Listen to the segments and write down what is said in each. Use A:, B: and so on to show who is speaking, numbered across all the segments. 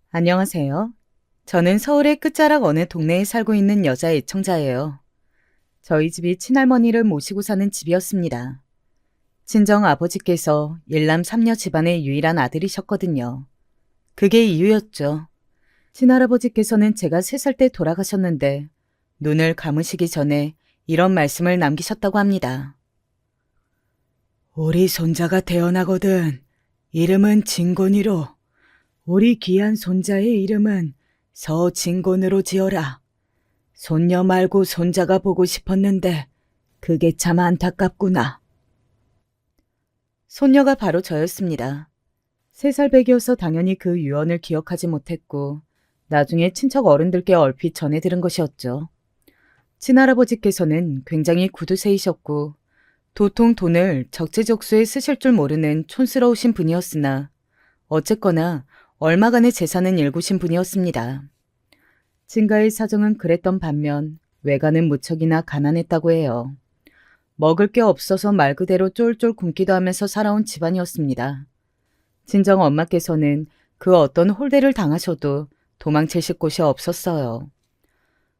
A: 안녕하세요. 저는 서울의 끝자락 어느 동네에 살고 있는 여자 애청자예요. 저희 집이 친할머니를 모시고 사는 집이었습니다. 친정 아버지께서 일남 삼녀 집안의 유일한 아들이셨거든요. 그게 이유였죠. 친할아버지께서는 제가 3살 때 돌아가셨는데 눈을 감으시기 전에 이런 말씀을 남기셨다고 합니다. 우리 손자가 태어나거든. 이름은 진곤이로. 우리 귀한 손자의 이름은 서진곤으로 지어라. 손녀 말고 손자가 보고 싶었는데 그게 참 안타깝구나. 손녀가 바로 저였습니다. 3살 배기여서 당연히 그 유언을 기억하지 못했고 나중에 친척 어른들께 얼핏 전해 들은 것이었죠. 친할아버지께서는 굉장히 구두쇠이셨고 도통 돈을 적재적소에 쓰실 줄 모르는 촌스러우신 분이었으나 어쨌거나 얼마간의 재산은 일구신 분이었습니다. 친가의 사정은 그랬던 반면 외가는 무척이나 가난했다고 해요. 먹을 게 없어서 말 그대로 쫄쫄 굶기도 하면서 살아온 집안이었습니다. 친정 엄마께서는 그 어떤 홀대를 당하셔도 도망치실 곳이 없었어요.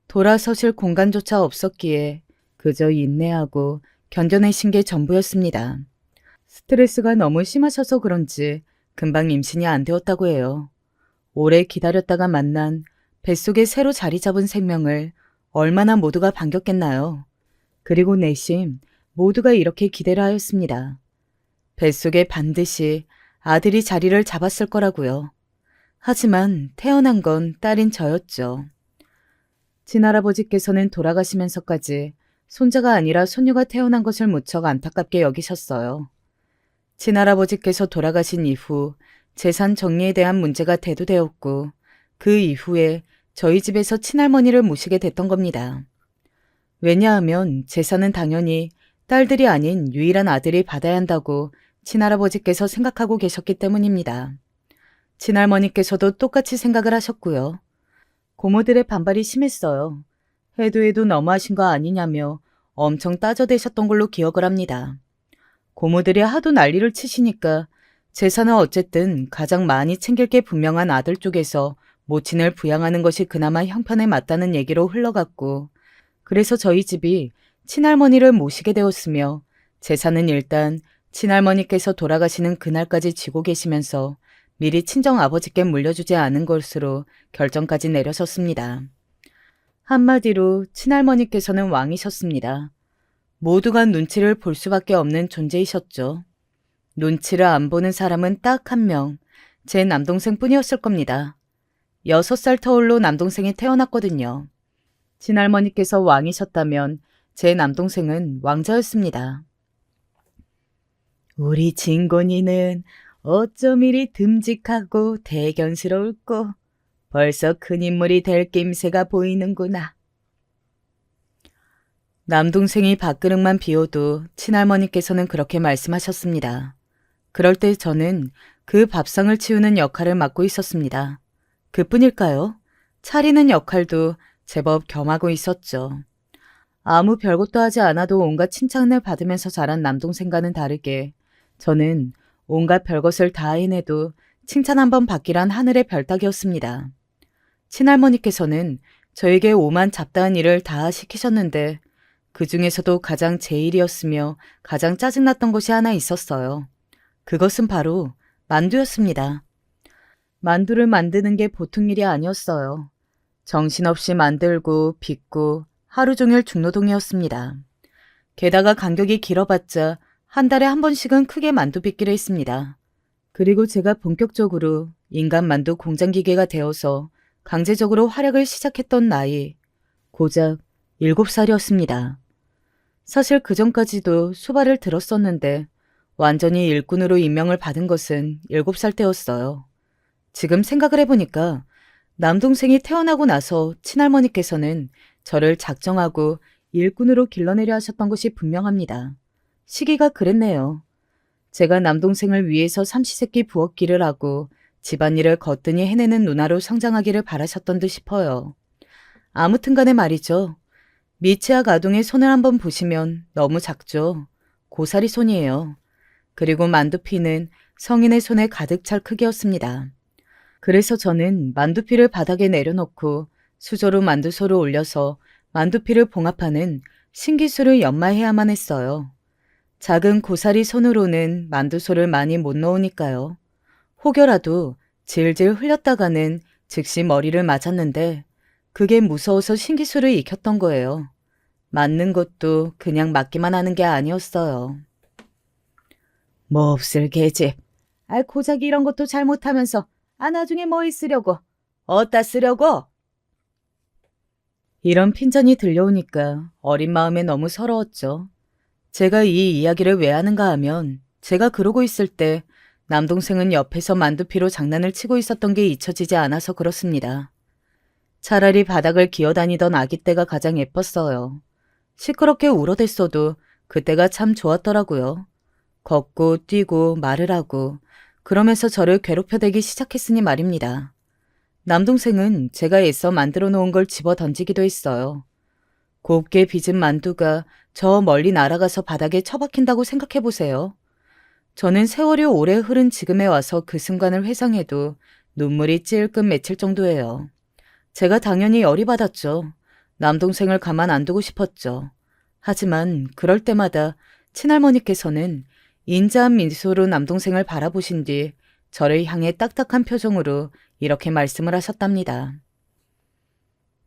A: 돌아서실 공간조차 없었기에 그저 인내하고 견뎌내신 게 전부였습니다. 스트레스가 너무 심하셔서 그런지 금방 임신이 안 되었다고 해요. 오래 기다렸다가 만난 뱃속에 새로 자리 잡은 생명을 얼마나 모두가 반겼겠나요. 그리고 내심 모두가 이렇게 기대를 하였습니다. 뱃속에 반드시 아들이 자리를 잡았을 거라고요. 하지만 태어난 건 딸인 저였죠. 친할아버지께서는 돌아가시면서까지 손자가 아니라 손녀가 태어난 것을 무척 안타깝게 여기셨어요. 친할아버지께서 돌아가신 이후 재산 정리에 대한 문제가 대두되었고 그 이후에 저희 집에서 친할머니를 모시게 됐던 겁니다. 왜냐하면 재산은 당연히 딸들이 아닌 유일한 아들이 받아야 한다고 친할아버지께서 생각하고 계셨기 때문입니다. 친할머니께서도 똑같이 생각을 하셨고요. 고모들의 반발이 심했어요. 해도 너무하신 거 아니냐며 엄청 따져대셨던 걸로 기억을 합니다. 고모들이 하도 난리를 치시니까 재산은 어쨌든 가장 많이 챙길 게 분명한 아들 쪽에서 모친을 부양하는 것이 그나마 형편에 맞다는 얘기로 흘러갔고 그래서 저희 집이 친할머니를 모시게 되었으며 재산은 일단 친할머니께서 돌아가시는 그날까지 쥐고 계시면서 미리 친정 아버지께 물려주지 않은 것으로 결정까지 내려섰습니다. 한마디로 친할머니께서는 왕이셨습니다. 모두가 눈치를 볼 수밖에 없는 존재이셨죠. 눈치를 안 보는 사람은 딱 한 명, 제 남동생뿐이었을 겁니다. 6살 터울로 남동생이 태어났거든요. 친할머니께서 왕이셨다면 제 남동생은 왕자였습니다. 우리 진곤이는 어쩜 이리 듬직하고 대견스러울꼬. 벌써 큰 인물이 될 낌새가 보이는구나. 남동생이 밥그릇만 비워도 친할머니께서는 그렇게 말씀하셨습니다. 그럴 때 저는 그 밥상을 치우는 역할을 맡고 있었습니다. 그뿐일까요? 차리는 역할도 제법 겸하고 있었죠. 아무 별것도 하지 않아도 온갖 칭찬을 받으면서 자란 남동생과는 다르게 저는 온갖 별것을 다 해내도 칭찬 한 번 받기란 하늘의 별따기였습니다. 친할머니께서는 저에게 오만 잡다한 일을 다 시키셨는데 그 중에서도 가장 제 일이었으며 가장 짜증났던 것이 하나 있었어요. 그것은 바로 만두였습니다. 만두를 만드는 게 보통 일이 아니었어요. 정신없이 만들고 빚고 하루 종일 중노동이었습니다. 게다가 간격이 길어봤자 한 달에 한 번씩은 크게 만두 빚기를 했습니다. 그리고 제가 본격적으로 인간 만두 공장 기계가 되어서 강제적으로 활약을 시작했던 나이, 고작 7살이었습니다. 사실 그전까지도 수발을 들었었는데 완전히 일꾼으로 임명을 받은 것은 7살 때였어요. 지금 생각을 해보니까 남동생이 태어나고 나서 친할머니께서는 저를 작정하고 일꾼으로 길러내려 하셨던 것이 분명합니다. 시기가 그랬네요. 제가 남동생을 위해서 삼시세끼 부엌일을 하고 집안일을 거뜬히 해내는 누나로 성장하기를 바라셨던 듯 싶어요. 아무튼 간에 말이죠. 미취학 아동의 손을 한번 보시면 너무 작죠. 고사리 손이에요. 그리고 만두피는 성인의 손에 가득 찰 크기였습니다. 그래서 저는 만두피를 바닥에 내려놓고 수저로 만두소를 올려서 만두피를 봉합하는 신기술을 연마해야만 했어요. 작은 고사리 손으로는 만두소를 많이 못 넣으니까요. 혹여라도 질질 흘렸다가는 즉시 머리를 맞았는데 그게 무서워서 신기술을 익혔던 거예요. 맞는 것도 그냥 맞기만 하는 게 아니었어요. 뭐 없을 계집. 고작 이런 것도 잘못하면서 나중에 뭐 있으려고. 어디다 쓰려고? 이런 핀잔이 들려오니까 어린 마음에 너무 서러웠죠. 제가 이 이야기를 왜 하는가 하면 제가 그러고 있을 때 남동생은 옆에서 만두피로 장난을 치고 있었던 게 잊혀지지 않아서 그렇습니다. 차라리 바닥을 기어다니던 아기 때가 가장 예뻤어요. 시끄럽게 울어댔어도 그때가 참 좋았더라고요. 걷고 뛰고 말을 하고 그러면서 저를 괴롭혀대기 시작했으니 말입니다. 남동생은 제가 애써 만들어 놓은 걸 집어 던지기도 했어요. 곱게 빚은 만두가 저 멀리 날아가서 바닥에 처박힌다고 생각해 보세요. 저는 세월이 오래 흐른 지금에 와서 그 순간을 회상해도 눈물이 찔끔 맺힐 정도예요. 제가 당연히 열이 받았죠. 남동생을 가만 안 두고 싶었죠. 하지만 그럴 때마다 친할머니께서는 인자한 미소로 남동생을 바라보신 뒤 저를 향해 딱딱한 표정으로 이렇게 말씀을 하셨답니다.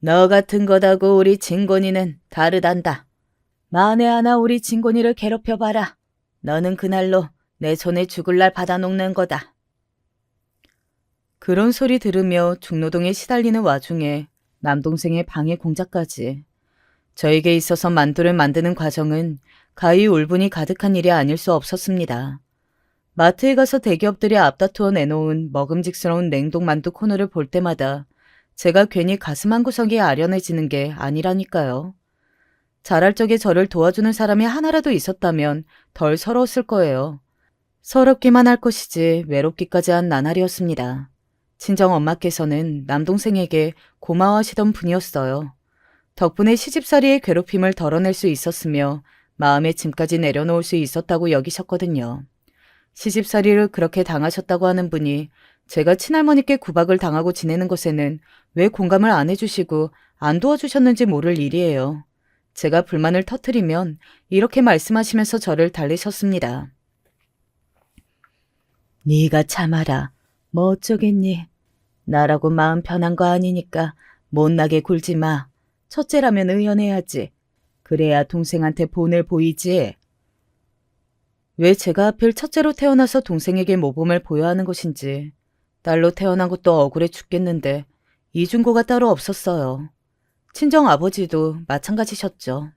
A: 너 같은 거다고 우리 진곤이는 다르단다. 만에 하나 우리 진곤이를 괴롭혀봐라. 너는 그날로 내 손에 죽을 날 받아놓는 거다. 그런 소리 들으며 중노동에 시달리는 와중에 남동생의 방해 공작까지. 저에게 있어서 만두를 만드는 과정은 가히 울분이 가득한 일이 아닐 수 없었습니다. 마트에 가서 대기업들이 앞다투어 내놓은 먹음직스러운 냉동 만두 코너를 볼 때마다 제가 괜히 가슴 한 구석이 아련해지는 게 아니라니까요. 자랄 적에 저를 도와주는 사람이 하나라도 있었다면 덜 서러웠을 거예요. 서럽기만 할 것이지 외롭기까지 한 나날이었습니다. 친정 엄마께서는 남동생에게 고마워하시던 분이었어요. 덕분에 시집살이의 괴롭힘을 덜어낼 수 있었으며 마음의 짐까지 내려놓을 수 있었다고 여기셨거든요. 시집살이를 그렇게 당하셨다고 하는 분이 제가 친할머니께 구박을 당하고 지내는 것에는 왜 공감을 안 해주시고 안 도와주셨는지 모를 일이에요. 제가 불만을 터뜨리면 이렇게 말씀하시면서 저를 달래셨습니다. 네가 참아라. 뭐 어쩌겠니. 나라고 마음 편한 거 아니니까 못나게 굴지 마. 첫째라면 의연해야지. 그래야 동생한테 본을 보이지. 왜 제가 하필 첫째로 태어나서 동생에게 모범을 보여야 하는 것인지. 딸로 태어난 것도 억울해 죽겠는데 이중고가 따로 없었어요. 친정 아버지도 마찬가지셨죠.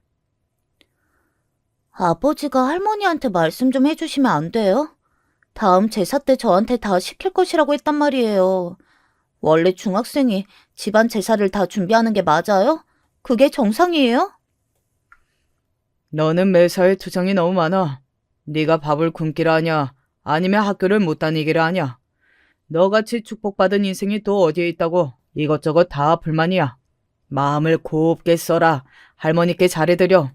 A: 아버지가 할머니한테 말씀 좀 해주시면 안 돼요? 다음 제사 때 저한테 다 시킬 것이라고 했단 말이에요. 원래 중학생이 집안 제사를 다 준비하는 게 맞아요? 그게 정상이에요? 너는 매사에 투정이 너무 많아. 네가 밥을 굶기라 하냐 아니면 학교를 못 다니기라 하냐. 너같이 축복받은 인생이 또 어디에 있다고 이것저것 다 불만이야. 마음을 곱게 써라. 할머니께 잘해드려.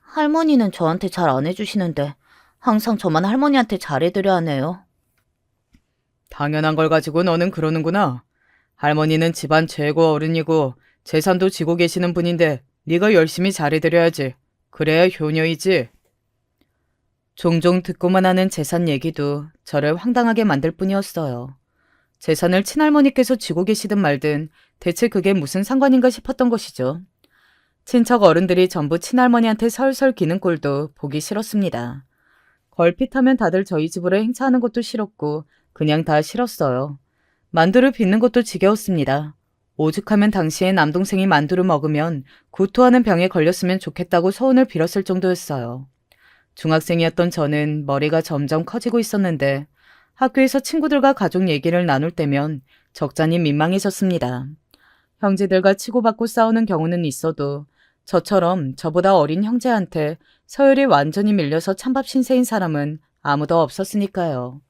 A: 할머니는 저한테 잘 안 해주시는데 항상 저만 할머니한테 잘해드려 하네요. 당연한 걸 가지고 너는 그러는구나. 할머니는 집안 최고 어른이고 재산도 지고 계시는 분인데 네가 열심히 잘해드려야지. 그래야 효녀이지. 종종 듣고만 하는 재산 얘기도 저를 황당하게 만들 뿐이었어요. 재산을 친할머니께서 쥐고 계시든 말든 대체 그게 무슨 상관인가 싶었던 것이죠. 친척 어른들이 전부 친할머니한테 설설 기는 꼴도 보기 싫었습니다. 걸핏하면 다들 저희 집으로 행차하는 것도 싫었고 그냥 다 싫었어요. 만두를 빚는 것도 지겨웠습니다. 오죽하면 당시에 남동생이 만두를 먹으면 구토하는 병에 걸렸으면 좋겠다고 소원을 빌었을 정도였어요. 중학생이었던 저는 머리가 점점 커지고 있었는데 학교에서 친구들과 가족 얘기를 나눌 때면 적잖이 민망해졌습니다. 형제들과 치고받고 싸우는 경우는 있어도 저처럼 저보다 어린 형제한테 서열이 완전히 밀려서 찬밥 신세인 사람은 아무도 없었으니까요.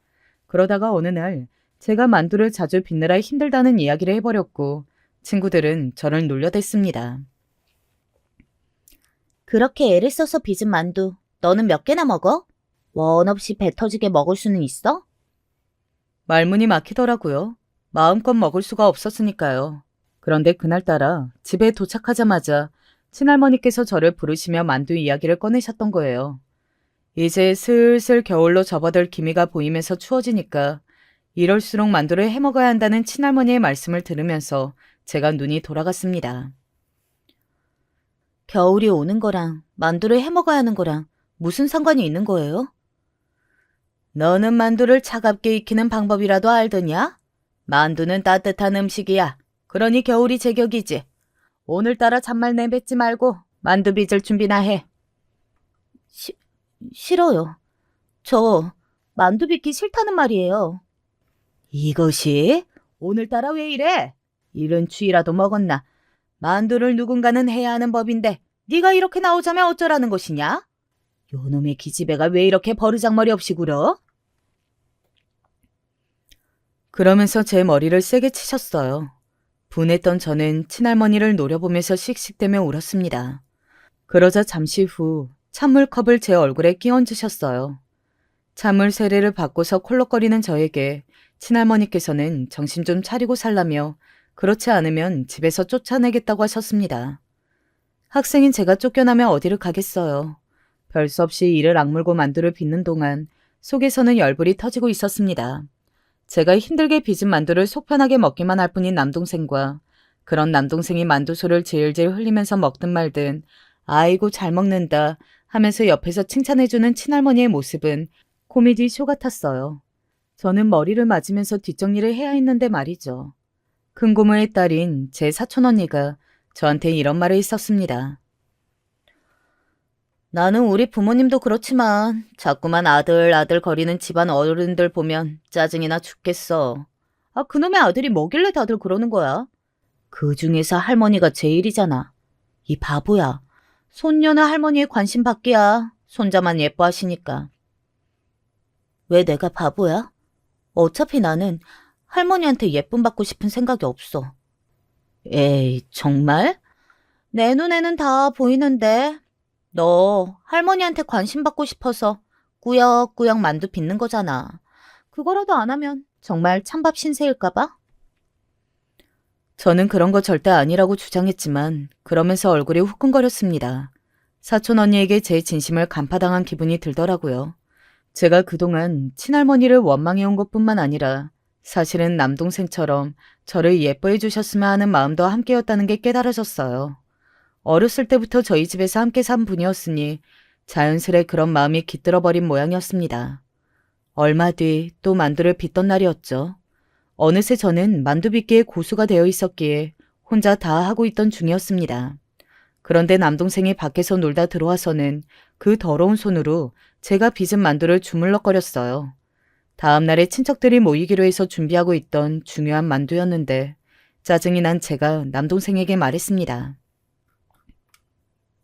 A: 그러다가 어느 날 제가 만두를 자주 빚느라 힘들다는 이야기를 해버렸고 친구들은 저를 놀려댔습니다. 그렇게 애를 써서 빚은 만두 너는 몇 개나 먹어? 원 없이 배 터지게 먹을 수는 있어? 말문이 막히더라고요. 마음껏 먹을 수가 없었으니까요. 그런데 그날따라 집에 도착하자마자 친할머니께서 저를 부르시며 만두 이야기를 꺼내셨던 거예요. 이제 슬슬 겨울로 접어들 기미가 보이면서 추워지니까 이럴수록 만두를 해먹어야 한다는 친할머니의 말씀을 들으면서 제가 눈이 돌아갔습니다. 겨울이 오는 거랑 만두를 해먹어야 하는 거랑 무슨 상관이 있는 거예요? 너는 만두를 차갑게 익히는 방법이라도 알더냐? 만두는 따뜻한 음식이야. 그러니 겨울이 제격이지. 오늘따라 잔말 내뱉지 말고 만두 빚을 준비나 해. 싫어요. 저 만두 빚기 싫다는 말이에요. 이것이? 오늘따라 왜 이래? 이른 추위라도 먹었나? 만두를 누군가는 해야 하는 법인데 네가 이렇게 나오자면 어쩌라는 것이냐? 요놈의 기집애가 왜 이렇게 버르장머리 없이 굴어? 그러면서 제 머리를 세게 치셨어요. 분했던 저는 친할머니를 노려보면서 씩씩대며 울었습니다. 그러자 잠시 후 찬물컵을 제 얼굴에 끼얹으셨어요. 찬물 세례를 받고서 콜록거리는 저에게 친할머니께서는 정신 좀 차리고 살라며 그렇지 않으면 집에서 쫓아내겠다고 하셨습니다. 학생인 제가 쫓겨나면 어디를 가겠어요. 별 수 없이 이를 악물고 만두를 빚는 동안 속에서는 열불이 터지고 있었습니다. 제가 힘들게 빚은 만두를 속 편하게 먹기만 할 뿐인 남동생과 그런 남동생이 만두소를 질질 흘리면서 먹든 말든 아이고 잘 먹는다 하면서 옆에서 칭찬해주는 친할머니의 모습은 코미디 쇼 같았어요. 저는 머리를 맞으면서 뒷정리를 해야 했는데 말이죠. 큰 고모의 딸인 제 사촌 언니가 저한테 이런 말을 했었습니다. 나는 우리 부모님도 그렇지만 자꾸만 아들 아들 거리는 집안 어른들 보면 짜증이나 죽겠어. 아, 그놈의 아들이 뭐길래 다들 그러는 거야? 그 중에서 할머니가 제일이잖아. 이 바보야. 손녀는 할머니의 관심 받기야. 손자만 예뻐하시니까. 왜 내가 바보야? 어차피 나는 할머니한테 예쁨 받고 싶은 생각이 없어. 에이, 정말? 내 눈에는 다 보이는데. 너 할머니한테 관심 받고 싶어서 꾸역꾸역 만두 빚는 거잖아. 그거라도 안 하면 정말 찬밥 신세일까봐? 저는 그런 거 절대 아니라고 주장했지만 그러면서 얼굴이 후끈거렸습니다. 사촌 언니에게 제 진심을 간파당한 기분이 들더라고요. 제가 그동안 친할머니를 원망해온 것뿐만 아니라 사실은 남동생처럼 저를 예뻐해 주셨으면 하는 마음도 함께였다는 게 깨달아졌어요. 어렸을 때부터 저희 집에서 함께 산 분이었으니 자연스레 그런 마음이 깃들어버린 모양이었습니다. 얼마 뒤 또 만두를 빚던 날이었죠. 어느새 저는 만두 빚기에 고수가 되어 있었기에 혼자 다 하고 있던 중이었습니다. 그런데 남동생이 밖에서 놀다 들어와서는 그 더러운 손으로 제가 빚은 만두를 주물럭거렸어요. 다음 날에 친척들이 모이기로 해서 준비하고 있던 중요한 만두였는데 짜증이 난 제가 남동생에게 말했습니다.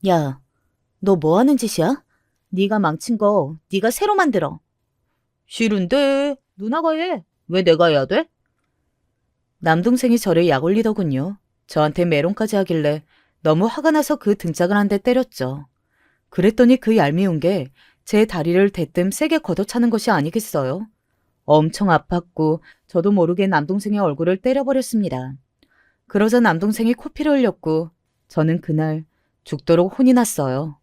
A: 야, 너 뭐 하는 짓이야? 네가 망친 거 네가 새로 만들어. 싫은데 누나가 해. 왜 내가 해야 돼? 남동생이 저를 약올리더군요. 저한테 메론까지 하길래 너무 화가 나서 그 등짝을 한 대 때렸죠. 그랬더니 그 얄미운 게 제 다리를 대뜸 세게 걷어차는 것이 아니겠어요? 엄청 아팠고 저도 모르게 남동생의 얼굴을 때려버렸습니다. 그러자 남동생이 코피를 흘렸고 저는 그날 죽도록 혼이 났어요.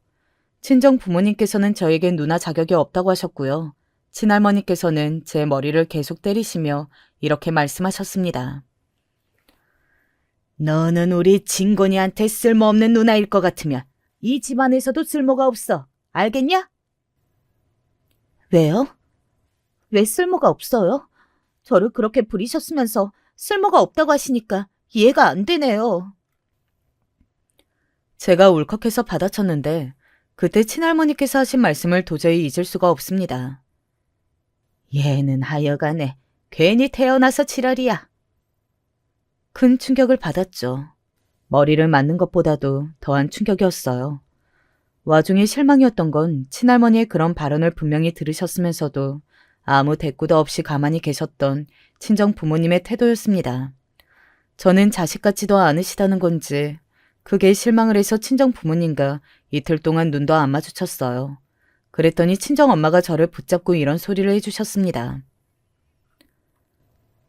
A: 친정 부모님께서는 저에게 누나 자격이 없다고 하셨고요. 친할머니께서는 제 머리를 계속 때리시며 이렇게 말씀하셨습니다. 너는 우리 진곤이한테 쓸모없는 누나일 것 같으면 이 집안에서도 쓸모가 없어. 알겠냐? 왜요? 왜 쓸모가 없어요? 저를 그렇게 부리셨으면서 쓸모가 없다고 하시니까 이해가 안 되네요. 제가 울컥해서 받아쳤는데 그때 친할머니께서 하신 말씀을 도저히 잊을 수가 없습니다. 얘는 하여간에 괜히 태어나서 지랄이야. 큰 충격을 받았죠. 머리를 맞는 것보다도 더한 충격이었어요. 와중에 실망이었던 건 친할머니의 그런 발언을 분명히 들으셨으면서도 아무 대꾸도 없이 가만히 계셨던 친정 부모님의 태도였습니다. 저는 자식 같지도 않으시다는 건지 크게 실망을 해서 친정 부모님과 이틀 동안 눈도 안 마주쳤어요. 그랬더니 친정 엄마가 저를 붙잡고 이런 소리를 해주셨습니다.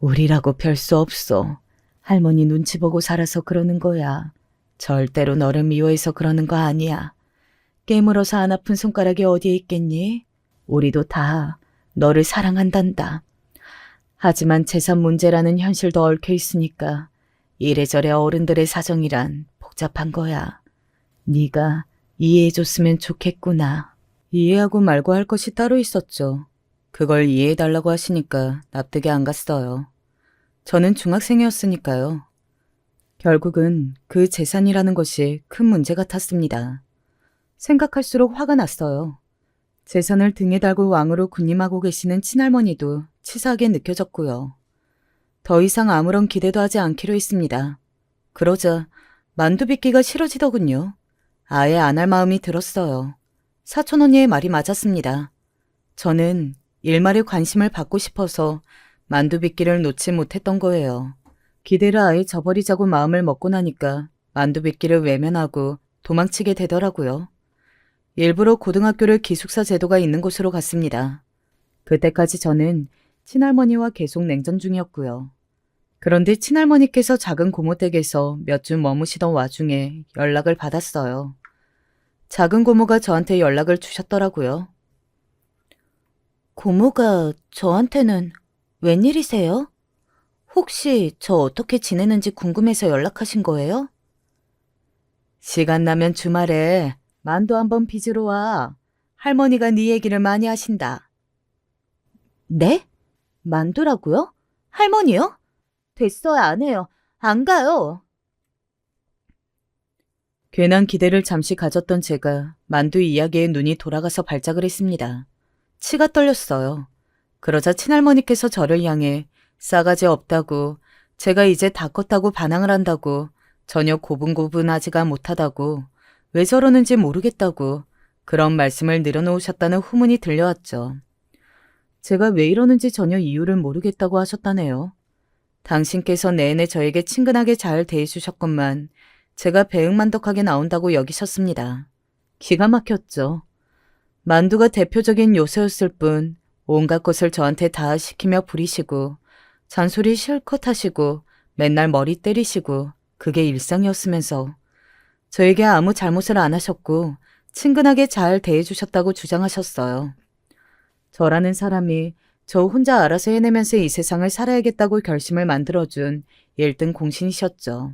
A: 우리라고 별 수 없어. 할머니 눈치 보고 살아서 그러는 거야. 절대로 너를 미워해서 그러는 거 아니야. 깨물어서 안 아픈 손가락이 어디에 있겠니? 우리도 다 너를 사랑한단다. 하지만 재산 문제라는 현실도 얽혀 있으니까 이래저래 어른들의 사정이란 복잡한 거야. 네가 이해해줬으면 좋겠구나. 이해하고 말고 할 것이 따로 있었죠. 그걸 이해해달라고 하시니까 납득이 안 갔어요. 저는 중학생이었으니까요. 결국은 그 재산이라는 것이 큰 문제 같았습니다. 생각할수록 화가 났어요. 재산을 등에 달고 왕으로 군림하고 계시는 친할머니도 치사하게 느껴졌고요. 더 이상 아무런 기대도 하지 않기로 했습니다. 그러자 만두 빚기가 싫어지더군요. 아예 안 할 마음이 들었어요. 사촌 언니의 말이 맞았습니다. 저는 일말의 관심을 받고 싶어서 만두 빚기를 놓지 못했던 거예요. 기대를 아예 저버리자고 마음을 먹고 나니까 만두 빚기를 외면하고 도망치게 되더라고요. 일부러 고등학교를 기숙사 제도가 있는 곳으로 갔습니다. 그때까지 저는 친할머니와 계속 냉전 중이었고요. 그런데 친할머니께서 작은 고모 댁에서 몇 주 머무시던 와중에 연락을 받았어요. 작은 고모가 저한테 연락을 주셨더라고요. 고모가 저한테는 웬일이세요? 혹시 저 어떻게 지내는지 궁금해서 연락하신 거예요? 시간 나면 주말에 만두 한번 빚으러 와. 할머니가 네 얘기를 많이 하신다. 네? 만두라고요? 할머니요? 됐어요, 안 해요. 안 가요. 괜한 기대를 잠시 가졌던 제가 만두 이야기에 눈이 돌아가서 발작을 했습니다. 치가 떨렸어요. 그러자 친할머니께서 저를 향해 싸가지 없다고, 제가 이제 다 컸다고 반항을 한다고, 전혀 고분고분하지가 못하다고, 왜 저러는지 모르겠다고 그런 말씀을 늘어놓으셨다는 후문이 들려왔죠. 제가 왜 이러는지 전혀 이유를 모르겠다고 하셨다네요. 당신께서 내내 저에게 친근하게 잘 대해주셨건만 제가 배응만덕하게 나온다고 여기셨습니다. 기가 막혔죠. 만두가 대표적인 요소였을 뿐 온갖 것을 저한테 다 시키며 부리시고 잔소리 실컷 하시고 맨날 머리 때리시고 그게 일상이었으면서 저에게 아무 잘못을 안 하셨고 친근하게 잘 대해주셨다고 주장하셨어요. 저라는 사람이 저 혼자 알아서 해내면서 이 세상을 살아야겠다고 결심을 만들어준 1등 공신이셨죠.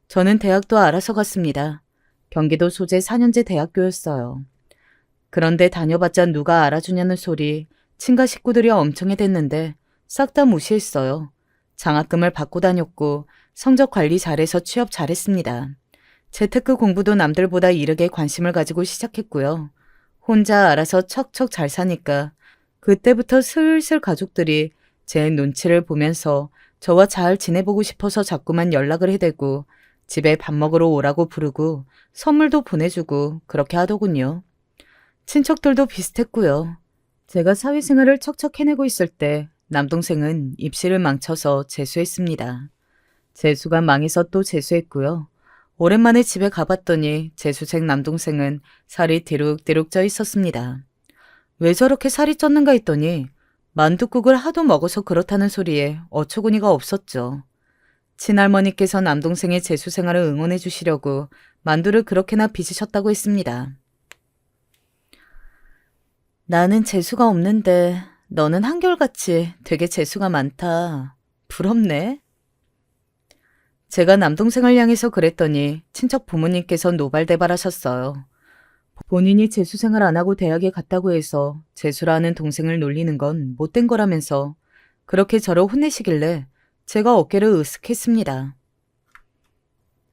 A: 저는 대학도 알아서 갔습니다. 경기도 소재 4년제 대학교였어요. 그런데 다녀봤자 누가 알아주냐는 소리 친가 식구들이 엄청 해댔는데 싹 다 무시했어요. 장학금을 받고 다녔고 성적 관리 잘해서 취업 잘했습니다. 재테크 공부도 남들보다 이르게 관심을 가지고 시작했고요. 혼자 알아서 척척 잘 사니까 그때부터 슬슬 가족들이 제 눈치를 보면서 저와 잘 지내보고 싶어서 자꾸만 연락을 해대고 집에 밥 먹으러 오라고 부르고 선물도 보내주고 그렇게 하더군요. 친척들도 비슷했고요. 제가 사회생활을 척척 해내고 있을 때 남동생은 입시를 망쳐서 재수했습니다. 재수가 망해서 또 재수했고요. 오랜만에 집에 가봤더니 재수생 남동생은 살이 디룩디룩 쪄 있었습니다. 왜 저렇게 살이 쪘는가 했더니 만둣국을 하도 먹어서 그렇다는 소리에 어처구니가 없었죠. 친할머니께서 남동생의 재수 생활을 응원해 주시려고 만두를 그렇게나 빚으셨다고 했습니다. 나는 재수가 없는데 너는 한결같이 되게 재수가 많다. 부럽네. 제가 남동생을 향해서 그랬더니 친척 부모님께서 노발대발하셨어요. 본인이 재수생활 안 하고 대학에 갔다고 해서 재수라는 동생을 놀리는 건 못된 거라면서 그렇게 저를 혼내시길래 제가 어깨를 으쓱했습니다.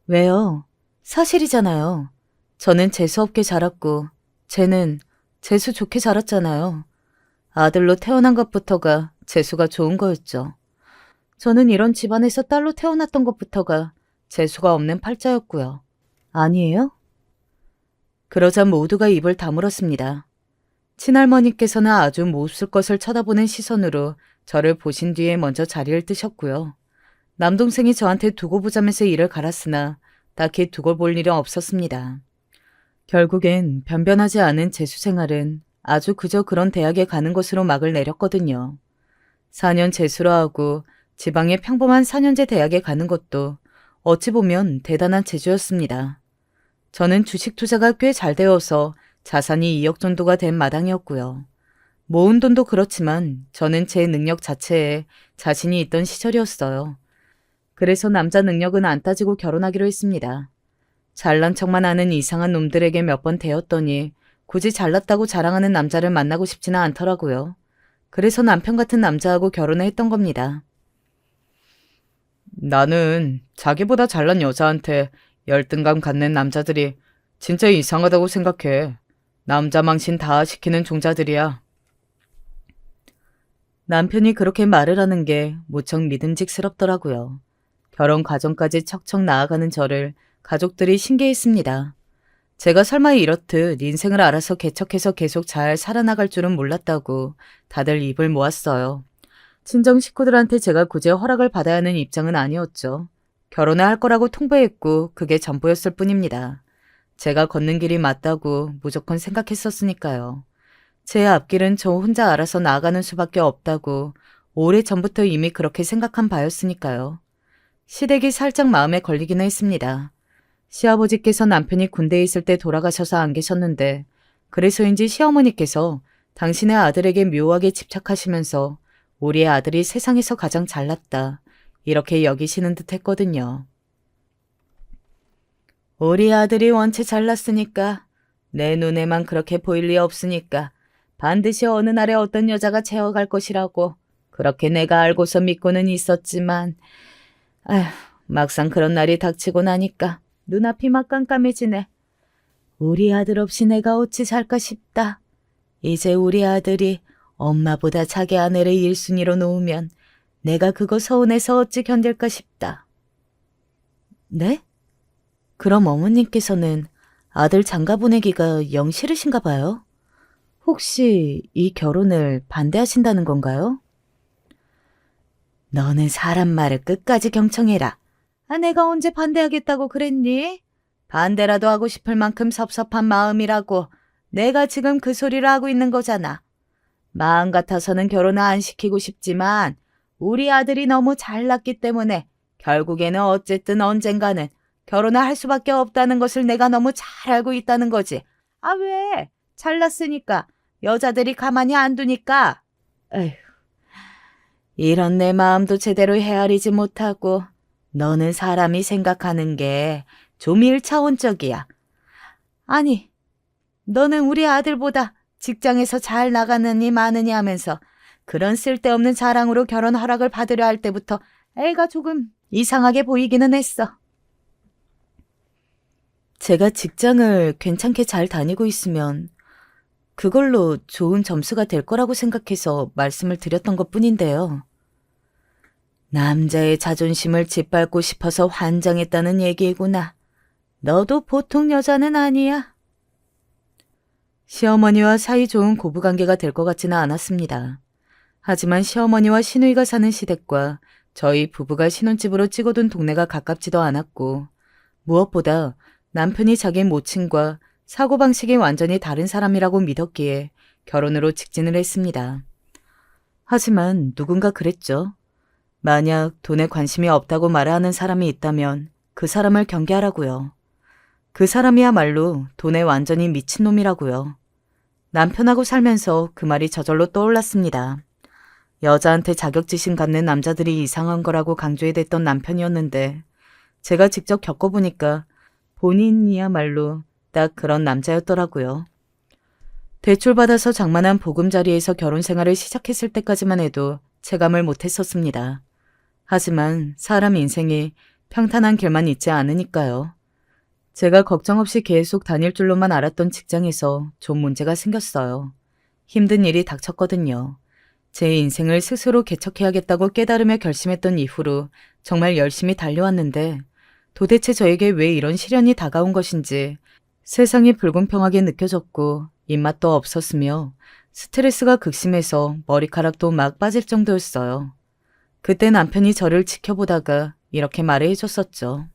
A: 왜요? 사실이잖아요. 저는 재수 없게 자랐고 쟤는 재수 좋게 자랐잖아요. 아들로 태어난 것부터가 재수가 좋은 거였죠. 저는 이런 집안에서 딸로 태어났던 것부터가 재수가 없는 팔자였고요. 아니에요? 그러자 모두가 입을 다물었습니다. 친할머니께서는 아주 몹쓸 것을 쳐다보는 시선으로 저를 보신 뒤에 먼저 자리를 뜨셨고요. 남동생이 저한테 두고 보자면서 이를 갈았으나 딱히 두고 볼 일은 없었습니다. 결국엔 변변하지 않은 재수 생활은 아주 그저 그런 대학에 가는 것으로 막을 내렸거든요. 4년 재수로 하고 지방의 평범한 4년제 대학에 가는 것도 어찌 보면 대단한 재주였습니다. 저는 주식 투자가 꽤 잘 되어서 자산이 2억 정도가 된 마당이었고요. 모은 돈도 그렇지만 저는 제 능력 자체에 자신이 있던 시절이었어요. 그래서 남자 능력은 안 따지고 결혼하기로 했습니다. 잘난 척만 하는 이상한 놈들에게 몇 번 대었더니 굳이 잘났다고 자랑하는 남자를 만나고 싶지는 않더라고요. 그래서 남편 같은 남자하고 결혼을 했던 겁니다. 나는 자기보다 잘난 여자한테 열등감 갖는 남자들이 진짜 이상하다고 생각해. 남자 망신 다 시키는 종자들이야. 남편이 그렇게 말을 하는 게 무척 믿음직스럽더라고요. 결혼 과정까지 척척 나아가는 저를 가족들이 신기했습니다. 제가 설마 이렇듯 인생을 알아서 개척해서 계속 잘 살아나갈 줄은 몰랐다고 다들 입을 모았어요. 친정 식구들한테 제가 굳이 허락을 받아야 하는 입장은 아니었죠. 결혼을 할 거라고 통보했고 그게 전부였을 뿐입니다. 제가 걷는 길이 맞다고 무조건 생각했었으니까요. 제 앞길은 저 혼자 알아서 나아가는 수밖에 없다고 오래전부터 이미 그렇게 생각한 바였으니까요. 시댁이 살짝 마음에 걸리기는 했습니다. 시아버지께서 남편이 군대에 있을 때 돌아가셔서 안 계셨는데 그래서인지 시어머니께서 당신의 아들에게 묘하게 집착하시면서 우리의 아들이 세상에서 가장 잘났다 이렇게 여기시는 듯 했거든요. 우리 아들이 원체 잘났으니까 내 눈에만 그렇게 보일 리 없으니까 반드시 어느 날에 어떤 여자가 채워갈 것이라고 그렇게 내가 알고서 믿고는 있었지만 아휴 막상 그런 날이 닥치고 나니까 눈앞이 막 깜깜해지네. 우리 아들 없이 내가 어찌 살까 싶다. 이제 우리 아들이 엄마보다 자기 아내를 1순위로 놓으면 내가 그거 서운해서 어찌 견딜까 싶다. 네? 그럼 어머님께서는 아들 장가 보내기가 영 싫으신가 봐요? 혹시 이 결혼을 반대하신다는 건가요? 너는 사람 말을 끝까지 경청해라. 내가 언제 반대하겠다고 그랬니? 반대라도 하고 싶을 만큼 섭섭한 마음이라고 내가 지금 그 소리를 하고 있는 거잖아. 마음 같아서는 결혼을 안 시키고 싶지만 우리 아들이 너무 잘났기 때문에 결국에는 어쨌든 언젠가는 결혼을 할 수밖에 없다는 것을 내가 너무 잘 알고 있다는 거지. 왜? 잘났으니까. 여자들이 가만히 안 두니까. 에휴, 이런 내 마음도 제대로 헤아리지 못하고 너는 사람이 생각하는 게 좀 일차원적이야. 아니, 너는 우리 아들보다 직장에서 잘 나가느니 마느니 하면서 그런 쓸데없는 자랑으로 결혼 허락을 받으려 할 때부터 애가 조금 이상하게 보이기는 했어. 제가 직장을 괜찮게 잘 다니고 있으면 그걸로 좋은 점수가 될 거라고 생각해서 말씀을 드렸던 것뿐인데요. 남자의 자존심을 짓밟고 싶어서 환장했다는 얘기구나. 너도 보통 여자는 아니야. 시어머니와 사이 좋은 고부관계가 될 것 같지는 않았습니다. 하지만 시어머니와 시누이가 사는 시댁과 저희 부부가 신혼집으로 찍어둔 동네가 가깝지도 않았고 무엇보다 남편이 자기 모친과 사고방식이 완전히 다른 사람이라고 믿었기에 결혼으로 직진을 했습니다. 하지만 누군가 그랬죠. 만약 돈에 관심이 없다고 말하는 사람이 있다면 그 사람을 경계하라고요. 그 사람이야말로 돈에 완전히 미친놈이라고요. 남편하고 살면서 그 말이 저절로 떠올랐습니다. 여자한테 자격지심 갖는 남자들이 이상한 거라고 강조해댔던 남편이었는데 제가 직접 겪어보니까 본인이야말로 딱 그런 남자였더라고요. 대출받아서 장만한 보금자리에서 결혼 생활을 시작했을 때까지만 해도 체감을 못했었습니다. 하지만 사람 인생이 평탄한 길만 있지 않으니까요. 제가 걱정 없이 계속 다닐 줄로만 알았던 직장에서 좀 문제가 생겼어요. 힘든 일이 닥쳤거든요. 제 인생을 스스로 개척해야겠다고 깨달으며 결심했던 이후로 정말 열심히 달려왔는데 도대체 저에게 왜 이런 시련이 다가온 것인지 세상이 불공평하게 느껴졌고 입맛도 없었으며 스트레스가 극심해서 머리카락도 막 빠질 정도였어요. 그때 남편이 저를 지켜보다가 이렇게 말해 줬었죠.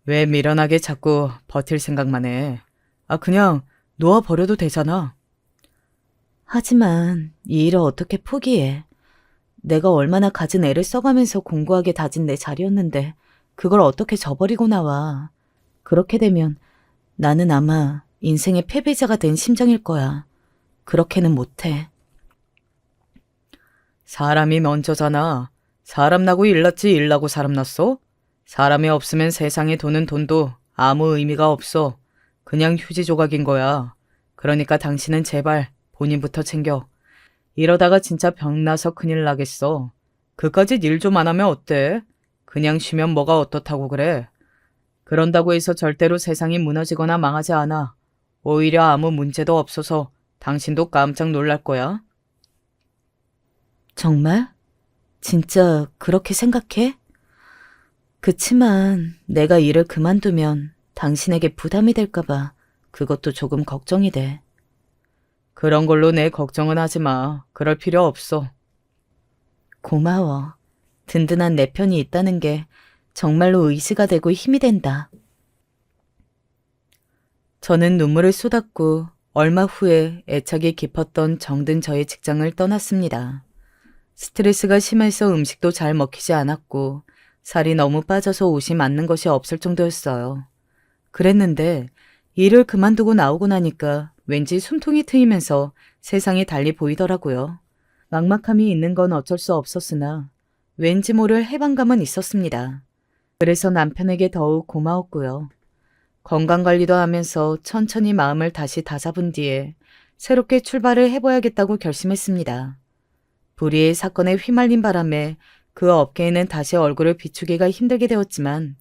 A: 왜 미련하게 자꾸 버틸 생각만 해. 그냥 놓아버려도 되잖아. 하지만 이 일을 어떻게 포기해. 내가 얼마나 갖은 애를 써가면서 공부하게 다진 내 자리였는데 그걸 어떻게 저버리고 나와. 그렇게 되면 나는 아마 인생의 패배자가 된 심정일 거야. 그렇게는 못해. 사람이 먼저잖아. 사람 나고 일 났지 일 나고 사람 났어? 사람이 없으면 세상에 도는 돈도 아무 의미가 없어. 그냥 휴지 조각인 거야. 그러니까 당신은 제발 본인부터 챙겨. 이러다가 진짜 병 나서 큰일 나겠어. 그까짓 일 좀 안 하면 어때? 그냥 쉬면 뭐가 어떻다고 그래. 그런다고 해서 절대로 세상이 무너지거나 망하지 않아. 오히려 아무 문제도 없어서 당신도 깜짝 놀랄 거야. 정말? 진짜 그렇게 생각해? 그치만 내가 일을 그만두면 당신에게 부담이 될까봐 그것도 조금 걱정이 돼. 그런 걸로 내 걱정은 하지 마. 그럴 필요 없어. 고마워. 든든한 내 편이 있다는 게 정말로 의지가 되고 힘이 된다. 저는 눈물을 쏟았고 얼마 후에 애착이 깊었던 정든 저의 직장을 떠났습니다. 스트레스가 심해서 음식도 잘 먹히지 않았고 살이 너무 빠져서 옷이 맞는 것이 없을 정도였어요. 그랬는데 일을 그만두고 나오고 나니까 왠지 숨통이 트이면서 세상이 달리 보이더라고요. 막막함이 있는 건 어쩔 수 없었으나 왠지 모를 해방감은 있었습니다. 그래서 남편에게 더욱 고마웠고요. 건강관리도 하면서 천천히 마음을 다시 다잡은 뒤에 새롭게 출발을 해봐야겠다고 결심했습니다. 불의의 사건에 휘말린 바람에 그 업계에는 다시 얼굴을 비추기가 힘들게 되었지만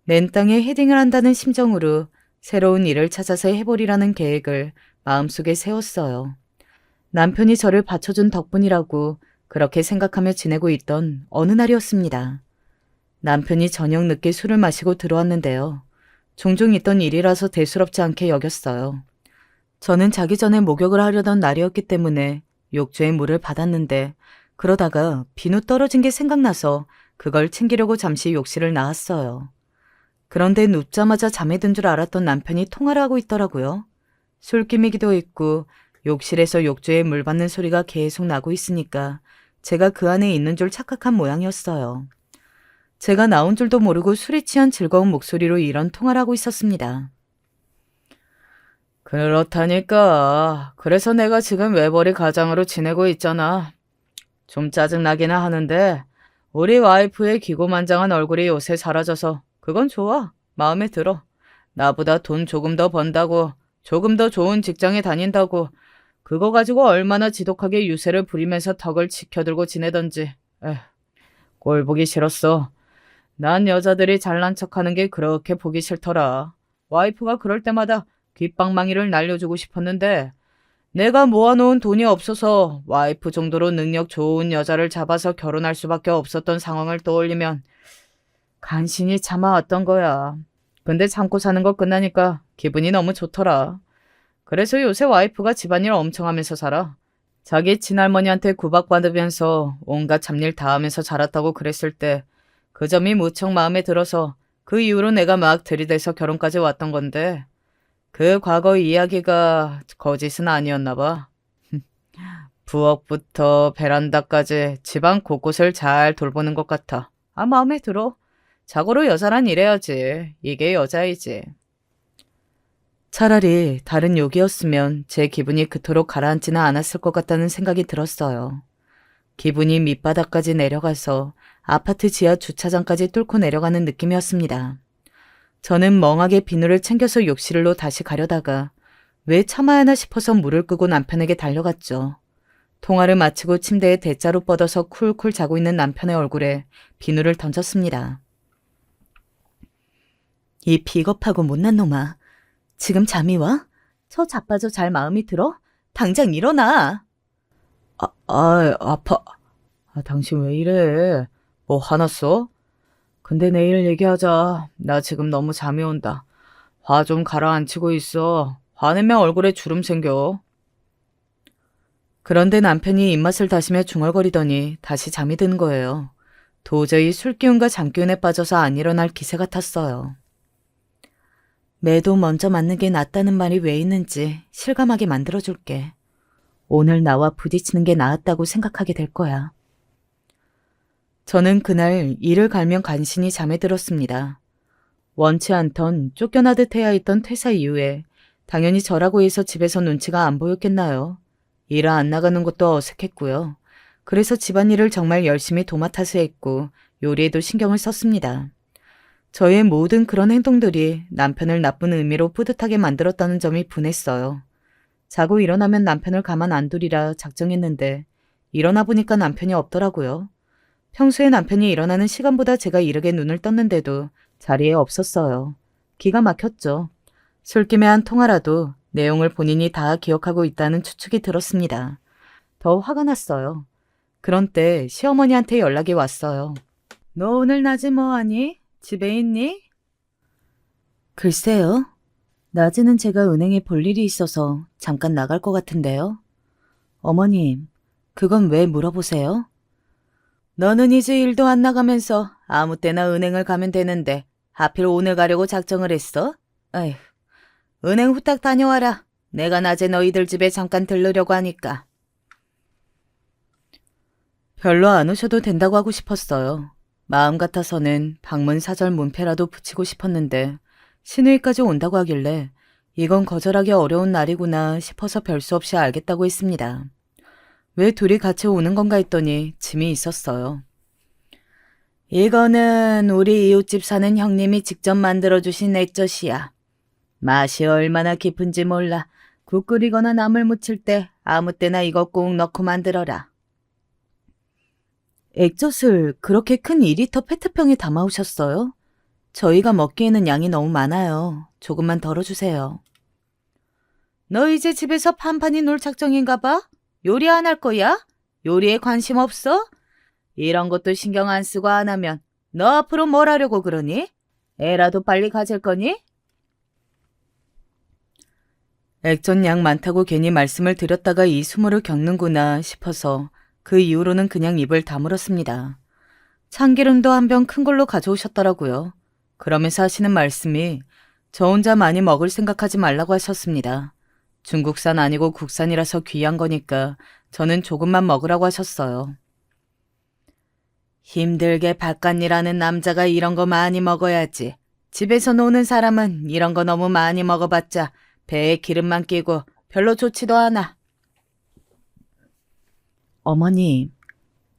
A: 맨 땅에 헤딩을 한다는 심정으로 새로운 일을 찾아서 해보리라는 계획을 마음속에 세웠어요. 남편이 저를 받쳐준 덕분이라고 그렇게 생각하며 지내고 있던 어느 날이었습니다. 남편이 저녁 늦게 술을 마시고 들어왔는데요. 종종 있던 일이라서 대수롭지 않게 여겼어요. 저는 자기 전에 목욕을 하려던 날이었기 때문에 욕조에 물을 받았는데 그러다가 비누 떨어진 게 생각나서 그걸 챙기려고 잠시 욕실을 나왔어요. 그런데 눕자마자 잠에 든 줄 알았던 남편이 통화를 하고 있더라고요. 술기미기도 있고 욕실에서 욕조에 물 받는 소리가 계속 나고 있으니까 제가 그 안에 있는 줄 착각한 모양이었어요. 제가 나온 줄도 모르고 술에 취한 즐거운 목소리로 이런 통화를 하고 있었습니다. 그렇다니까. 그래서 내가 지금 외벌이 가장으로 지내고 있잖아. 좀 짜증나기는 하는데 우리 와이프의 기고만장한 얼굴이 요새 사라져서 그건 좋아. 마음에 들어. 나보다 돈 조금 더 번다고, 조금 더 좋은 직장에 다닌다고, 그거 가지고 얼마나 지독하게 유세를 부리면서 덕을 지켜들고 지내던지. 꼴 보기 싫었어. 난 여자들이 잘난 척하는 게 그렇게 보기 싫더라. 와이프가 그럴 때마다 귓방망이를 날려주고 싶었는데 내가 모아놓은 돈이 없어서 와이프 정도로 능력 좋은 여자를 잡아서 결혼할 수밖에 없었던 상황을 떠올리면 간신히 참아왔던 거야. 근데 참고 사는 거 끝나니까 기분이 너무 좋더라. 그래서 요새 와이프가 집안일 엄청 하면서 살아. 자기 친할머니한테 구박받으면서 온갖 잡일 다 하면서 자랐다고 그랬을 때 그 점이 무척 마음에 들어서 그 이후로 내가 막 들이대서 결혼까지 왔던 건데 그 과거 이야기가 거짓은 아니었나 봐. 부엌부터 베란다까지 집안 곳곳을 잘 돌보는 것 같아. 마음에 들어. 자고로 여자란 이래야지. 이게 여자이지. 차라리 다른 욕이었으면 제 기분이 그토록 가라앉지는 않았을 것 같다는 생각이 들었어요. 기분이 밑바닥까지 내려가서 아파트 지하 주차장까지 뚫고 내려가는 느낌이었습니다. 저는 멍하게 비누를 챙겨서 욕실로 다시 가려다가 왜 참아야 하나 싶어서 물을 끄고 남편에게 달려갔죠. 통화를 마치고 침대에 대자로 뻗어서 쿨쿨 자고 있는 남편의 얼굴에 비누를 던졌습니다. 이 비겁하고 못난 놈아. 지금 잠이 와? 저 자빠져 잘 마음이 들어? 당장 일어나. 아파. 당신 왜 이래? 뭐 화났어? 근데 내일 얘기하자. 나 지금 너무 잠이 온다. 화 좀 가라앉히고 있어. 화내면 얼굴에 주름 생겨. 그런데 남편이 입맛을 다시며 중얼거리더니 다시 잠이 든 거예요. 도저히 술기운과 잠기운에 빠져서 안 일어날 기세 같았어요. 매도 먼저 맞는 게 낫다는 말이 왜 있는지 실감하게 만들어줄게. 오늘 나와 부딪히는 게 나았다고 생각하게 될 거야. 저는 그날 이를 갈면 간신히 잠에 들었습니다. 원치 않던 쫓겨나듯 해야 했던 퇴사 이후에 당연히 저라고 해서 집에서 눈치가 안 보였겠나요. 일을 안 나가는 것도 어색했고요. 그래서 집안일을 정말 열심히 도맡아서 했고 요리에도 신경을 썼습니다. 저의 모든 그런 행동들이 남편을 나쁜 의미로 뿌듯하게 만들었다는 점이 분했어요. 자고 일어나면 남편을 가만 안 두리라 작정했는데 일어나 보니까 남편이 없더라고요. 평소에 남편이 일어나는 시간보다 제가 이르게 눈을 떴는데도 자리에 없었어요. 기가 막혔죠. 술김에 한 통화라도 내용을 본인이 다 기억하고 있다는 추측이 들었습니다. 더 화가 났어요. 그런 때 시어머니한테 연락이 왔어요. 너 오늘 낮에 뭐하니? 집에 있니? 글쎄요. 낮에는 제가 은행에 볼 일이 있어서 잠깐 나갈 것 같은데요. 어머님, 그건 왜 물어보세요? 너는 이제 일도 안 나가면서 아무 때나 은행을 가면 되는데 하필 오늘 가려고 작정을 했어? 아휴, 은행 후딱 다녀와라. 내가 낮에 너희들 집에 잠깐 들르려고 하니까. 별로 안 오셔도 된다고 하고 싶었어요. 마음 같아서는 방문 사절 문패라도 붙이고 싶었는데 시누이까지 온다고 하길래 이건 거절하기 어려운 날이구나 싶어서 별 수 없이 알겠다고 했습니다. 왜 둘이 같이 오는 건가 했더니 짐이 있었어요. 이거는 우리 이웃집 사는 형님이 직접 만들어주신 액젓이야. 맛이 얼마나 깊은지 몰라. 국 끓이거나 나물 무칠 때 아무 때나 이거 꼭 넣고 만들어라. 액젓을 그렇게 큰 2리터 페트병에 담아오셨어요? 저희가 먹기에는 양이 너무 많아요. 조금만 덜어주세요. 너 이제 집에서 판판이 놀 작정인가 봐? 요리 안 할 거야? 요리에 관심 없어? 이런 것도 신경 안 쓰고 안 하면 너 앞으로 뭘 하려고 그러니? 애라도 빨리 가질 거니? 액젓 양 많다고 괜히 말씀을 드렸다가 이 수모를 겪는구나 싶어서 그 이후로는 그냥 입을 다물었습니다. 참기름도 한 병 큰 걸로 가져오셨더라고요. 그러면서 하시는 말씀이 저 혼자 많이 먹을 생각하지 말라고 하셨습니다. 중국산 아니고 국산이라서 귀한 거니까 저는 조금만 먹으라고 하셨어요. 힘들게 바깥일하는 남자가 이런 거 많이 먹어야지. 집에서 노는 사람은 이런 거 너무 많이 먹어봤자 배에 기름만 끼고 별로 좋지도 않아. 어머니,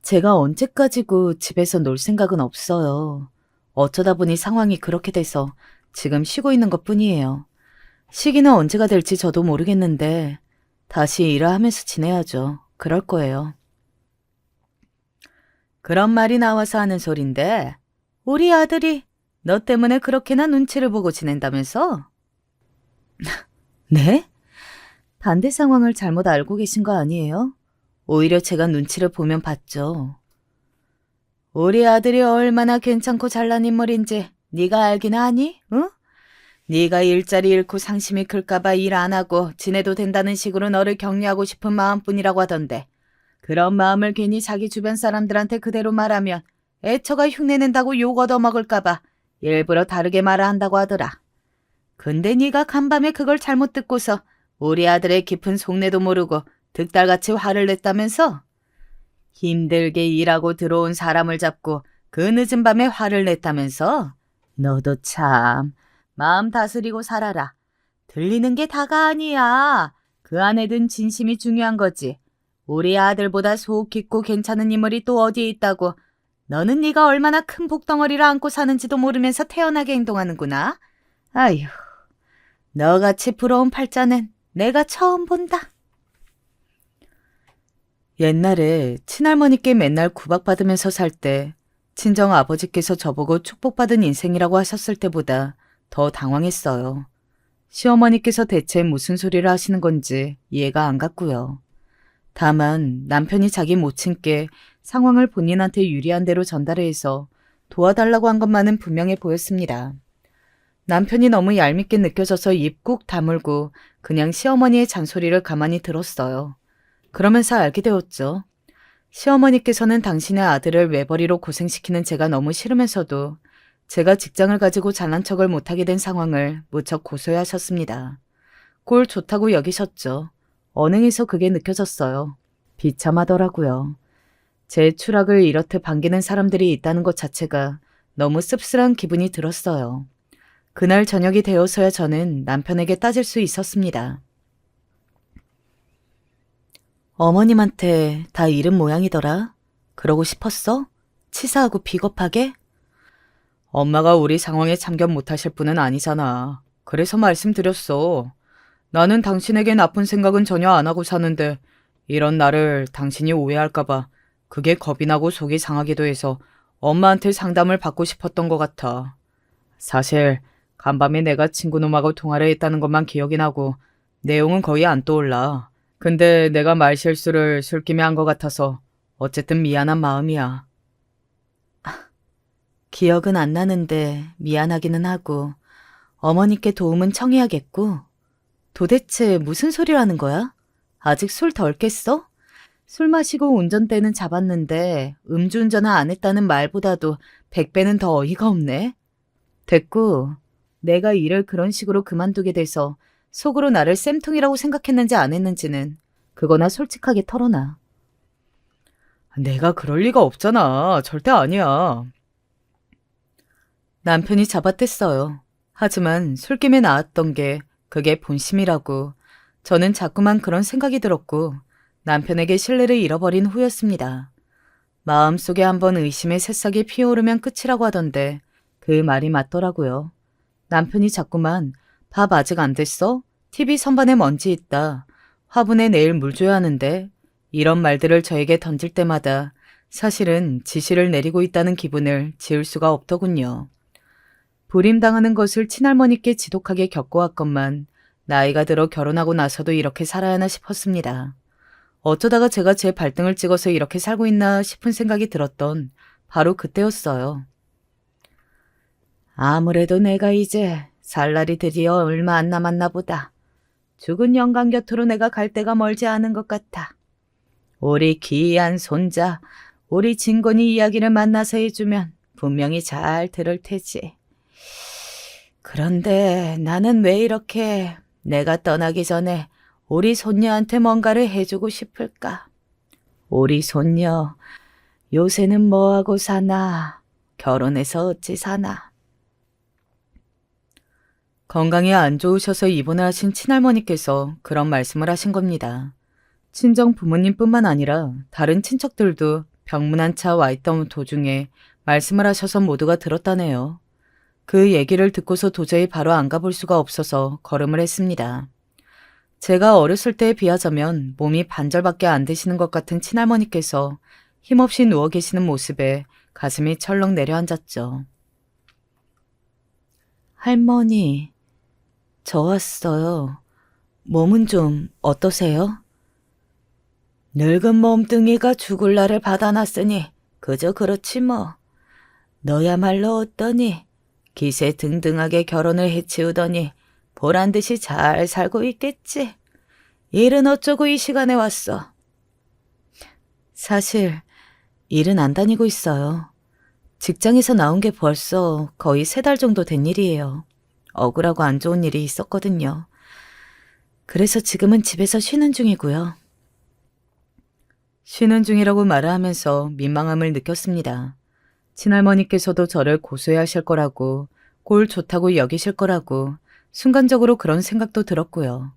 A: 제가 언제까지고 집에서 놀 생각은 없어요. 어쩌다 보니 상황이 그렇게 돼서 지금 쉬고 있는 것뿐이에요. 시기는 언제가 될지 저도 모르겠는데 다시 일을 하면서 지내야죠. 그럴 거예요. 그런 말이 나와서 하는 소린데 우리 아들이 너 때문에 그렇게나 눈치를 보고 지낸다면서? 네? 반대 상황을 잘못 알고 계신 거 아니에요? 오히려 제가 눈치를 보면 봤죠. 우리 아들이 얼마나 괜찮고 잘난 인물인지 네가 알긴 아니? 응? 네가 일자리 잃고 상심이 클까봐 일 안 하고 지내도 된다는 식으로 너를 격려하고 싶은 마음뿐이라고 하던데 그런 마음을 괜히 자기 주변 사람들한테 그대로 말하면 애처가 흉내낸다고 욕 얻어먹을까봐 일부러 다르게 말을 한다고 하더라. 근데 네가 간밤에 그걸 잘못 듣고서 우리 아들의 깊은 속내도 모르고 득달같이 화를 냈다면서? 힘들게 일하고 들어온 사람을 잡고 그 늦은 밤에 화를 냈다면서? 너도 참 마음 다스리고 살아라. 들리는 게 다가 아니야. 그 안에 든 진심이 중요한 거지. 우리 아들보다 속 깊고 괜찮은 인물이 또 어디에 있다고. 너는 네가 얼마나 큰 복덩어리를 안고 사는지도 모르면서 태연하게 행동하는구나. 아휴, 너같이 부러운 팔자는 내가 처음 본다. 옛날에 친할머니께 맨날 구박받으면서 살 때 친정 아버지께서 저보고 축복받은 인생이라고 하셨을 때보다 더 당황했어요. 시어머니께서 대체 무슨 소리를 하시는 건지 이해가 안 갔고요. 다만 남편이 자기 모친께 상황을 본인한테 유리한 대로 전달해서 도와달라고 한 것만은 분명해 보였습니다. 남편이 너무 얄밉게 느껴져서 입 꾹 다물고 그냥 시어머니의 잔소리를 가만히 들었어요. 그러면서 알게 되었죠. 시어머니께서는 당신의 아들을 외벌이로 고생시키는 제가 너무 싫으면서도 제가 직장을 가지고 잘난 척을 못하게 된 상황을 무척 고소해하셨습니다. 꼴 좋다고 여기셨죠. 언행에서 그게 느껴졌어요. 비참하더라고요. 제 추락을 이렇듯 반기는 사람들이 있다는 것 자체가 너무 씁쓸한 기분이 들었어요. 그날 저녁이 되어서야 저는 남편에게 따질 수 있었습니다. 어머님한테 다 이른 모양이더라. 그러고 싶었어? 치사하고 비겁하게? 엄마가 우리 상황에 참견 못하실 분은 아니잖아. 그래서 말씀드렸어. 나는 당신에게 나쁜 생각은 전혀 안 하고 사는데 이런 나를 당신이 오해할까봐 그게 겁이 나고 속이 상하기도 해서 엄마한테 상담을 받고 싶었던 것 같아. 사실 간밤에 내가 친구놈하고 통화를 했다는 것만 기억이 나고 내용은 거의 안 떠올라. 근데 내가 말실수를 술김에 한 것 같아서 어쨌든 미안한 마음이야. 기억은 안 나는데 미안하기는 하고 어머니께 도움은 청해야겠고. 도대체 무슨 소리라는 거야? 아직 술 덜 깼어? 술 마시고 운전대는 잡았는데 음주운전을 안 했다는 말보다도 100배는 더 어이가 없네. 됐고, 내가 일을 그런 식으로 그만두게 돼서 속으로 나를 쌤통이라고 생각했는지 안 했는지는 그거나 솔직하게 털어놔. 내가 그럴 리가 없잖아. 절대 아니야. 남편이 잡아댔어요. 하지만 술김에 나왔던 게 그게 본심이라고 저는 자꾸만 그런 생각이 들었고 남편에게 신뢰를 잃어버린 후였습니다. 마음속에 한번 의심의 새싹이 피어오르면 끝이라고 하던데 그 말이 맞더라고요. 남편이 자꾸만 밥 아직 안 됐어? TV 선반에 먼지 있다. 화분에 내일 물 줘야 하는데 이런 말들을 저에게 던질 때마다 사실은 지시를 내리고 있다는 기분을 지울 수가 없더군요. 불임당하는 것을 친할머니께 지독하게 겪어왔건만 나이가 들어 결혼하고 나서도 이렇게 살아야 하나 싶었습니다. 어쩌다가 제가 제 발등을 찍어서 이렇게 살고 있나 싶은 생각이 들었던 바로 그때였어요. 아무래도 내가 이제 살 날이 드디어 얼마 안 남았나 보다. 죽은 영감 곁으로 내가 갈 데가 멀지 않은 것 같아. 우리 귀한 손자, 우리 진곤이 이야기를 만나서 해주면 분명히 잘 들을 테지. 그런데 나는 왜 이렇게 내가 떠나기 전에 우리 손녀한테 뭔가를 해주고 싶을까? 우리 손녀, 요새는 뭐하고 사나? 결혼해서 어찌 사나? 건강이 안 좋으셔서 입원을 하신 친할머니께서 그런 말씀을 하신 겁니다. 친정 부모님뿐만 아니라 다른 친척들도 병문안 차 와 있던 도중에 말씀을 하셔서 모두가 들었다네요. 그 얘기를 듣고서 도저히 바로 안 가볼 수가 없어서 걸음을 했습니다. 제가 어렸을 때에 비하자면 몸이 반절밖에 안 되시는 것 같은 친할머니께서 힘없이 누워 계시는 모습에 가슴이 철렁 내려앉았죠. 할머니, 저 왔어요. 몸은 좀 어떠세요? 늙은 몸뚱이가 죽을 날을 받아놨으니 그저 그렇지 뭐. 너야말로 어떠니? 기세 등등하게 결혼을 해치우더니 보란듯이 잘 살고 있겠지. 일은 어쩌고 이 시간에 왔어? 사실 일은 안 다니고 있어요. 직장에서 나온 게 벌써 거의 3달 정도 된 일이에요. 억울하고 안 좋은 일이 있었거든요. 그래서 지금은 집에서 쉬는 중이고요. 쉬는 중이라고 말하면서 민망함을 느꼈습니다. 친할머니께서도 저를 고소해하실 거라고, 꼴 좋다고 여기실 거라고 순간적으로 그런 생각도 들었고요.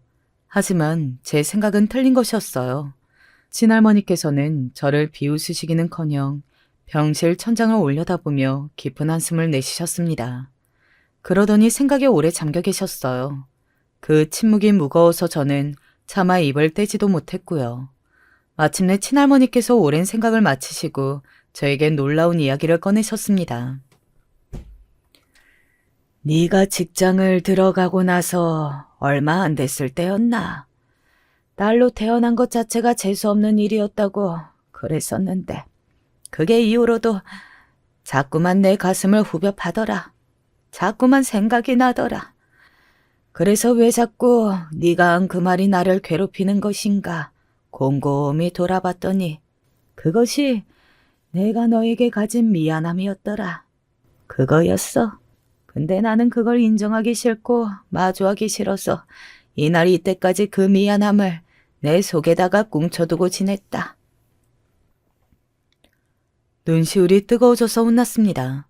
A: 하지만 제 생각은 틀린 것이었어요. 친할머니께서는 저를 비웃으시기는커녕 병실 천장을 올려다보며 깊은 한숨을 내쉬셨습니다. 그러더니 생각에 오래 잠겨 계셨어요. 그 침묵이 무거워서 저는 차마 입을 떼지도 못했고요. 마침내 친할머니께서 오랜 생각을 마치시고 저에게 놀라운 이야기를 꺼내셨습니다. 네가 직장을 들어가고 나서 얼마 안 됐을 때였나? 딸로 태어난 것 자체가 재수없는 일이었다고 그랬었는데 그게 이후로도 자꾸만 내 가슴을 후벼 파더라. 자꾸만 생각이 나더라. 그래서 왜 자꾸 네가 한 그 말이 나를 괴롭히는 것인가 곰곰이 돌아봤더니 그것이 내가 너에게 가진 미안함이었더라. 그거였어. 근데 나는 그걸 인정하기 싫고 마주하기 싫어서 이날 이때까지 그 미안함을 내 속에다가 꿍쳐두고 지냈다. 눈시울이 뜨거워져서 혼났습니다.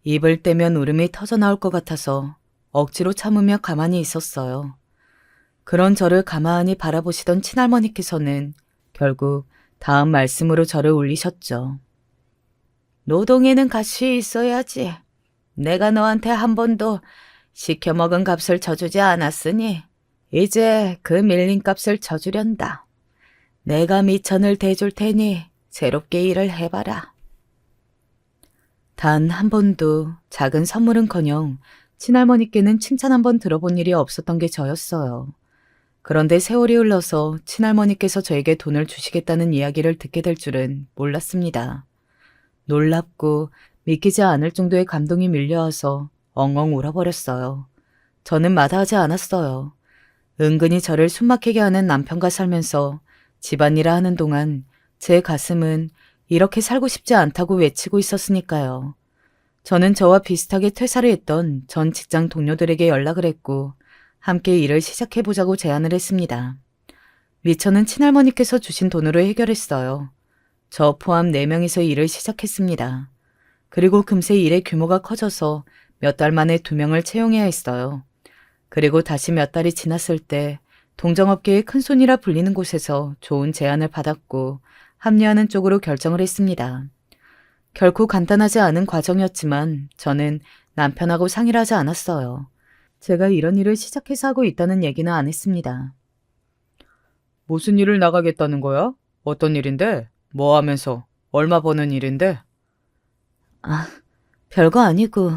A: 입을 떼면 울음이 터져나올 것 같아서 억지로 참으며 가만히 있었어요. 그런 저를 가만히 바라보시던 친할머니께서는 결국 다음 말씀으로 저를 울리셨죠. 노동에는 값이 있어야지. 내가 너한테 한 번도 시켜먹은 값을 쳐주지 않았으니 이제 그 밀린 값을 쳐주련다. 내가 미천을 대줄 테니 새롭게 일을 해봐라. 단 한 번도 작은 선물은커녕 친할머니께는 칭찬 한 번 들어본 일이 없었던 게 저였어요. 그런데 세월이 흘러서 친할머니께서 저에게 돈을 주시겠다는 이야기를 듣게 될 줄은 몰랐습니다. 놀랍고 믿기지 않을 정도의 감동이 밀려와서 엉엉 울어버렸어요. 저는 마다하지 않았어요. 은근히 저를 숨막히게 하는 남편과 살면서 집안일을 하는 동안 제 가슴은 이렇게 살고 싶지 않다고 외치고 있었으니까요. 저는 저와 비슷하게 퇴사를 했던 전 직장 동료들에게 연락을 했고 함께 일을 시작해보자고 제안을 했습니다. 미처는 친할머니께서 주신 돈으로 해결했어요. 저 포함 4명이서 일을 시작했습니다. 그리고 금세 일의 규모가 커져서 몇 달 만에 2명을 채용해야 했어요. 그리고 다시 몇 달이 지났을 때 동정업계의 큰손이라 불리는 곳에서 좋은 제안을 받았고 합류하는 쪽으로 결정을 했습니다. 결코 간단하지 않은 과정이었지만 저는 남편하고 상의를 하지 않았어요. 제가 이런 일을 시작해서 하고 있다는 얘기는 안 했습니다. 무슨 일을 나가겠다는 거야? 어떤 일인데? 뭐 하면서? 얼마 버는 일인데? 아, 별거 아니고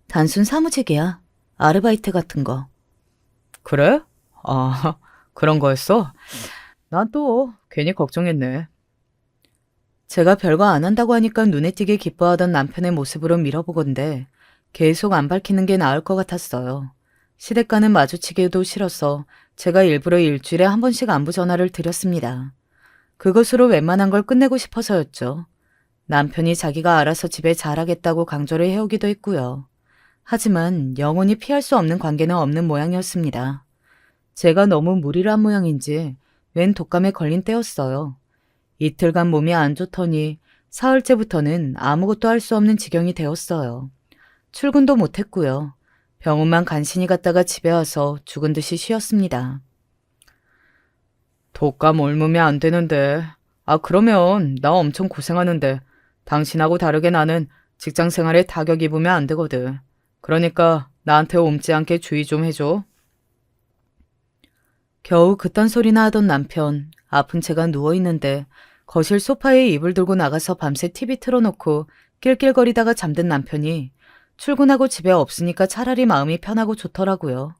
A: 단순 사무직이야. 아르바이트 같은 거. 그래? 아, 그런 거였어? 난 또 괜히 걱정했네. 제가 별거 안 한다고 하니까 눈에 띄게 기뻐하던 남편의 모습으로 밀어보건대 계속 안 밝히는 게 나을 것 같았어요. 시댁과는 마주치기도 싫어서 제가 일부러 일주일에 한 번씩 안부 전화를 드렸습니다. 그것으로 웬만한 걸 끝내고 싶어서였죠. 남편이 자기가 알아서 집에 잘하겠다고 강조를 해오기도 했고요. 하지만 영원히 피할 수 없는 관계는 없는 모양이었습니다. 제가 너무 무리를 한 모양인지 웬 독감에 걸린 때였어요. 이틀간 몸이 안 좋더니 사흘째부터는 아무것도 할 수 없는 지경이 되었어요. 출근도 못했고요. 병원만 간신히 갔다가 집에 와서 죽은 듯이 쉬었습니다. 독감 옮으면 안 되는데. 아, 그러면 나 엄청 고생하는데 당신하고 다르게 나는 직장 생활에 타격 입으면 안 되거든. 그러니까 나한테 옮지 않게 주의 좀 해줘. 겨우 그딴 소리나 하던 남편, 아픈 채가 누워있는데 거실 소파에 이불 들고 나가서 밤새 TV 틀어놓고 낄낄거리다가 잠든 남편이 출근하고 집에 없으니까 차라리 마음이 편하고 좋더라고요.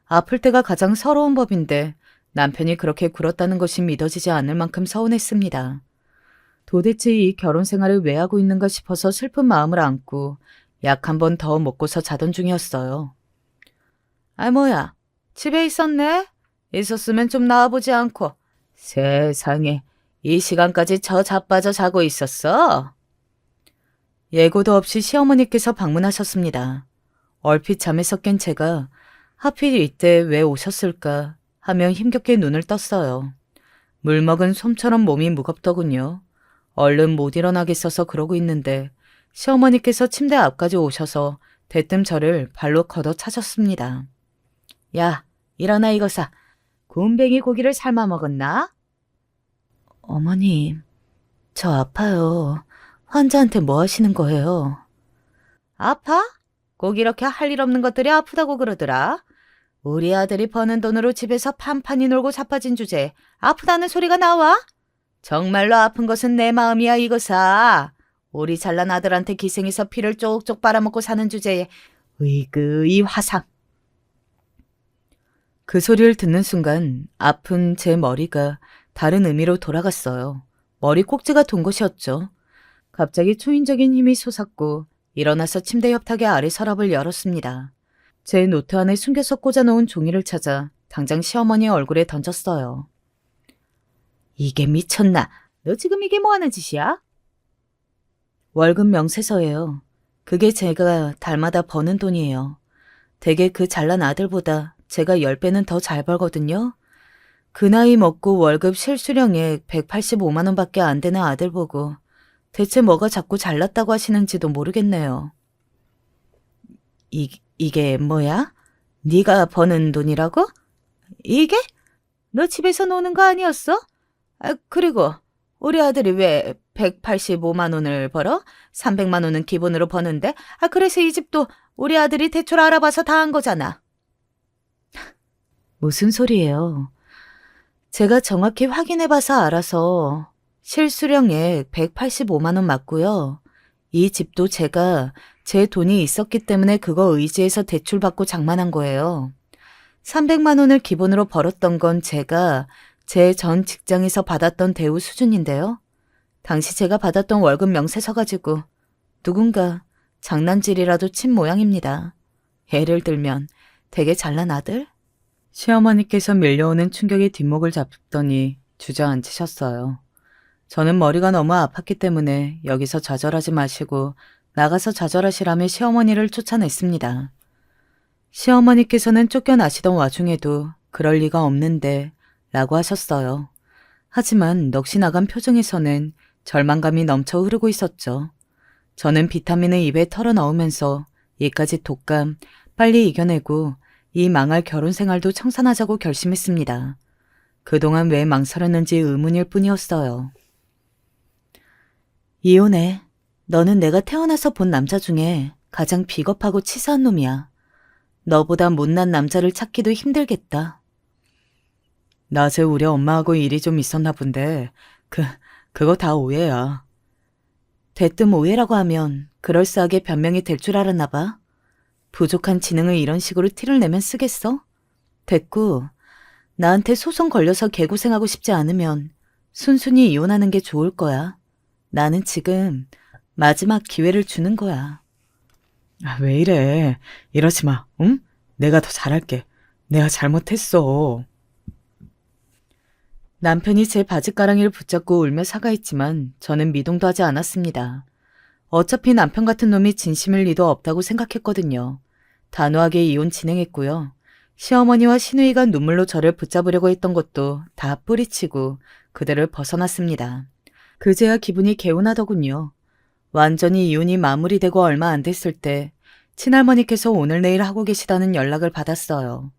A: 아플 때가 가장 서러운 법인데 남편이 그렇게 굴었다는 것이 믿어지지 않을 만큼 서운했습니다. 도대체 이 결혼 생활을 왜 하고 있는가 싶어서 슬픈 마음을 안고 약 한 번 더 먹고서 자던 중이었어요. 아, 뭐야, 집에 있었네? 있었으면 좀 나와보지 않고. 세상에, 이 시간까지 저 자빠져 자고 있었어? 예고도 없이 시어머니께서 방문하셨습니다. 얼핏 잠에서 깬 제가 하필 이때 왜 오셨을까 하며 힘겹게 눈을 떴어요. 물 먹은 솜처럼 몸이 무겁더군요. 얼른 못 일어나겠어서 그러고 있는데 시어머니께서 침대 앞까지 오셔서 대뜸 저를 발로 걷어차셨습니다. 야, 일어나 이거사. 굼벵이 고기를 삶아 먹었나? 어머님, 저 아파요. 환자한테 뭐 하시는 거예요? 아파? 꼭 이렇게 할 일 없는 것들이 아프다고 그러더라. 우리 아들이 버는 돈으로 집에서 판판이 놀고 자빠진 주제에 아프다는 소리가 나와? 정말로 아픈 것은 내 마음이야 이거사. 우리 잘난 아들한테 기생해서 피를 쪽쪽 빨아먹고 사는 주제에 으이그 이 화상. 그 소리를 듣는 순간 아픈 제 머리가 다른 의미로 돌아갔어요. 머리 꼭지가 돈 것이었죠. 갑자기 초인적인 힘이 솟았고 일어나서 침대 옆탁의 아래 서랍을 열었습니다. 제 노트 안에 숨겨서 꽂아놓은 종이를 찾아 당장 시어머니의 얼굴에 던졌어요. 이게 미쳤나? 너 지금 이게 뭐하는 짓이야? 월급 명세서예요. 그게 제가 달마다 버는 돈이에요. 대개 그 잘난 아들보다 제가 10배는 더 잘 벌거든요. 그 나이 먹고 월급 실수령액 185만 원밖에 안 되는 아들 보고 대체 뭐가 자꾸 잘났다고 하시는지도 모르겠네요. 이게 뭐야? 네가 버는 돈이라고? 이게? 너 집에서 노는 거 아니었어? 그리고 우리 아들이 왜 185만 원을 벌어? 300만 원은 기본으로 버는데? 그래서 이 집도 우리 아들이 대출 알아봐서 다 한 거잖아. 무슨 소리예요? 제가 정확히 확인해봐서 알아서 실수령액 185만 원 맞고요. 이 집도 제가 제 돈이 있었기 때문에 그거 의지해서 대출받고 장만한 거예요. 300만 원을 기본으로 벌었던 건 제가 제 전 직장에서 받았던 대우 수준인데요. 당시 제가 받았던 월급 명세서 가지고 누군가 장난질이라도 친 모양입니다. 예를 들면 되게 잘난 아들? 시어머니께서 밀려오는 충격에 뒷목을 잡더니 주저앉으셨어요. 저는 머리가 너무 아팠기 때문에 여기서 좌절하지 마시고 나가서 좌절하시라며 시어머니를 쫓아냈습니다. 시어머니께서는 쫓겨나시던 와중에도 그럴 리가 없는데 라고 하셨어요. 하지만 넋이 나간 표정에서는 절망감이 넘쳐 흐르고 있었죠. 저는 비타민을 입에 털어넣으면서 이까지 독감 빨리 이겨내고 이 망할 결혼 생활도 청산하자고 결심했습니다. 그동안 왜 망설였는지 의문일 뿐이었어요. 이혼해. 너는 내가 태어나서 본 남자 중에 가장 비겁하고 치사한 놈이야. 너보다 못난 남자를 찾기도 힘들겠다. 낮에 우리 엄마하고 일이 좀 있었나 본데 그거 다 오해야. 대뜸 오해라고 하면 그럴싸하게 변명이 될 줄 알았나 봐. 부족한 지능을 이런 식으로 티를 내면 쓰겠어? 됐고, 나한테 소송 걸려서 개고생하고 싶지 않으면 순순히 이혼하는 게 좋을 거야. 나는 지금 마지막 기회를 주는 거야. 왜 이래? 이러지 마, 응? 내가 더 잘할게. 내가 잘못했어. 남편이 제 바지가랑이를 붙잡고 울며 사과했지만 저는 미동도 하지 않았습니다. 어차피 남편 같은 놈이 진심일 리도 없다고 생각했거든요. 단호하게 이혼 진행했고요. 시어머니와 시누이가 눈물로 저를 붙잡으려고 했던 것도 다 뿌리치고 그들을 벗어났습니다. 그제야 기분이 개운하더군요. 완전히 이혼이 마무리되고 얼마 안 됐을 때 친할머니께서 오늘 내일 하고 계시다는 연락을 받았어요.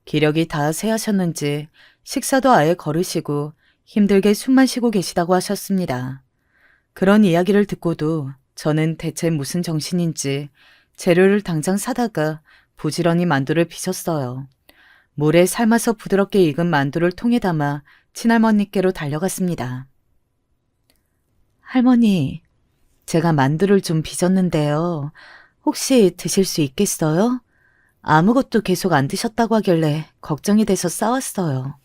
A: 기력이 다 쇠하셨는지 식사도 아예 거르시고 힘들게 숨만 쉬고 계시다고 하셨습니다. 그런 이야기를 듣고도 저는 대체 무슨 정신인지 재료를 당장 사다가 부지런히 만두를 빚었어요. 물에 삶아서 부드럽게 익은 만두를 통에 담아 친할머니께로 달려갔습니다. 할머니, 제가 만두를 좀 빚었는데요. 혹시 드실 수 있겠어요? 아무것도 계속 안 드셨다고 하길래 걱정이 돼서 싸왔어요.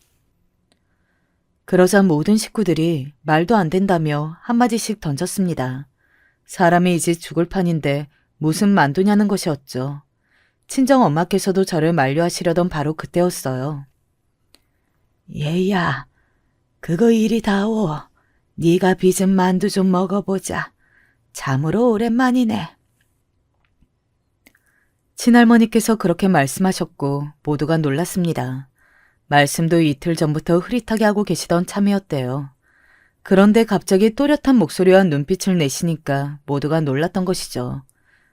A: 그러자 모든 식구들이 말도 안 된다며 한마디씩 던졌습니다. 사람이 이제 죽을 판인데 무슨 만두냐는 것이었죠. 친정 엄마께서도 저를 만류하시려던 바로 그때였어요. 얘야, 그거 이리 다오. 네가 빚은 만두 좀 먹어보자. 참으로 오랜만이네. 친할머니께서 그렇게 말씀하셨고 모두가 놀랐습니다. 말씀도 이틀 전부터 흐릿하게 하고 계시던 참이었대요. 그런데 갑자기 또렷한 목소리와 눈빛을 내시니까 모두가 놀랐던 것이죠.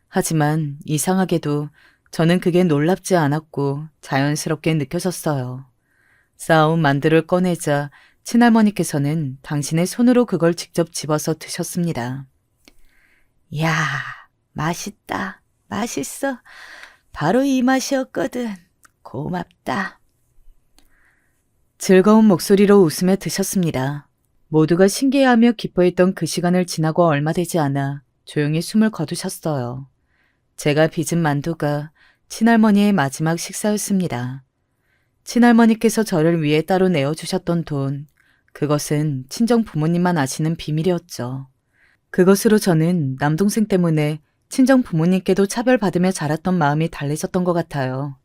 A: 하지만 이상하게도 저는 그게 놀랍지 않았고 자연스럽게 느껴졌어요. 쌓아온 만두를 꺼내자 친할머니께서는 당신의 손으로 그걸 직접 집어서 드셨습니다. 야, 맛있다. 맛있어. 바로 이 맛이었거든. 고맙다. 즐거운 목소리로 웃으며 드셨습니다. 모두가 신기해하며 기뻐했던 그 시간을 지나고 얼마 되지 않아 조용히 숨을 거두셨어요. 제가 빚은 만두가 친할머니의 마지막 식사였습니다. 친할머니께서 저를 위해 따로 내어주셨던 돈, 그것은 친정 부모님만 아시는 비밀이었죠. 그것으로 저는 남동생 때문에 친정 부모님께도 차별받으며 자랐던 마음이 달래졌던 것 같아요.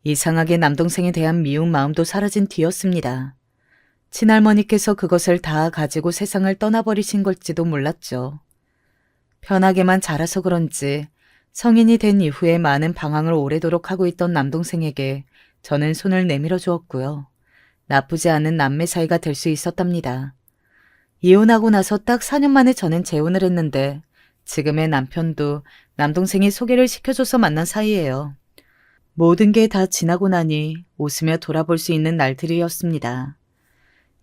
A: 이상하게 남동생에 대한 미운 마음도 사라진 뒤였습니다. 친할머니께서 그것을 다 가지고 세상을 떠나버리신 걸지도 몰랐죠. 편하게만 자라서 그런지 성인이 된 이후에 많은 방황을 오래도록 하고 있던 남동생에게 저는 손을 내밀어 주었고요. 나쁘지 않은 남매 사이가 될 수 있었답니다. 이혼하고 나서 딱 4년 만에 저는 재혼을 했는데 지금의 남편도 남동생이 소개를 시켜줘서 만난 사이예요. 모든 게 다 지나고 나니 웃으며 돌아볼 수 있는 날들이었습니다.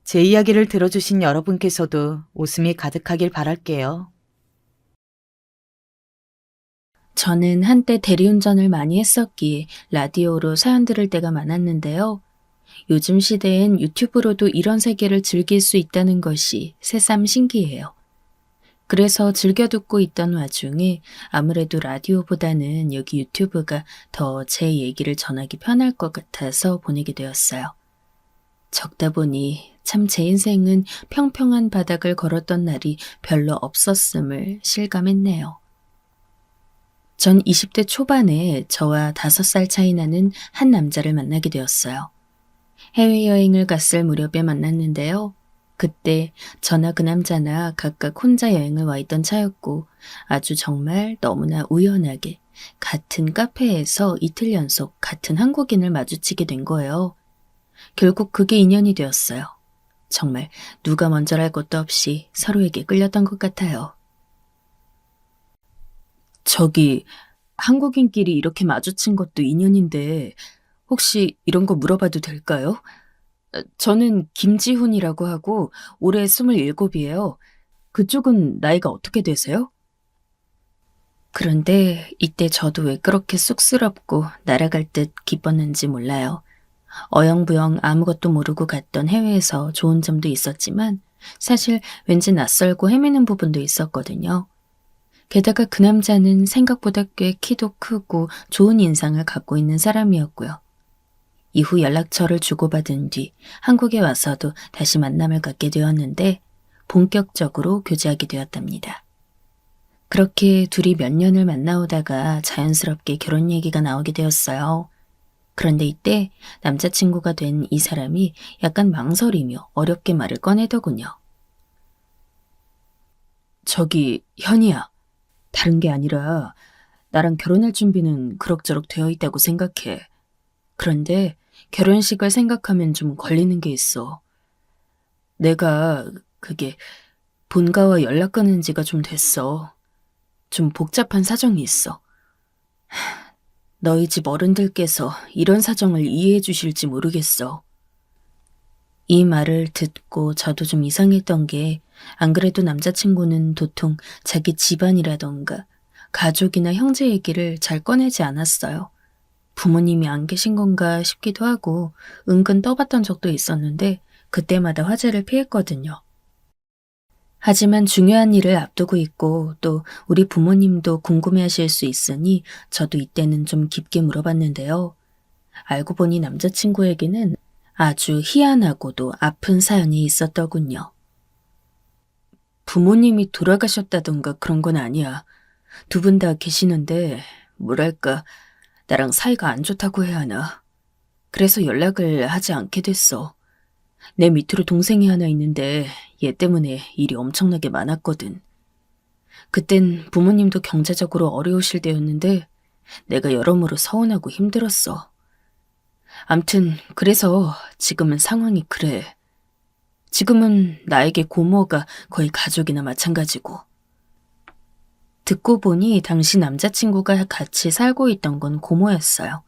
A: 제 이야기를 들어주신 여러분께서도 웃음이 가득하길 바랄게요.
B: 저는 한때 대리운전을 많이 했었기에 라디오로 사연 들을 때가 많았는데요. 요즘 시대엔 유튜브로도 이런 세계를 즐길 수 있다는 것이 새삼 신기해요. 그래서 즐겨 듣고 있던 와중에 아무래도 라디오보다는 여기 유튜브가 더 제 얘기를 전하기 편할 것 같아서 보내게 되었어요. 적다 보니 참 제 인생은 평평한 바닥을 걸었던 날이 별로 없었음을 실감했네요. 전 20대 초반에 저와 5살 차이 나는 한 남자를 만나게 되었어요. 해외여행을 갔을 무렵에 만났는데요. 그때 저나 그 남자나 각각 혼자 여행을 와 있던 차였고 아주 정말 너무나 우연하게 같은 카페에서 이틀 연속 같은 한국인을 마주치게 된 거예요. 결국 그게 인연이 되었어요. 정말 누가 먼저랄 것도 없이 서로에게 끌렸던 것 같아요. 저기 한국인끼리 이렇게 마주친 것도 인연인데 혹시 이런 거 물어봐도 될까요? 저는 김지훈이라고 하고 올해 27이에요. 그쪽은 나이가 어떻게 되세요? 그런데 이때 저도 왜 그렇게 쑥스럽고 날아갈 듯 기뻤는지 몰라요. 어영부영 아무것도 모르고 갔던 해외에서 좋은 점도 있었지만 사실 왠지 낯설고 헤매는 부분도 있었거든요. 게다가 그 남자는 생각보다 꽤 키도 크고 좋은 인상을 갖고 있는 사람이었고요. 이후 연락처를 주고받은 뒤 한국에 와서도 다시 만남을 갖게 되었는데 본격적으로 교제하게 되었답니다. 그렇게 둘이 몇 년을 만나오다가 자연스럽게 결혼 얘기가 나오게 되었어요. 그런데 이때 남자친구가 된 이 사람이 약간 망설이며 어렵게 말을 꺼내더군요. 저기 현이야. 다른 게 아니라 나랑 결혼할 준비는 그럭저럭 되어 있다고 생각해. 그런데 결혼식을 생각하면 좀 걸리는 게 있어. 내가 그게 본가와 연락 끊은 지가 좀 됐어. 좀 복잡한 사정이 있어. 너희 집 어른들께서 이런 사정을 이해해 주실지 모르겠어. 이 말을 듣고 저도 좀 이상했던 게 안 그래도 남자친구는 도통 자기 집안이라던가 가족이나 형제 얘기를 잘 꺼내지 않았어요. 부모님이 안 계신 건가 싶기도 하고 은근 떠봤던 적도 있었는데 그때마다 화제를 피했거든요. 하지만 중요한 일을 앞두고 있고 또 우리 부모님도 궁금해하실 수 있으니 저도 이때는 좀 깊게 물어봤는데요. 알고 보니 남자친구에게는 아주 희한하고도 아픈 사연이 있었더군요. 부모님이 돌아가셨다던가 그런 건 아니야. 두 분 다 계시는데 뭐랄까 나랑 사이가 안 좋다고 해야 하나. 그래서 연락을 하지 않게 됐어. 내 밑으로 동생이 하나 있는데 얘 때문에 일이 엄청나게 많았거든. 그땐 부모님도 경제적으로 어려우실 때였는데 내가 여러모로 서운하고 힘들었어. 암튼 그래서 지금은 상황이 그래. 지금은 나에게 고모가 거의 가족이나 마찬가지고. 듣고 보니 당시 남자친구가 같이 살고 있던 건 고모였어요.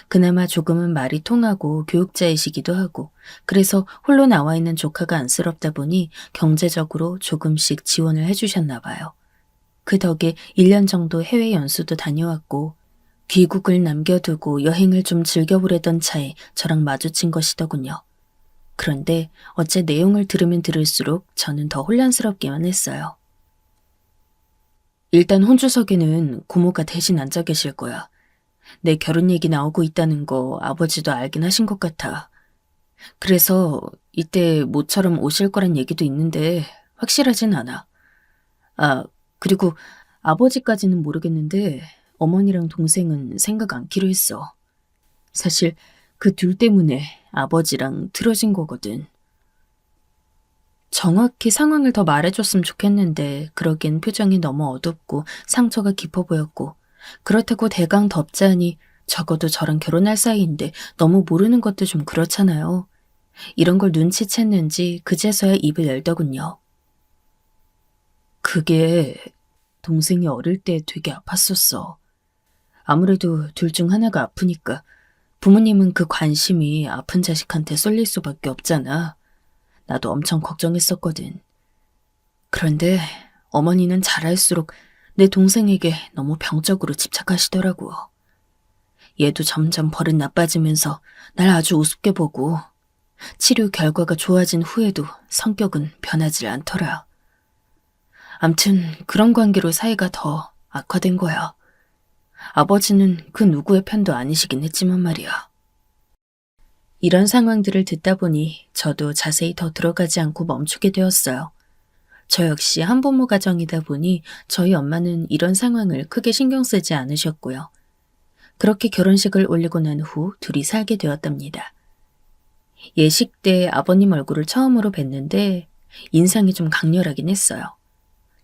B: 그나마 조금은 말이 통하고 교육자이시기도 하고 그래서 홀로 나와 있는 조카가 안쓰럽다 보니 경제적으로 조금씩 지원을 해주셨나 봐요. 그 덕에 1년 정도 해외 연수도 다녀왔고 귀국을 남겨두고 여행을 좀 즐겨보려던 차에 저랑 마주친 것이더군요. 그런데 어째 내용을 들으면 들을수록 저는 더 혼란스럽기만 했어요. 일단 혼주석에는 고모가 대신 앉아 계실 거야. 내 결혼 얘기 나오고 있다는 거 아버지도 알긴 하신 것 같아. 그래서 이때 모처럼 오실 거란 얘기도 있는데 확실하진 않아. 아, 그리고 아버지까지는 모르겠는데 어머니랑 동생은 생각 않기로 했어. 사실 그 둘 때문에 아버지랑 틀어진 거거든. 정확히 상황을 더 말해줬으면 좋겠는데 그러기엔 표정이 너무 어둡고 상처가 깊어 보였고 그렇다고 대강 덥자니 적어도 저랑 결혼할 사이인데 너무 모르는 것도 좀 그렇잖아요. 이런 걸 눈치챘는지 그제서야 입을 열더군요. 그게 동생이 어릴 때 되게 아팠었어. 아무래도 둘 중 하나가 아프니까 부모님은 그 관심이 아픈 자식한테 쏠릴 수밖에 없잖아. 나도 엄청 걱정했었거든. 그런데 어머니는 잘할수록 내 동생에게 너무 병적으로 집착하시더라고. 얘도 점점 버릇 나빠지면서 날 아주 우습게 보고 치료 결과가 좋아진 후에도 성격은 변하지 않더라. 암튼 그런 관계로 사이가 더 악화된 거야. 아버지는 그 누구의 편도 아니시긴 했지만 말이야. 이런 상황들을 듣다 보니 저도 자세히 더 들어가지 않고 멈추게 되었어요. 저 역시 한부모 가정이다 보니 저희 엄마는 이런 상황을 크게 신경 쓰지 않으셨고요. 그렇게 결혼식을 올리고 난 후 둘이 살게 되었답니다. 예식 때 아버님 얼굴을 처음으로 뵀는데 인상이 좀 강렬하긴 했어요.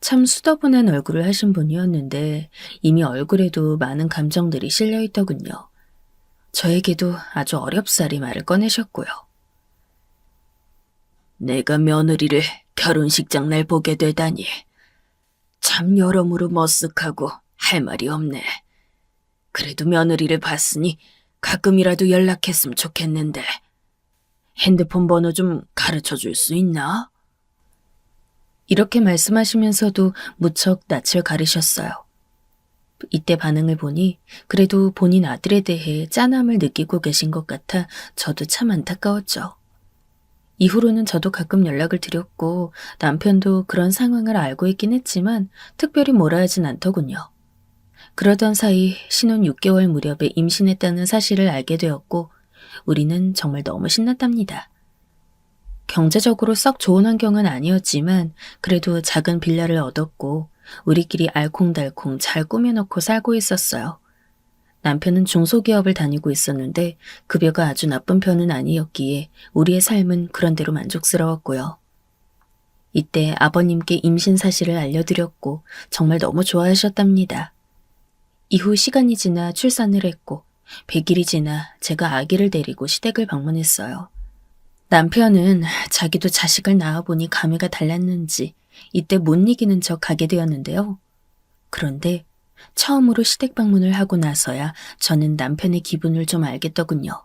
B: 참 수더분한 얼굴을 하신 분이었는데 이미 얼굴에도 많은 감정들이 실려 있더군요. 저에게도 아주 어렵사리 말을 꺼내셨고요. 내가 며느리를 결혼식장 날 보게 되다니 참 여러모로 머쓱하고 할 말이 없네. 그래도 며느리를 봤으니 가끔이라도 연락했으면 좋겠는데 핸드폰 번호 좀 가르쳐 줄 수 있나? 이렇게 말씀하시면서도 무척 낯을 가리셨어요. 이때 반응을 보니 그래도 본인 아들에 대해 짠함을 느끼고 계신 것 같아 저도 참 안타까웠죠. 이후로는 저도 가끔 연락을 드렸고 남편도 그런 상황을 알고 있긴 했지만 특별히 뭐라 하진 않더군요. 그러던 사이 신혼 6개월 무렵에 임신했다는 사실을 알게 되었고 우리는 정말 너무 신났답니다. 경제적으로 썩 좋은 환경은 아니었지만 그래도 작은 빌라를 얻었고 우리끼리 알콩달콩 잘 꾸며놓고 살고 있었어요. 남편은 중소기업을 다니고 있었는데 급여가 아주 나쁜 편은 아니었기에 우리의 삶은 그런대로 만족스러웠고요. 이때 아버님께 임신 사실을 알려드렸고 정말 너무 좋아하셨답니다. 이후 시간이 지나 출산을 했고 100일이 지나 제가 아기를 데리고 시댁을 방문했어요. 남편은 자기도 자식을 낳아보니 감회가 달랐는지 이때 못 이기는 척 가게 되었는데요. 그런데 처음으로 시댁 방문을 하고 나서야 저는 남편의 기분을 좀 알겠더군요.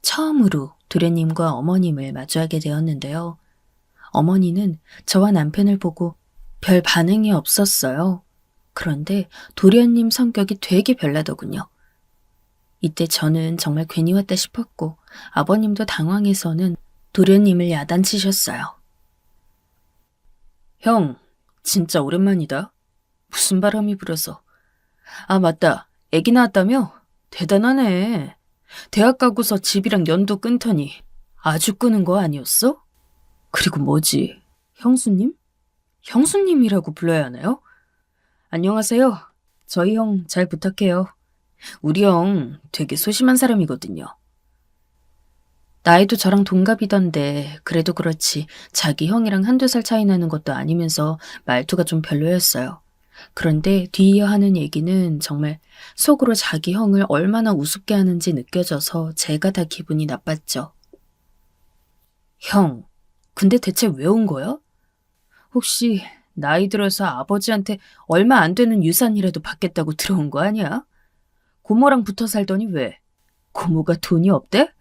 B: 처음으로 도련님과 어머님을 마주하게 되었는데요. 어머니는 저와 남편을 보고 별 반응이 없었어요. 그런데 도련님 성격이 되게 별나더군요. 이때 저는 정말 괜히 왔다 싶었고 아버님도 당황해서는 도련님을 야단치셨어요. 형, 진짜 오랜만이다. 무슨 바람이 불어서. 아, 맞다. 애기 낳았다며? 대단하네. 대학 가고서 집이랑 연도 끊더니 아주 끄는 거 아니었어? 그리고 뭐지? 형수님? 형수님이라고 불러야 하나요? 안녕하세요. 저희 형 잘 부탁해요. 우리 형 되게 소심한 사람이거든요. 나이도 저랑 동갑이던데 그래도 그렇지 자기 형이랑 한두 살 차이 나는 것도 아니면서 말투가 좀 별로였어요. 그런데 뒤이어 하는 얘기는 정말 속으로 자기 형을 얼마나 우습게 하는지 느껴져서 제가 다 기분이 나빴죠. 형, 근데 대체 왜 온 거야? 혹시 나이 들어서 아버지한테 얼마 안 되는 유산이라도 받겠다고 들어온 거 아니야? 고모랑 붙어 살더니 왜? 고모가 돈이 없대?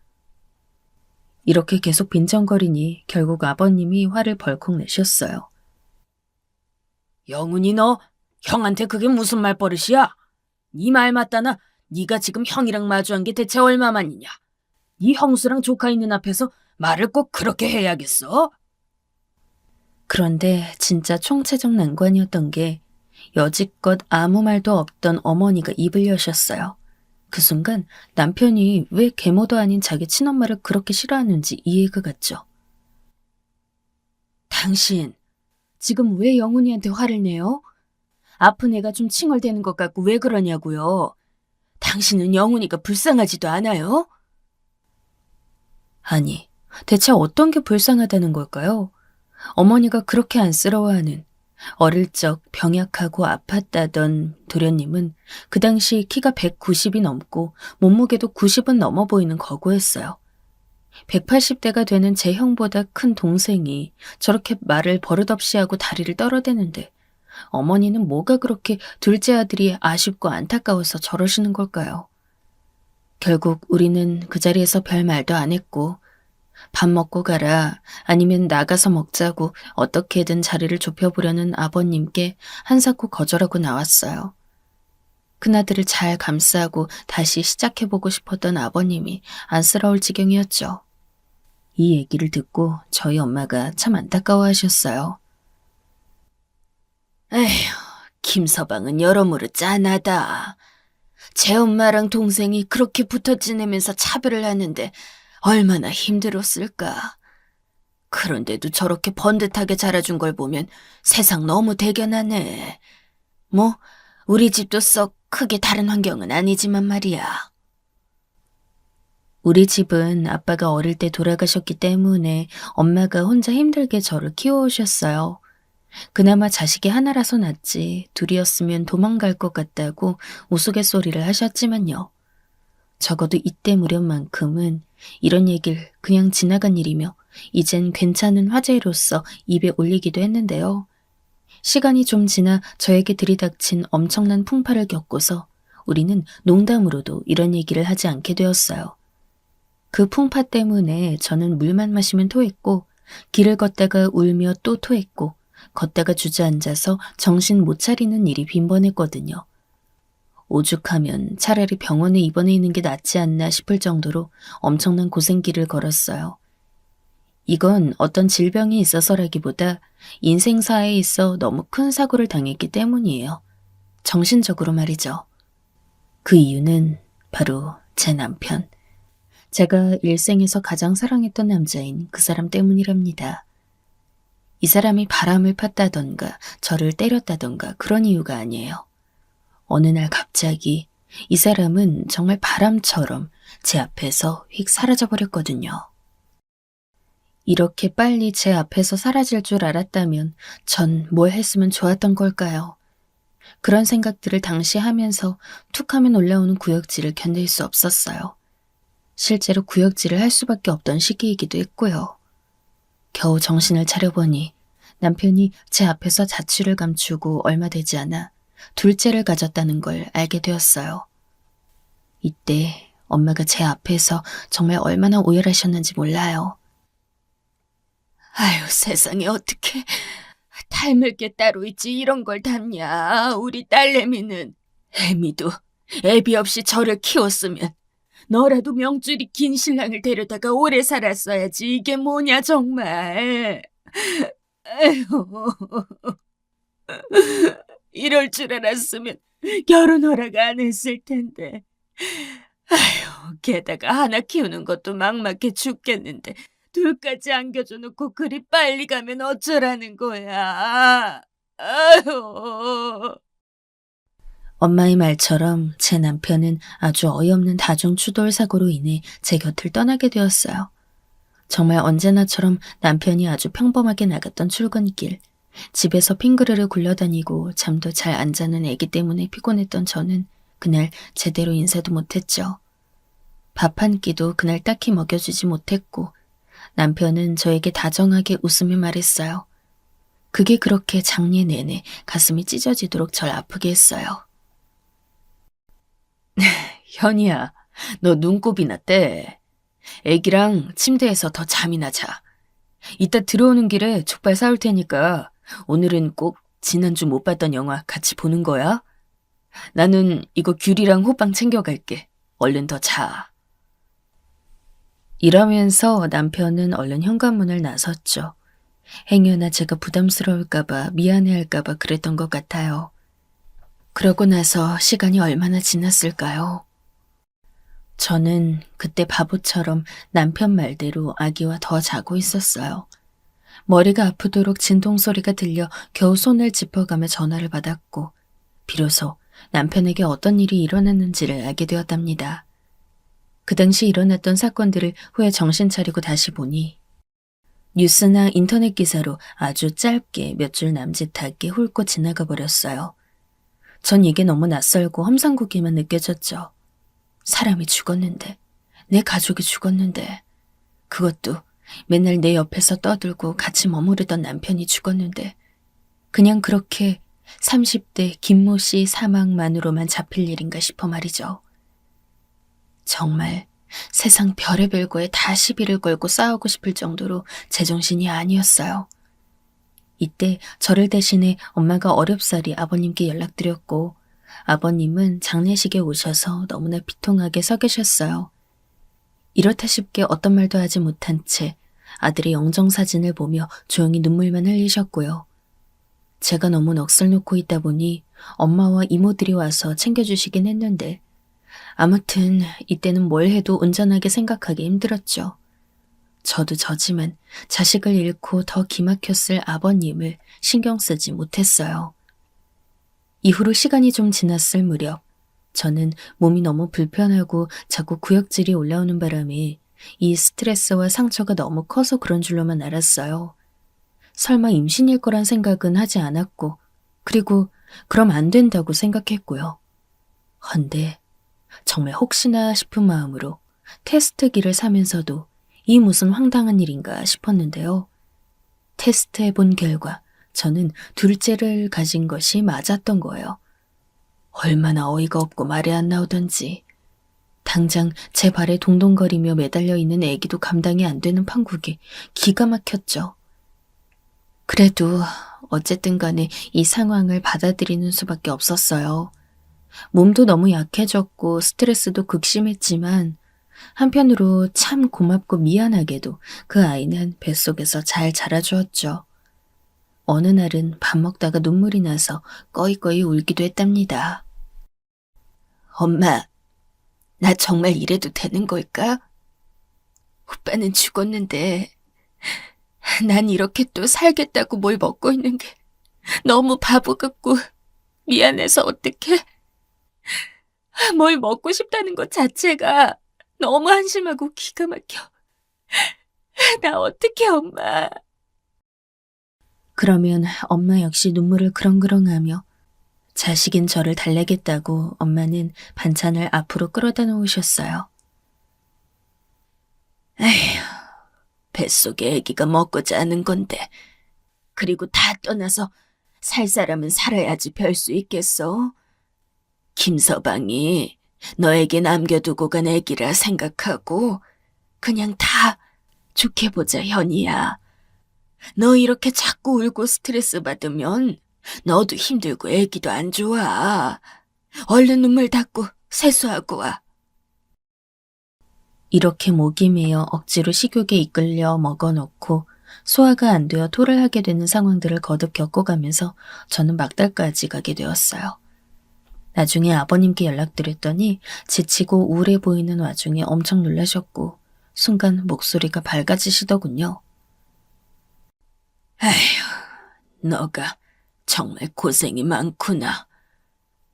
B: 이렇게 계속 빈정거리니 결국 아버님이 화를 벌컥 내셨어요. 영훈이 너 형한테 그게 무슨 말버릇이야? 네 말 맞다나 네가 지금 형이랑 마주한 게 대체 얼마만이냐? 네 형수랑 조카 있는 앞에서 말을 꼭 그렇게 해야겠어? 그런데 진짜 총체적 난관이었던 게 여지껏 아무 말도 없던 어머니가 입을 여셨어요. 그 순간 남편이 왜 계모도 아닌 자기 친엄마를 그렇게 싫어하는지 이해가 갔죠. 당신, 지금 왜 영훈이한테 화를 내요? 아픈 애가 좀 칭얼대는 것 같고 왜 그러냐고요. 당신은 영훈이가 불쌍하지도 않아요? 아니, 대체 어떤 게 불쌍하다는 걸까요? 어머니가 그렇게 안쓰러워하는 어릴 적 병약하고 아팠다던 도련님은 그 당시 키가 190이 넘고 몸무게도 90은 넘어 보이는 거구였어요. 180대가 되는 제 형보다 큰 동생이 저렇게 말을 버릇없이 하고 다리를 떨어대는데 어머니는 뭐가 그렇게 둘째 아들이 아쉽고 안타까워서 저러시는 걸까요? 결국 우리는 그 자리에서 별 말도 안 했고 밥 먹고 가라 아니면 나가서 먹자고 어떻게든 자리를 좁혀보려는 아버님께 한사코 거절하고 나왔어요. 큰아들을 잘 감싸고 다시 시작해보고 싶었던 아버님이 안쓰러울 지경이었죠. 이 얘기를 듣고 저희 엄마가 참 안타까워하셨어요. 에휴, 김서방은 여러모로 짠하다. 제 엄마랑 동생이 그렇게 붙어 지내면서 차별을 하는데 얼마나 힘들었을까. 그런데도 저렇게 번듯하게 자라준 걸 보면 세상 너무 대견하네. 뭐 우리 집도 썩 크게 다른 환경은 아니지만 말이야. 우리 집은 아빠가 어릴 때 돌아가셨기 때문에 엄마가 혼자 힘들게 저를 키워오셨어요. 그나마 자식이 하나라서 낫지 둘이었으면 도망갈 것 같다고 우스갯소리를 하셨지만요. 적어도 이때 무렵만큼은 이런 얘기를 그냥 지나간 일이며 이젠 괜찮은 화제로서 입에 올리기도 했는데요. 시간이 좀 지나 저에게 들이닥친 엄청난 풍파를 겪고서 우리는 농담으로도 이런 얘기를 하지 않게 되었어요. 그 풍파 때문에 저는 물만 마시면 토했고 길을 걷다가 울며 또 토했고 걷다가 주저앉아서 정신 못 차리는 일이 빈번했거든요. 오죽하면 차라리 병원에 입원해 있는 게 낫지 않나 싶을 정도로 엄청난 고생길을 걸었어요. 이건 어떤 질병이 있어서라기보다 인생사에 있어 너무 큰 사고를 당했기 때문이에요. 정신적으로 말이죠. 그 이유는 바로 제 남편. 제가 일생에서 가장 사랑했던 남자인 그 사람 때문이랍니다. 이 사람이 바람을 폈다던가 저를 때렸다던가 그런 이유가 아니에요. 어느 날 갑자기 이 사람은 정말 바람처럼 제 앞에서 휙 사라져버렸거든요. 이렇게 빨리 제 앞에서 사라질 줄 알았다면 전 뭘 했으면 좋았던 걸까요? 그런 생각들을 당시 하면서 툭 하면 올라오는 구역질을 견딜 수 없었어요. 실제로 구역질을 할 수밖에 없던 시기이기도 했고요. 겨우 정신을 차려보니 남편이 제 앞에서 자취를 감추고 얼마 되지 않아 둘째를 가졌다는 걸 알게 되었어요. 이때 엄마가 제 앞에서 정말 얼마나 오열하셨는지 몰라요. 아유, 세상에 어떻게 닮을 게 따로 있지 이런 걸 닮냐. 우리 딸내미는. 애미도 애비 없이 저를 키웠으면 너라도 명줄이 긴 신랑을 데려다가 오래 살았어야지. 이게 뭐냐 정말. 에휴. 이럴 줄 알았으면 결혼 허락 안 했을 텐데. 아휴, 게다가 하나 키우는 것도 막막해 죽겠는데 둘까지 안겨줘 놓고 그리 빨리 가면 어쩌라는 거야. 아휴. 엄마의 말처럼 제 남편은 아주 어이없는 다중추돌 사고로 인해 제 곁을 떠나게 되었어요. 정말 언제나처럼 남편이 아주 평범하게 나갔던 출근길, 집에서 핑그르르 굴러다니고 잠도 잘 안 자는 애기 때문에 피곤했던 저는 그날 제대로 인사도 못했죠. 밥 한 끼도 그날 딱히 먹여주지 못했고 남편은 저에게 다정하게 웃으며 말했어요. 그게 그렇게 장례 내내 가슴이 찢어지도록 절 아프게 했어요. 현이야, 너 눈곱이나 떼. 애기랑 침대에서 더 잠이나 자. 이따 들어오는 길에 족발 사올 테니까 오늘은 꼭 지난주 못 봤던 영화 같이 보는 거야. 나는 이거 귤이랑 호빵 챙겨갈게. 얼른 더 자. 이러면서 남편은 얼른 현관문을 나섰죠. 행여나 제가 부담스러울까봐 미안해할까봐 그랬던 것 같아요. 그러고 나서 시간이 얼마나 지났을까요? 저는 그때 바보처럼 남편 말대로 아기와 더 자고 있었어요. 머리가 아프도록 진동소리가 들려 겨우 손을 짚어가며 전화를 받았고 비로소 남편에게 어떤 일이 일어났는지를 알게 되었답니다. 그 당시 일어났던 사건들을 후에 정신 차리고 다시 보니 뉴스나 인터넷 기사로 아주 짧게 몇 줄 남짓하게 훑고 지나가 버렸어요. 전 이게 너무 낯설고 험상궂게만 느껴졌죠. 사람이 죽었는데, 내 가족이 죽었는데, 그것도 맨날 내 옆에서 떠들고 같이 머무르던 남편이 죽었는데 그냥 그렇게 30대 김모 씨 사망만으로만 잡힐 일인가 싶어 말이죠. 정말 세상 별의별 거에 다 시비를 걸고 싸우고 싶을 정도로 제정신이 아니었어요. 이때 저를 대신해 엄마가 어렵사리 아버님께 연락드렸고 아버님은 장례식에 오셔서 너무나 비통하게 서 계셨어요. 이렇다 싶게 어떤 말도 하지 못한 채 아들의 영정사진을 보며 조용히 눈물만 흘리셨고요. 제가 너무 넋을 놓고 있다 보니 엄마와 이모들이 와서 챙겨주시긴 했는데 아무튼 이때는 뭘 해도 온전하게 생각하기 힘들었죠. 저도 저지만 자식을 잃고 더 기막혔을 아버님을 신경 쓰지 못했어요. 이후로 시간이 좀 지났을 무렵 저는 몸이 너무 불편하고 자꾸 구역질이 올라오는 바람에 이 스트레스와 상처가 너무 커서 그런 줄로만 알았어요. 설마 임신일 거란 생각은 하지 않았고 그리고 그럼 안 된다고 생각했고요. 헌데 정말 혹시나 싶은 마음으로 테스트기를 사면서도 이 무슨 황당한 일인가 싶었는데요. 테스트해본 결과 저는 둘째를 가진 것이 맞았던 거예요. 얼마나 어이가 없고 말이 안 나오던지. 당장 제 발에 동동거리며 매달려 있는 애기도 감당이 안 되는 판국이 기가 막혔죠. 그래도 어쨌든 간에 이 상황을 받아들이는 수밖에 없었어요. 몸도 너무 약해졌고 스트레스도 극심했지만 한편으로 참 고맙고 미안하게도 그 아이는 뱃속에서 잘 자라주었죠. 어느 날은 밥 먹다가 눈물이 나서 꺼이꺼이 울기도 했답니다. 엄마, 나 정말 이래도 되는 걸까? 오빠는 죽었는데 난 이렇게 또 살겠다고 뭘 먹고 있는 게 너무 바보 같고 미안해서 어떡해? 뭘 먹고 싶다는 것 자체가 너무 한심하고 기가 막혀. 나 어떡해, 엄마. 그러면 엄마 역시 눈물을 그렁그렁하며 자식인 저를 달래겠다고 엄마는 반찬을 앞으로 끌어다 놓으셨어요. 에휴, 뱃속에 아기가 먹고 자는 건데 그리고 다 떠나서 살 사람은 살아야지 별 수 있겠어? 김서방이 너에게 남겨두고 간 아기라 생각하고 그냥 다 좋게 보자, 현이야. 너 이렇게 자꾸 울고 스트레스 받으면 너도 힘들고 아기도 안 좋아. 얼른 눈물 닦고 세수하고 와. 이렇게 목이 메어 억지로 식욕에 이끌려 먹어놓고 소화가 안 되어 토를 하게 되는 상황들을 거듭 겪어가면서 저는 막달까지 가게 되었어요. 나중에 아버님께 연락드렸더니 지치고 우울해 보이는 와중에 엄청 놀라셨고 순간 목소리가 밝아지시더군요. 아휴, 너가 정말 고생이 많구나.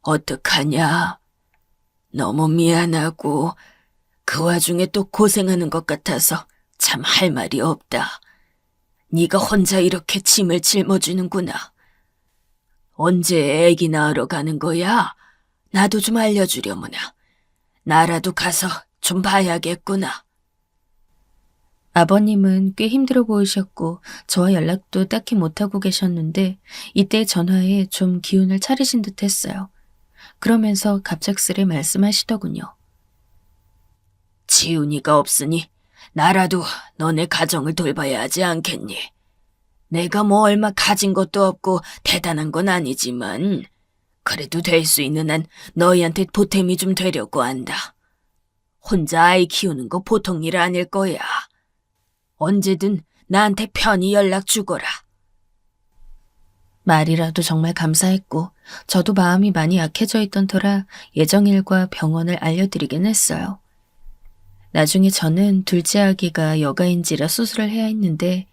B: 어떡하냐. 너무 미안하고 그 와중에 또 고생하는 것 같아서 참 할 말이 없다. 네가 혼자 이렇게 짐을 짊어지는구나. 언제 애기 낳으러 가는 거야? 나도 좀 알려주려무나. 나라도 가서 좀 봐야겠구나. 아버님은 꽤 힘들어 보이셨고 저와 연락도 딱히 못하고 계셨는데 이때 전화에 좀 기운을 차리신 듯 했어요. 그러면서 갑작스레 말씀하시더군요. 지훈이가 없으니 나라도 너네 가정을 돌봐야 하지 않겠니? 내가 뭐 얼마 가진 것도 없고 대단한 건 아니지만 그래도 될 수 있는 한 너희한테 보탬이 좀 되려고 한다. 혼자 아이 키우는 거 보통 일 아닐 거야. 언제든 나한테 편히 연락 주거라. 말이라도 정말 감사했고 저도 마음이 많이 약해져 있던 터라 예정일과 병원을 알려드리긴 했어요. 나중에 저는 둘째 아기가 여가인지라 수술을 해야 했는데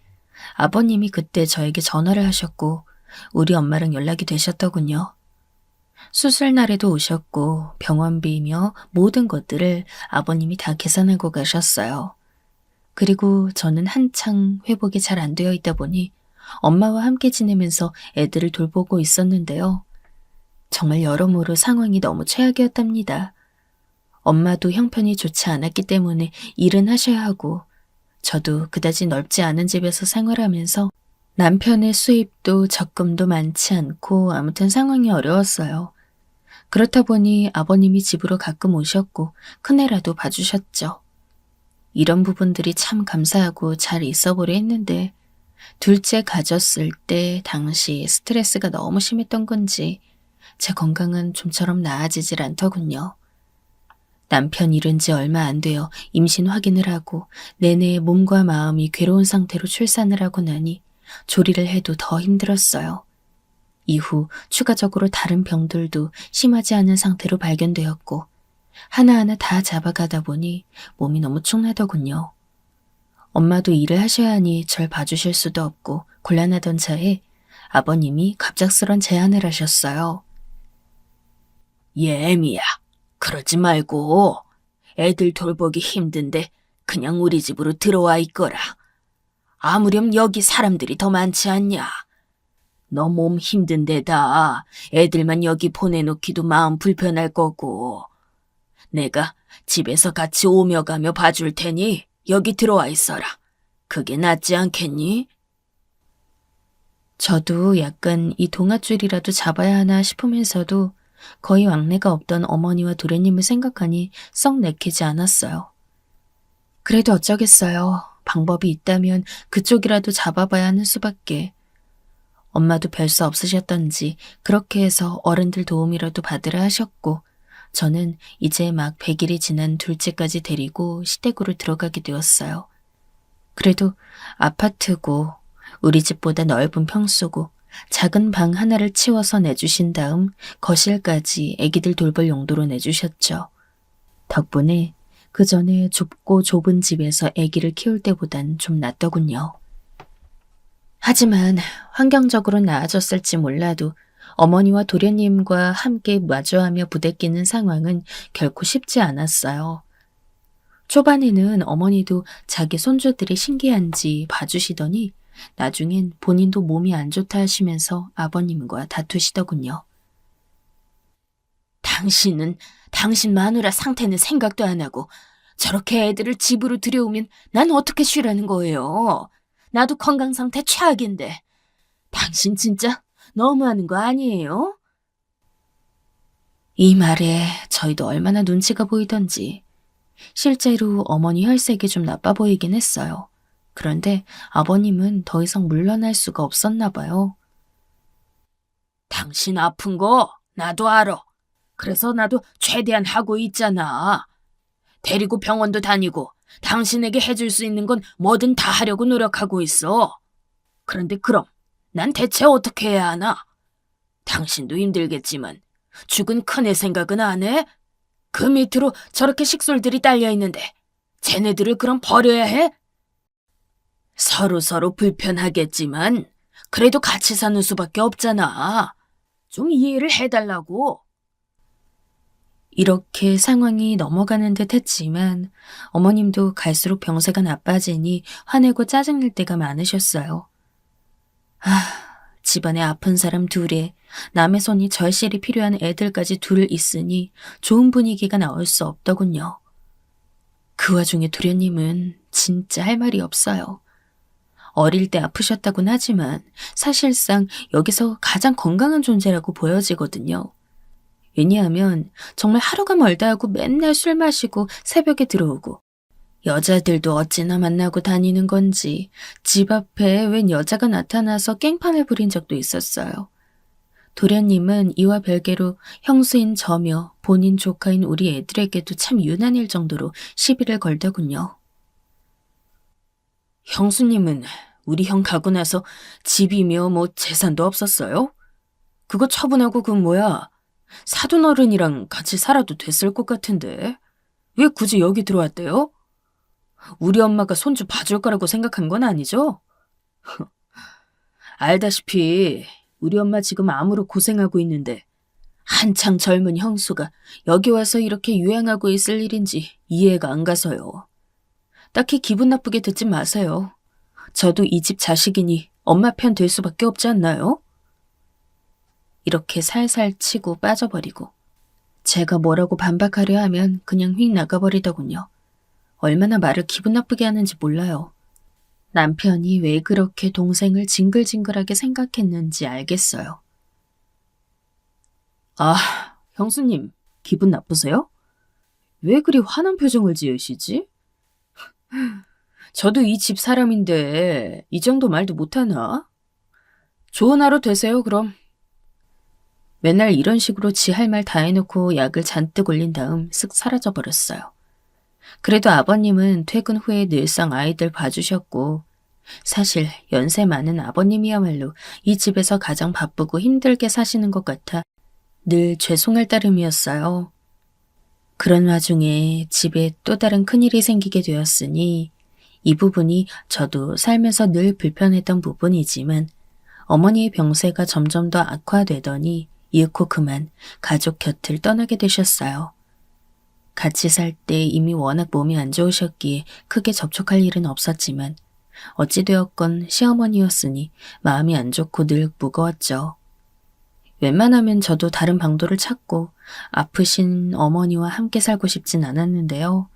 B: 아버님이 그때 저에게 전화를 하셨고 우리 엄마랑 연락이 되셨더군요. 수술 날에도 오셨고 병원비며 모든 것들을 아버님이 다 계산하고 가셨어요. 그리고 저는 한창 회복이 잘 안 되어 있다 보니 엄마와 함께 지내면서 애들을 돌보고 있었는데요. 정말 여러모로 상황이 너무 최악이었답니다. 엄마도 형편이 좋지 않았기 때문에 일은 하셔야 하고 저도 그다지 넓지 않은 집에서 생활하면서 남편의 수입도 적금도 많지 않고 아무튼 상황이 어려웠어요. 그렇다 보니 아버님이 집으로 가끔 오셨고 큰애라도 봐주셨죠. 이런 부분들이 참 감사하고 잘 있어보려 했는데 둘째 가졌을 때 당시 스트레스가 너무 심했던 건지 제 건강은 좀처럼 나아지질 않더군요. 남편 잃은 지 얼마 안 되어 임신 확인을 하고 내내 몸과 마음이 괴로운 상태로 출산을 하고 나니 조리를 해도 더 힘들었어요. 이후 추가적으로 다른 병들도 심하지 않은 상태로 발견되었고 하나하나 다 잡아가다 보니 몸이 너무 축나더군요. 엄마도 일을 하셔야 하니 절 봐주실 수도 없고 곤란하던 차에 아버님이 갑작스런 제안을 하셨어요. 예미야, 그러지 말고 애들 돌보기 힘든데 그냥 우리 집으로 들어와 있거라. 아무렴 여기 사람들이 더 많지 않냐. 너 몸 힘든 데다 애들만 여기 보내놓기도 마음 불편할 거고. 내가 집에서 같이 오며 가며 봐줄 테니 여기 들어와 있어라. 그게 낫지 않겠니? 저도 약간 이 동아줄이라도 잡아야 하나 싶으면서도 거의 왕래가 없던 어머니와 도련님을 생각하니 썩 내키지 않았어요. 그래도 어쩌겠어요. 방법이 있다면 그쪽이라도 잡아봐야 하는 수밖에. 엄마도 별 수 없으셨던지 그렇게 해서 어른들 도움이라도 받으라 하셨고 저는 이제 막 100일이 지난 둘째까지 데리고 시댁으로 들어가게 되었어요. 그래도 아파트고 우리 집보다 넓은 평수고 작은 방 하나를 치워서 내주신 다음 거실까지 아기들 돌볼 용도로 내주셨죠. 덕분에 그 전에 좁고 좁은 집에서 아기를 키울 때보단 좀 낫더군요. 하지만 환경적으로 나아졌을지 몰라도 어머니와 도련님과 함께 마주하며 부대끼는 상황은 결코 쉽지 않았어요. 초반에는 어머니도 자기 손주들이 신기한지 봐주시더니 나중엔 본인도 몸이 안 좋다 하시면서 아버님과 다투시더군요. 당신은 당신 마누라 상태는 생각도 안 하고 저렇게 애들을 집으로 들여오면 난 어떻게 쉬라는 거예요. 나도 건강 상태 최악인데. 당신 진짜 너무하는 거 아니에요? 이 말에 저희도 얼마나 눈치가 보이던지. 실제로 어머니 혈색이 좀 나빠 보이긴 했어요. 그런데 아버님은 더 이상 물러날 수가 없었나 봐요. 당신 아픈 거 나도 알아. 그래서 나도 최대한 하고 있잖아. 데리고 병원도 다니고 당신에게 해줄 수 있는 건 뭐든 다 하려고 노력하고 있어. 그런데 그럼 난 대체 어떻게 해야 하나? 당신도 힘들겠지만 죽은 큰애 생각은 안 해? 그 밑으로 저렇게 식솔들이 딸려 있는데 쟤네들을 그럼 버려야 해? 서로 불편하겠지만 그래도 같이 사는 수밖에 없잖아. 좀 이해를 해달라고. 이렇게 상황이 넘어가는 듯 했지만 어머님도 갈수록 병세가 나빠지니 화내고 짜증낼 때가 많으셨어요. 집안에 아픈 사람 둘에 남의 손이 절실히 필요한 애들까지 둘 있으니 좋은 분위기가 나올 수 없더군요. 그 와중에 도련님은 진짜 할 말이 없어요. 어릴 때 아프셨다곤 하지만 사실상 여기서 가장 건강한 존재라고 보여지거든요. 왜냐하면 정말 하루가 멀다 하고 맨날 술 마시고 새벽에 들어오고 여자들도 어찌나 만나고 다니는 건지 집 앞에 웬 여자가 나타나서 깽판을 부린 적도 있었어요. 도련님은 이와 별개로 형수인 저며 본인 조카인 우리 애들에게도 참 유난일 정도로 시비를 걸더군요. 형수님은 우리 형 가고 나서 집이며 뭐 재산도 없었어요? 그거 처분하고 그 뭐야 사돈어른이랑 같이 살아도 됐을 것 같은데 왜 굳이 여기 들어왔대요? 우리 엄마가 손주 봐줄 거라고 생각한 건 아니죠? 알다시피 우리 엄마 지금 암으로 고생하고 있는데 한창 젊은 형수가 여기 와서 이렇게 유행하고 있을 일인지 이해가 안 가서요. 딱히 기분 나쁘게 듣지 마세요. 저도 이 집 자식이니 엄마 편 될 수밖에 없지 않나요? 이렇게 살살 치고 빠져버리고 제가 뭐라고 반박하려 하면 그냥 휙 나가버리더군요. 얼마나 말을 기분 나쁘게 하는지 몰라요. 남편이 왜 그렇게 동생을 징글징글하게 생각했는지 알겠어요. 아, 형수님, 기분 나쁘세요? 왜 그리 화난 표정을 지으시지? 저도 이 집 사람인데 이 정도 말도 못하나? 좋은 하루 되세요, 그럼. 맨날 이런 식으로 지 할 말 다 해놓고 약을 잔뜩 올린 다음 쓱 사라져버렸어요. 그래도 아버님은 퇴근 후에 늘상 아이들 봐주셨고, 사실 연세 많은 아버님이야말로 이 집에서 가장 바쁘고 힘들게 사시는 것 같아 늘 죄송할 따름이었어요. 그런 와중에 집에 또 다른 큰일이 생기게 되었으니 이 부분이 저도 살면서 늘 불편했던 부분이지만 어머니의 병세가 점점 더 악화되더니 이윽고 그만 가족 곁을 떠나게 되셨어요. 같이 살 때 이미 워낙 몸이 안 좋으셨기에 크게 접촉할 일은 없었지만 어찌되었건 시어머니였으니 마음이 안 좋고 늘 무거웠죠. 웬만하면 저도 다른 방도를 찾고 아프신 어머니와 함께 살고 싶진 않았는데요.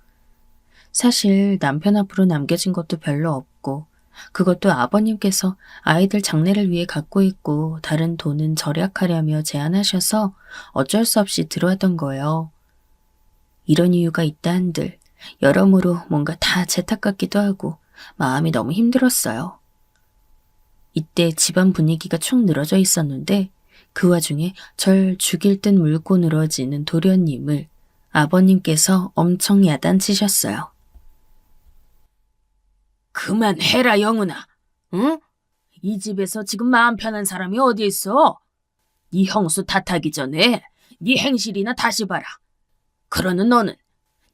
B: 사실 남편 앞으로 남겨진 것도 별로 없고 그것도 아버님께서 아이들 장래를 위해 갖고 있고 다른 돈은 절약하려며 제안하셔서 어쩔 수 없이 들어왔던 거예요. 이런 이유가 있다 한들 여러모로 뭔가 다 제 탓 같기도 하고 마음이 너무 힘들었어요. 이때 집안 분위기가 축 늘어져 있었는데 그 와중에 절 죽일 듯 물고 늘어지는 도련님을 아버님께서 엄청 야단치셨어요. 그만해라, 영훈아. 응? 이 집에서 지금 마음 편한 사람이 어디 있어? 네 형수 탓하기 전에 네 행실이나 다시 봐라. 그러는 너는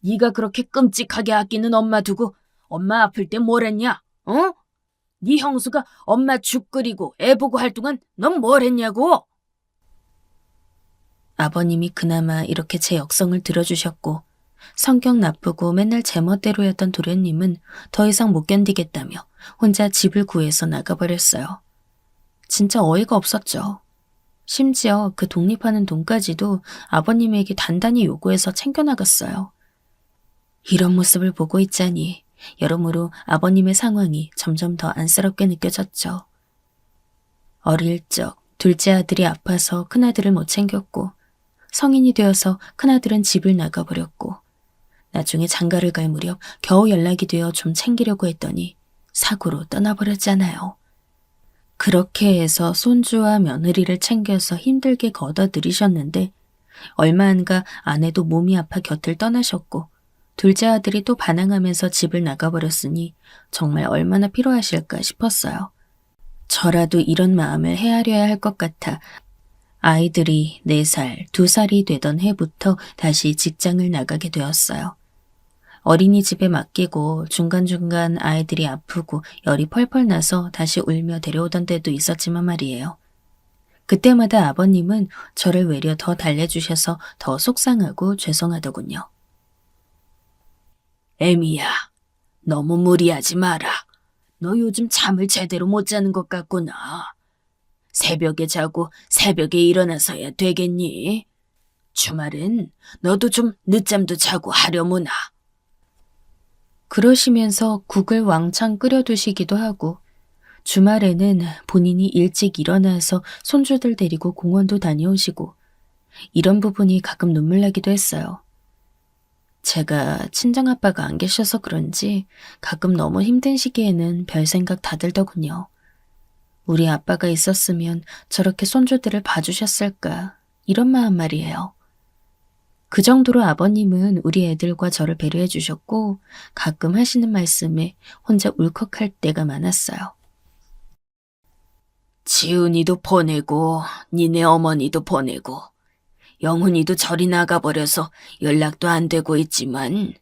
B: 네가 그렇게 끔찍하게 아끼는 엄마 두고 엄마 아플 때 뭘 했냐? 어? 네 형수가 엄마 죽 끓이고 애 보고 할 동안 넌 뭘 했냐고? 아버님이 그나마 이렇게 제 역성을 들어주셨고 성격 나쁘고 맨날 제멋대로였던 도련님은 더 이상 못 견디겠다며 혼자 집을 구해서 나가버렸어요. 진짜 어이가 없었죠. 심지어 그 독립하는 돈까지도 아버님에게 단단히 요구해서 챙겨나갔어요. 이런 모습을 보고 있자니 여러모로 아버님의 상황이 점점 더 안쓰럽게 느껴졌죠. 어릴 적 둘째 아들이 아파서 큰아들을 못 챙겼고 성인이 되어서 큰아들은 집을 나가버렸고 나중에 장가를 갈 무렵 겨우 연락이 되어 좀 챙기려고 했더니 사고로 떠나버렸잖아요. 그렇게 해서 손주와 며느리를 챙겨서 힘들게 걷어들이셨는데 얼마 안 가 아내도 몸이 아파 곁을 떠나셨고 둘째 아들이 또 반항하면서 집을 나가버렸으니 정말 얼마나 피로하실까 싶었어요. 저라도 이런 마음을 헤아려야 할 것 같아 아이들이 4살, 2살이 되던 해부터 다시 직장을 나가게 되었어요. 어린이집에 맡기고 중간중간 아이들이 아프고 열이 펄펄 나서 다시 울며 데려오던 때도 있었지만 말이에요. 그때마다 아버님은 저를 외려 더 달래주셔서 더 속상하고 죄송하더군요. 애미야, 너무 무리하지 마라. 너 요즘 잠을 제대로 못 자는 것 같구나. 새벽에 자고 새벽에 일어나서야 되겠니? 주말엔 너도 좀 늦잠도 자고 하려무나. 그러시면서 국을 왕창 끓여두시기도 하고 주말에는 본인이 일찍 일어나서 손주들 데리고 공원도 다녀오시고 이런 부분이 가끔 눈물 나기도 했어요. 제가 친정아빠가 안 계셔서 그런지 가끔 너무 힘든 시기에는 별 생각 다 들더군요. 우리 아빠가 있었으면 저렇게 손주들을 봐주셨을까 이런 마음 말이에요. 그 정도로 아버님은 우리 애들과 저를 배려해 주셨고 가끔 하시는 말씀에 혼자 울컥할 때가 많았어요. 지은이도 보내고 니네 어머니도 보내고 영훈이도 저리 나가버려서 연락도 안 되고 있지만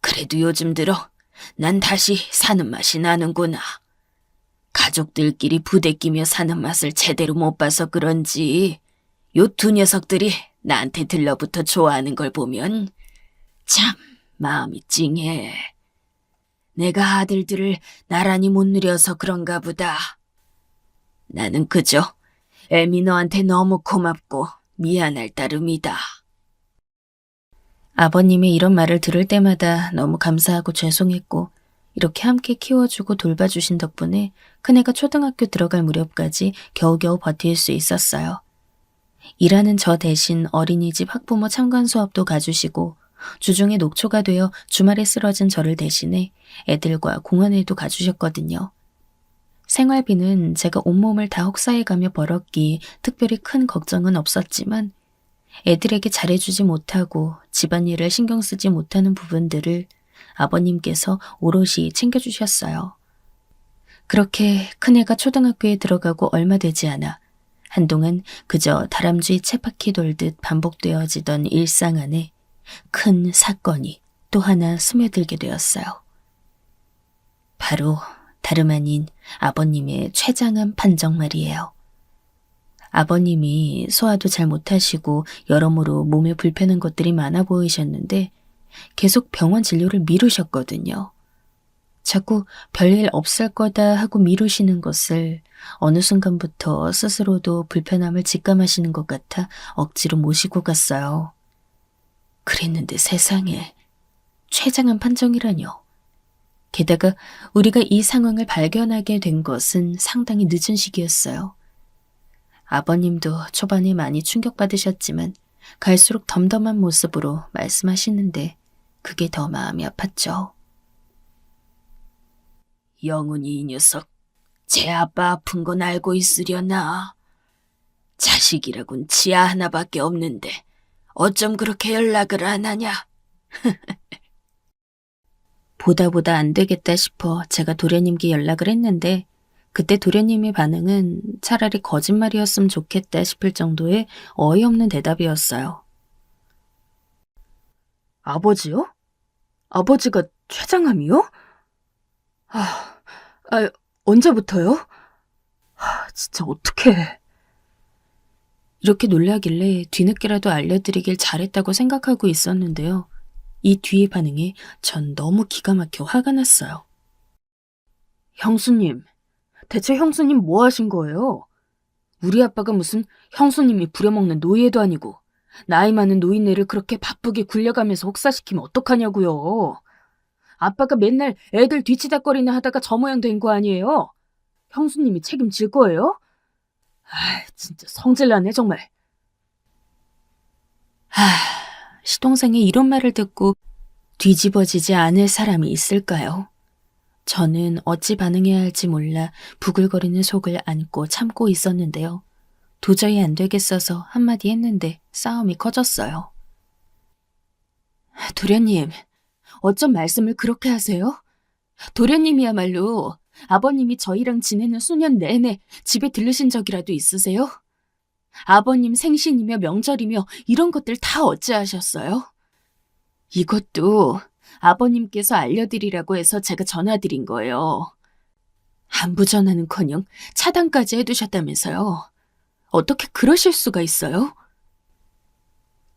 B: 그래도 요즘 들어 난 다시 사는 맛이 나는구나. 가족들끼리 부대끼며 사는 맛을 제대로 못 봐서 그런지 요 두 녀석들이 나한테 들러붙어 좋아하는 걸 보면 참 마음이 찡해. 내가 아들들을 나란히 못 누려서 그런가 보다. 나는 그저 애미 너한테 너무 고맙고 미안할 따름이다. 아버님의 이런 말을 들을 때마다 너무 감사하고 죄송했고 이렇게 함께 키워주고 돌봐주신 덕분에 큰애가 초등학교 들어갈 무렵까지 겨우겨우 버틸 수 있었어요. 일하는 저 대신 어린이집 학부모 참관 수업도 가주시고 주중에 녹초가 되어 주말에 쓰러진 저를 대신해 애들과 공원에도 가주셨거든요. 생활비는 제가 온몸을 다 혹사해가며 벌었기에 특별히 큰 걱정은 없었지만 애들에게 잘해주지 못하고 집안일을 신경 쓰지 못하는 부분들을 아버님께서 오롯이 챙겨주셨어요. 그렇게 큰애가 초등학교에 들어가고 얼마 되지 않아 한동안 그저 다람쥐 쳇바퀴 돌듯 반복되어지던 일상 안에 큰 사건이 또 하나 스며들게 되었어요. 바로 다름 아닌 아버님의 췌장암 판정 말이에요. 아버님이 소화도 잘 못하시고 여러모로 몸에 불편한 것들이 많아 보이셨는데 계속 병원 진료를 미루셨거든요. 자꾸 별일 없을 거다 하고 미루시는 것을 어느 순간부터 스스로도 불편함을 직감하시는 것 같아 억지로 모시고 갔어요. 그랬는데 세상에 췌장암 판정이라뇨. 게다가 우리가 이 상황을 발견하게 된 것은 상당히 늦은 시기였어요. 아버님도 초반에 많이 충격받으셨지만 갈수록 덤덤한 모습으로 말씀하시는데 그게 더 마음이 아팠죠. 영훈이 이 녀석, 제 아빠 아픈 건 알고 있으려나? 자식이라곤 지아 하나밖에 없는데 어쩜 그렇게 연락을 안 하냐? 보다 안 되겠다 싶어 제가 도련님께 연락을 했는데 그때 도련님의 반응은 차라리 거짓말이었으면 좋겠다 싶을 정도의 어이없는 대답이었어요. 아버지요? 아버지가 췌장암이요? 언제부터요? 진짜 어떡해. 이렇게 놀라길래 뒤늦게라도 알려드리길 잘했다고 생각하고 있었는데요. 이 뒤의 반응에 전 너무 기가 막혀 화가 났어요. 형수님, 대체 형수님 뭐 하신 거예요? 우리 아빠가 무슨 형수님이 부려먹는 노예도 아니고 나이 많은 노인네를 그렇게 바쁘게 굴려가면서 혹사시키면 어떡하냐고요. 아빠가 맨날 애들 뒤치다꺼리나 하다가 저 모양 된 거 아니에요? 형수님이 책임질 거예요? 진짜 성질나네 정말. 시동생의 이런 말을 듣고 뒤집어지지 않을 사람이 있을까요? 저는 어찌 반응해야 할지 몰라 부글거리는 속을 안고 참고 있었는데요. 도저히 안 되겠어서 한마디 했는데 싸움이 커졌어요. 도련님, 어쩜 말씀을 그렇게 하세요? 도련님이야말로 아버님이 저희랑 지내는 수년 내내 집에 들르신 적이라도 있으세요? 아버님 생신이며 명절이며 이런 것들 다 어찌하셨어요? 이것도 아버님께서 알려드리라고 해서 제가 전화드린 거예요. 안부 전화는커녕 차단까지 해두셨다면서요. 어떻게 그러실 수가 있어요?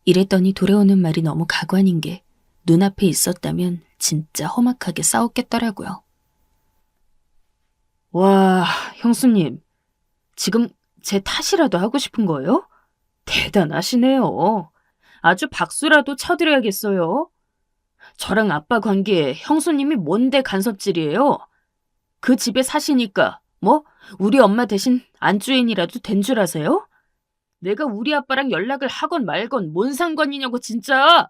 B: 이랬더니 돌아오는 말이 너무 가관인 게 눈앞에 있었다면 진짜 험악하게 싸웠겠더라고요. 와, 형수님. 지금 제 탓이라도 하고 싶은 거예요? 대단하시네요. 아주 박수라도 쳐드려야겠어요. 저랑 아빠 관계에 형수님이 뭔데 간섭질이에요? 그 집에 사시니까 뭐 우리 엄마 대신 안주인이라도 된 줄 아세요? 내가 우리 아빠랑 연락을 하건 말건 뭔 상관이냐고 진짜.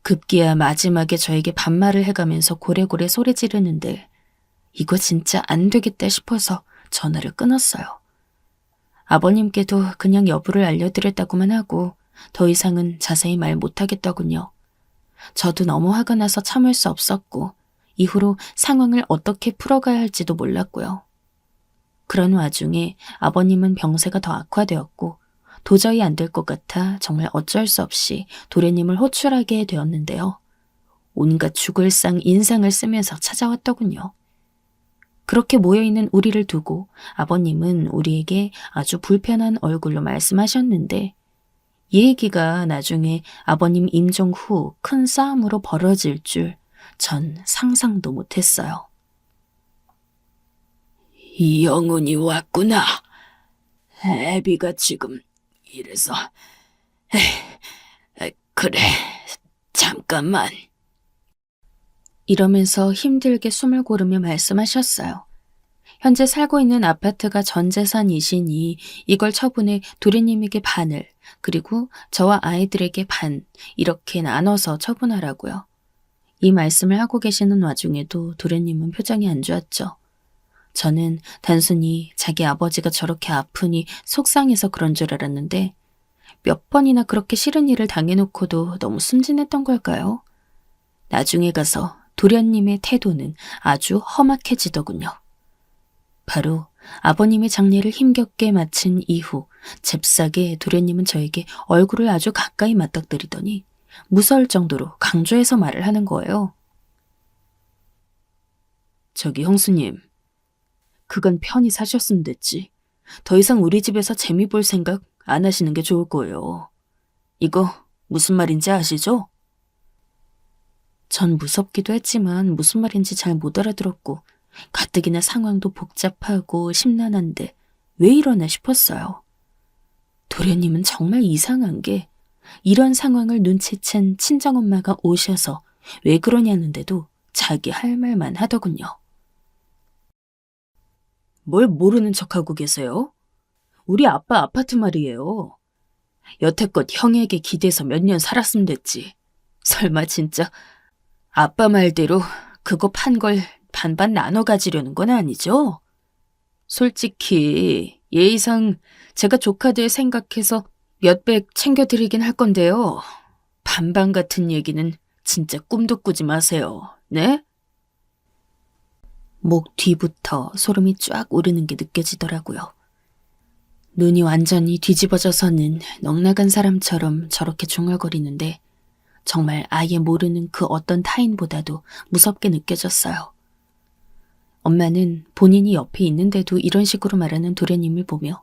B: 급기야 마지막에 저에게 반말을 해가면서 고래고래 소리 지르는데 이거 진짜 안 되겠다 싶어서 전화를 끊었어요. 아버님께도 그냥 여부를 알려드렸다고만 하고 더 이상은 자세히 말 못하겠더군요. 저도 너무 화가 나서 참을 수 없었고 이후로 상황을 어떻게 풀어가야 할지도 몰랐고요. 그런 와중에 아버님은 병세가 더 악화되었고 도저히 안 될 것 같아 정말 어쩔 수 없이 도련님을 호출하게 되었는데요. 온갖 죽을 상 인상을 쓰면서 찾아왔더군요. 그렇게 모여있는 우리를 두고 아버님은 우리에게 아주 불편한 얼굴로 말씀하셨는데 이 얘기가 나중에 아버님 임종 후 큰 싸움으로 벌어질 줄 전 상상도 못했어요. 이 영훈이 왔구나. 애비가 지금 이래서... 그래, 잠깐만. 이러면서 힘들게 숨을 고르며 말씀하셨어요. 현재 살고 있는 아파트가 전 재산이시니 이걸 처분해 도련님에게 반을, 그리고 저와 아이들에게 반, 이렇게 나눠서 처분하라고요. 이 말씀을 하고 계시는 와중에도 도련님은 표정이 안 좋았죠. 저는 단순히 자기 아버지가 저렇게 아프니 속상해서 그런 줄 알았는데 몇 번이나 그렇게 싫은 일을 당해놓고도 너무 순진했던 걸까요? 나중에 가서 도련님의 태도는 아주 험악해지더군요. 바로 아버님의 장례를 힘겹게 마친 이후 잽싸게 도련님은 저에게 얼굴을 아주 가까이 맞닥뜨리더니 무서울 정도로 강조해서 말을 하는 거예요. 저기 형수님, 그건 편히 사셨으면 됐지. 더 이상 우리 집에서 재미 볼 생각 안 하시는 게 좋을 거예요. 이거 무슨 말인지 아시죠? 전 무섭기도 했지만 무슨 말인지 잘 못 알아들었고 가뜩이나 상황도 복잡하고 심란한데 왜 이러나 싶었어요. 도련님은 정말 이상한 게 이런 상황을 눈치챈 친정엄마가 오셔서 왜 그러냐는데도 자기 할 말만 하더군요. 뭘 모르는 척하고 계세요? 우리 아빠 아파트 말이에요. 여태껏 형에게 기대서 몇 년 살았으면 됐지. 설마 진짜 아빠 말대로 그거 판 걸 반반 나눠 가지려는 건 아니죠? 솔직히 예의상 제가 조카들 생각해서 몇백 챙겨드리긴 할 건데요. 반반 같은 얘기는 진짜 꿈도 꾸지 마세요. 네? 목 뒤부터 소름이 쫙 오르는 게 느껴지더라고요. 눈이 완전히 뒤집어져서는 넉나간 사람처럼 저렇게 중얼거리는데 정말 아예 모르는 그 어떤 타인보다도 무섭게 느껴졌어요. 엄마는 본인이 옆에 있는데도 이런 식으로 말하는 도련님을 보며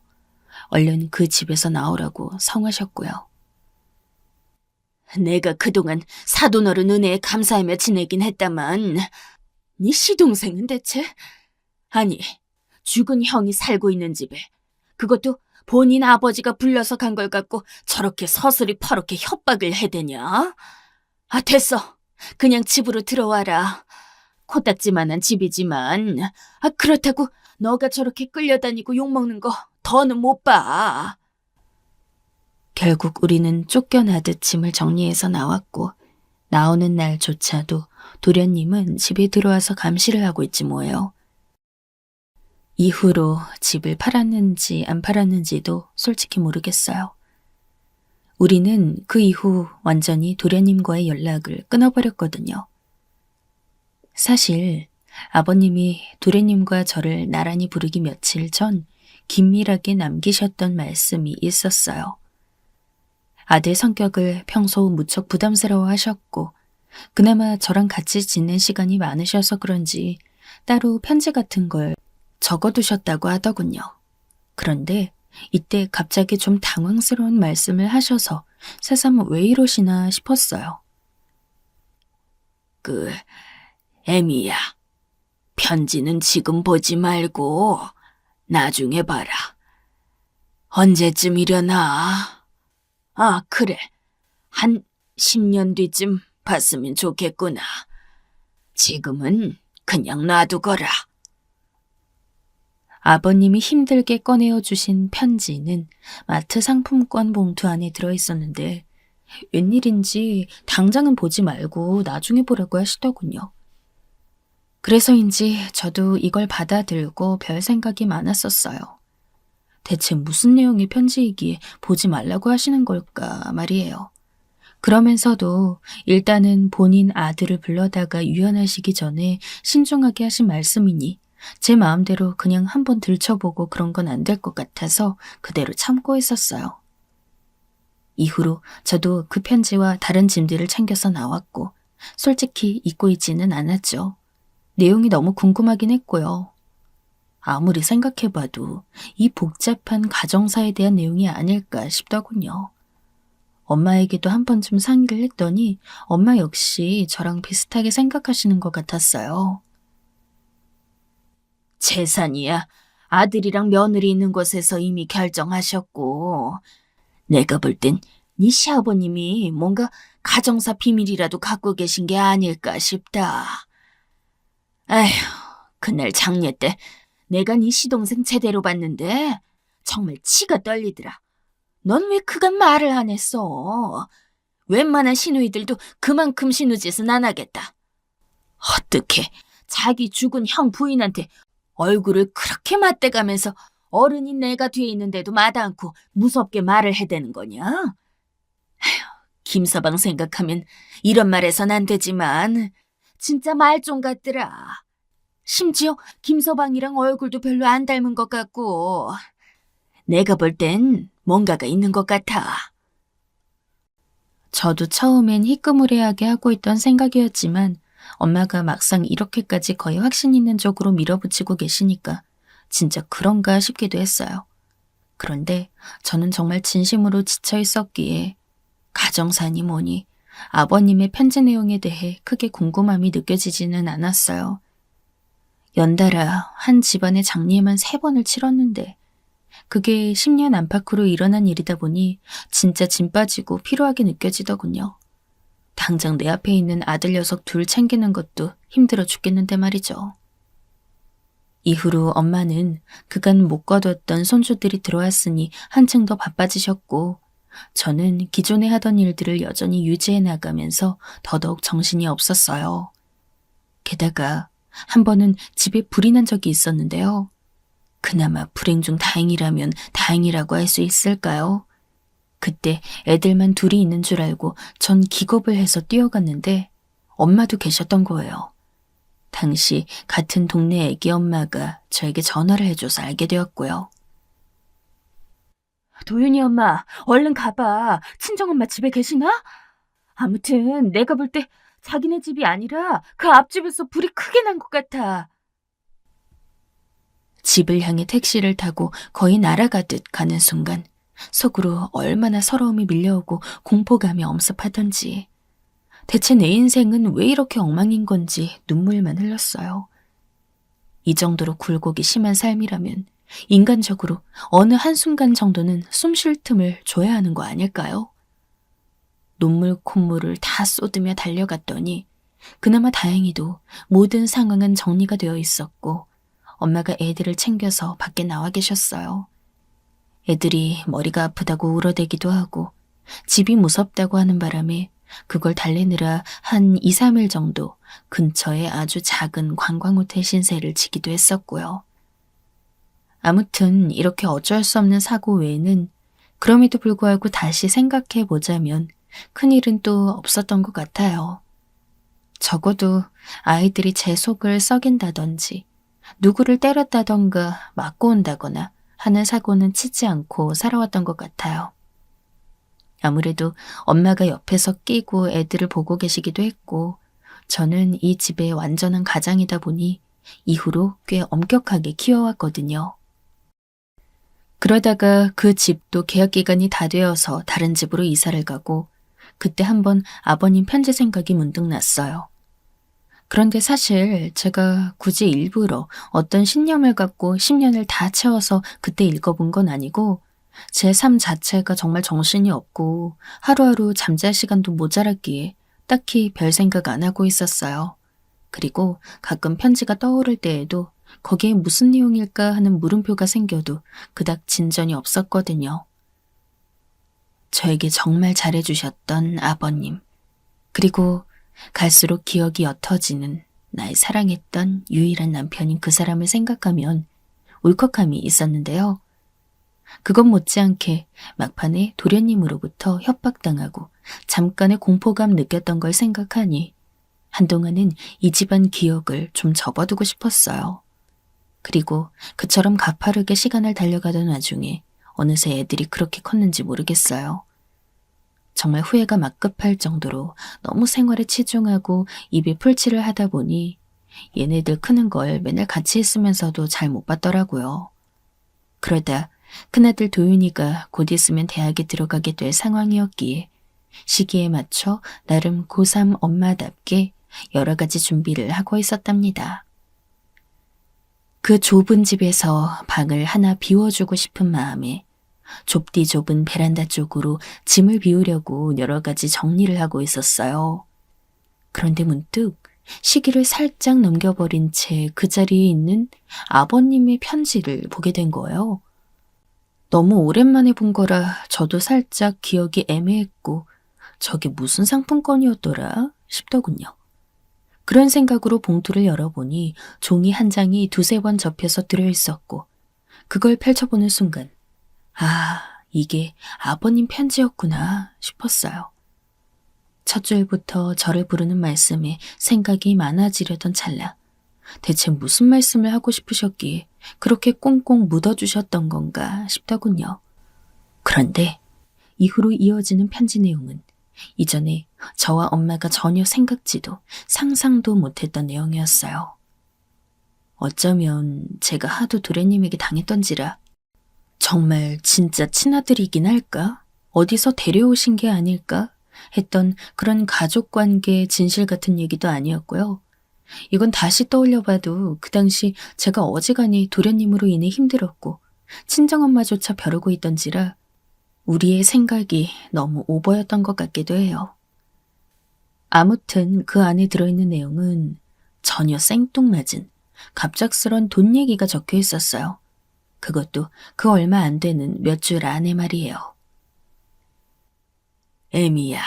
B: 얼른 그 집에서 나오라고 성하셨고요. 내가 그동안 사돈어른 은혜에 감사하며 지내긴 했다만 네 시동생은 대체? 아니, 죽은 형이 살고 있는 집에 그것도 본인 아버지가 불려서 간 걸 갖고 저렇게 서슬이 퍼렇게 협박을 해대냐? 아, 됐어. 그냥 집으로 들어와라. 코딱지만한 집이지만 그렇다고 너가 저렇게 끌려다니고 욕먹는 거 더는 못 봐. 결국 우리는 쫓겨나듯 짐을 정리해서 나왔고 나오는 날조차도 도련님은 집에 들어와서 감시를 하고 있지 뭐예요. 이후로 집을 팔았는지 안 팔았는지도 솔직히 모르겠어요. 우리는 그 이후 완전히 도련님과의 연락을 끊어버렸거든요. 사실 아버님이 도련님과 저를 나란히 부르기 며칠 전 긴밀하게 남기셨던 말씀이 있었어요. 아들 성격을 평소 무척 부담스러워 하셨고 그나마 저랑 같이 지낸 시간이 많으셔서 그런지 따로 편지 같은 걸 적어두셨다고 하더군요. 그런데 이때 갑자기 좀 당황스러운 말씀을 하셔서 새삼 왜 이러시나 싶었어요. 애미야, 편지는 지금 보지 말고 나중에 봐라. 언제쯤이려나? 아, 그래. 한 10년 뒤쯤 봤으면 좋겠구나. 지금은 그냥 놔두거라. 아버님이 힘들게 꺼내어 주신 편지는 마트 상품권 봉투 안에 들어있었는데 웬일인지 당장은 보지 말고 나중에 보라고 하시더군요. 그래서인지 저도 이걸 받아들고 별 생각이 많았었어요. 대체 무슨 내용의 편지이기에 보지 말라고 하시는 걸까 말이에요. 그러면서도 일단은 본인 아들을 불러다가 유연하시기 전에 신중하게 하신 말씀이니 제 마음대로 그냥 한번 들춰보고 그런 건 안 될 것 같아서 그대로 참고 있었어요. 이후로 저도 그 편지와 다른 짐들을 챙겨서 나왔고 솔직히 잊고 있지는 않았죠. 내용이 너무 궁금하긴 했고요. 아무리 생각해봐도 이 복잡한 가정사에 대한 내용이 아닐까 싶더군요. 엄마에게도 한 번쯤 상의를 했더니 엄마 역시 저랑 비슷하게 생각하시는 것 같았어요. 재산이야 아들이랑 며느리 있는 곳에서 이미 결정하셨고 내가 볼 땐 네 시아버님이 뭔가 가정사 비밀이라도 갖고 계신 게 아닐까 싶다. 아휴, 그날 장례 때 내가 네 시동생 제대로 봤는데 정말 치가 떨리더라. 넌 왜 그간 말을 안 했어? 웬만한 시누이들도 그만큼 시누짓은 안 하겠다. 어떻게 자기 죽은 형 부인한테 얼굴을 그렇게 맞대가면서 어른인 내가 뒤에 있는데도 마다 않고 무섭게 말을 해대는 거냐? 김서방 생각하면 이런 말 해선 안 되지만 진짜 말종 같더라. 심지어 김서방이랑 얼굴도 별로 안 닮은 것 같고 내가 볼 땐 뭔가가 있는 것 같아. 저도 처음엔 희끄무레하게 하고 있던 생각이었지만 엄마가 막상 이렇게까지 거의 확신 있는 쪽으로 밀어붙이고 계시니까 진짜 그런가 싶기도 했어요. 그런데 저는 정말 진심으로 지쳐 있었기에 가정사니 뭐니 아버님의 편지 내용에 대해 크게 궁금함이 느껴지지는 않았어요. 연달아 한 집안의 장례만 3번을 치렀는데 그게 10년 안팎으로 일어난 일이다 보니 진짜 짐 빠지고 피로하게 느껴지더군요. 당장 내 앞에 있는 아들 녀석 둘 챙기는 것도 힘들어 죽겠는데 말이죠. 이후로 엄마는 그간 못 거뒀던 손주들이 들어왔으니 한층 더 바빠지셨고 저는 기존에 하던 일들을 여전히 유지해 나가면서 더더욱 정신이 없었어요. 게다가 한 번은 집에 불이 난 적이 있었는데요. 그나마 불행 중 다행이라면 다행이라고 할 수 있을까요? 그때 애들만 둘이 있는 줄 알고 전 기겁을 해서 뛰어갔는데 엄마도 계셨던 거예요. 당시 같은 동네 애기 엄마가 저에게 전화를 해줘서 알게 되었고요. 도윤이 엄마, 얼른 가봐. 친정엄마 집에 계시나? 아무튼 내가 볼 때 자기네 집이 아니라 그 앞집에서 불이 크게 난 것 같아. 집을 향해 택시를 타고 거의 날아가듯 가는 순간 속으로 얼마나 서러움이 밀려오고 공포감이 엄습하던지 대체 내 인생은 왜 이렇게 엉망인 건지 눈물만 흘렸어요. 이 정도로 굴곡이 심한 삶이라면 인간적으로 어느 한순간 정도는 숨 쉴 틈을 줘야 하는 거 아닐까요? 눈물 콧물을 다 쏟으며 달려갔더니 그나마 다행히도 모든 상황은 정리가 되어 있었고 엄마가 애들을 챙겨서 밖에 나와 계셨어요. 애들이 머리가 아프다고 울어대기도 하고 집이 무섭다고 하는 바람에 그걸 달래느라 한 2, 3일 정도 근처에 아주 작은 관광호텔 신세를 지기도 했었고요. 아무튼 이렇게 어쩔 수 없는 사고 외에는 그럼에도 불구하고 다시 생각해 보자면 큰일은 또 없었던 것 같아요. 적어도 아이들이 제 속을 썩인다든지 누구를 때렸다던가 맞고 온다거나 하는 사고는 치지 않고 살아왔던 것 같아요. 아무래도 엄마가 옆에서 끼고 애들을 보고 계시기도 했고 저는 이 집의 완전한 가장이다 보니 이후로 꽤 엄격하게 키워왔거든요. 그러다가 그 집도 계약 기간이 다 되어서 다른 집으로 이사를 가고 그때 한번 아버님 편지 생각이 문득 났어요. 그런데 사실 제가 굳이 일부러 어떤 신념을 갖고 10년을 다 채워서 그때 읽어본 건 아니고 제 삶 자체가 정말 정신이 없고 하루하루 잠잘 시간도 모자랐기에 딱히 별 생각 안 하고 있었어요. 그리고 가끔 편지가 떠오를 때에도 거기에 무슨 내용일까 하는 물음표가 생겨도 그닥 진전이 없었거든요. 저에게 정말 잘해주셨던 아버님, 그리고 갈수록 기억이 옅어지는 나의 사랑했던 유일한 남편인 그 사람을 생각하면 울컥함이 있었는데요. 그것 못지않게 막판에 도련님으로부터 협박당하고 잠깐의 공포감 느꼈던 걸 생각하니 한동안은 이 집안 기억을 좀 접어두고 싶었어요. 그리고 그처럼 가파르게 시간을 달려가던 와중에 어느새 애들이 그렇게 컸는지 모르겠어요. 정말 후회가 막급할 정도로 너무 생활에 치중하고 입에 풀칠을 하다 보니 얘네들 크는 걸 맨날 같이 있으면서도 잘 못 봤더라고요. 그러다 큰아들 도윤이가 곧 있으면 대학에 들어가게 될 상황이었기에 시기에 맞춰 나름 고3 엄마답게 여러 가지 준비를 하고 있었답니다. 그 좁은 집에서 방을 하나 비워주고 싶은 마음에 좁디 좁은 베란다 쪽으로 짐을 비우려고 여러 가지 정리를 하고 있었어요. 그런데 문득 시기를 살짝 넘겨버린 채 그 자리에 있는 아버님의 편지를 보게 된 거예요. 너무 오랜만에 본 거라 저도 살짝 기억이 애매했고 저게 무슨 상품권이었더라 싶더군요. 그런 생각으로 봉투를 열어보니 종이 한 장이 두세 번 접혀서 들어있었고 그걸 펼쳐보는 순간 아, 이게 아버님 편지였구나 싶었어요. 첫 줄부터 저를 부르는 말씀에 생각이 많아지려던 찰나 대체 무슨 말씀을 하고 싶으셨기에 그렇게 꽁꽁 묻어주셨던 건가 싶더군요. 그런데 이후로 이어지는 편지 내용은 이전에 저와 엄마가 전혀 생각지도 상상도 못했던 내용이었어요. 어쩌면 제가 하도 도련님에게 당했던지라 정말 진짜 친아들이긴 할까? 어디서 데려오신 게 아닐까? 했던 그런 가족관계의 진실 같은 얘기도 아니었고요. 이건 다시 떠올려봐도 그 당시 제가 어지간히 도련님으로 인해 힘들었고 친정엄마조차 벼르고 있던지라 우리의 생각이 너무 오버였던 것 같기도 해요. 아무튼 그 안에 들어있는 내용은 전혀 생뚱맞은 갑작스런 돈 얘기가 적혀 있었어요. 그것도 그 얼마 안 되는 몇 줄 안에 말이에요. 애미야,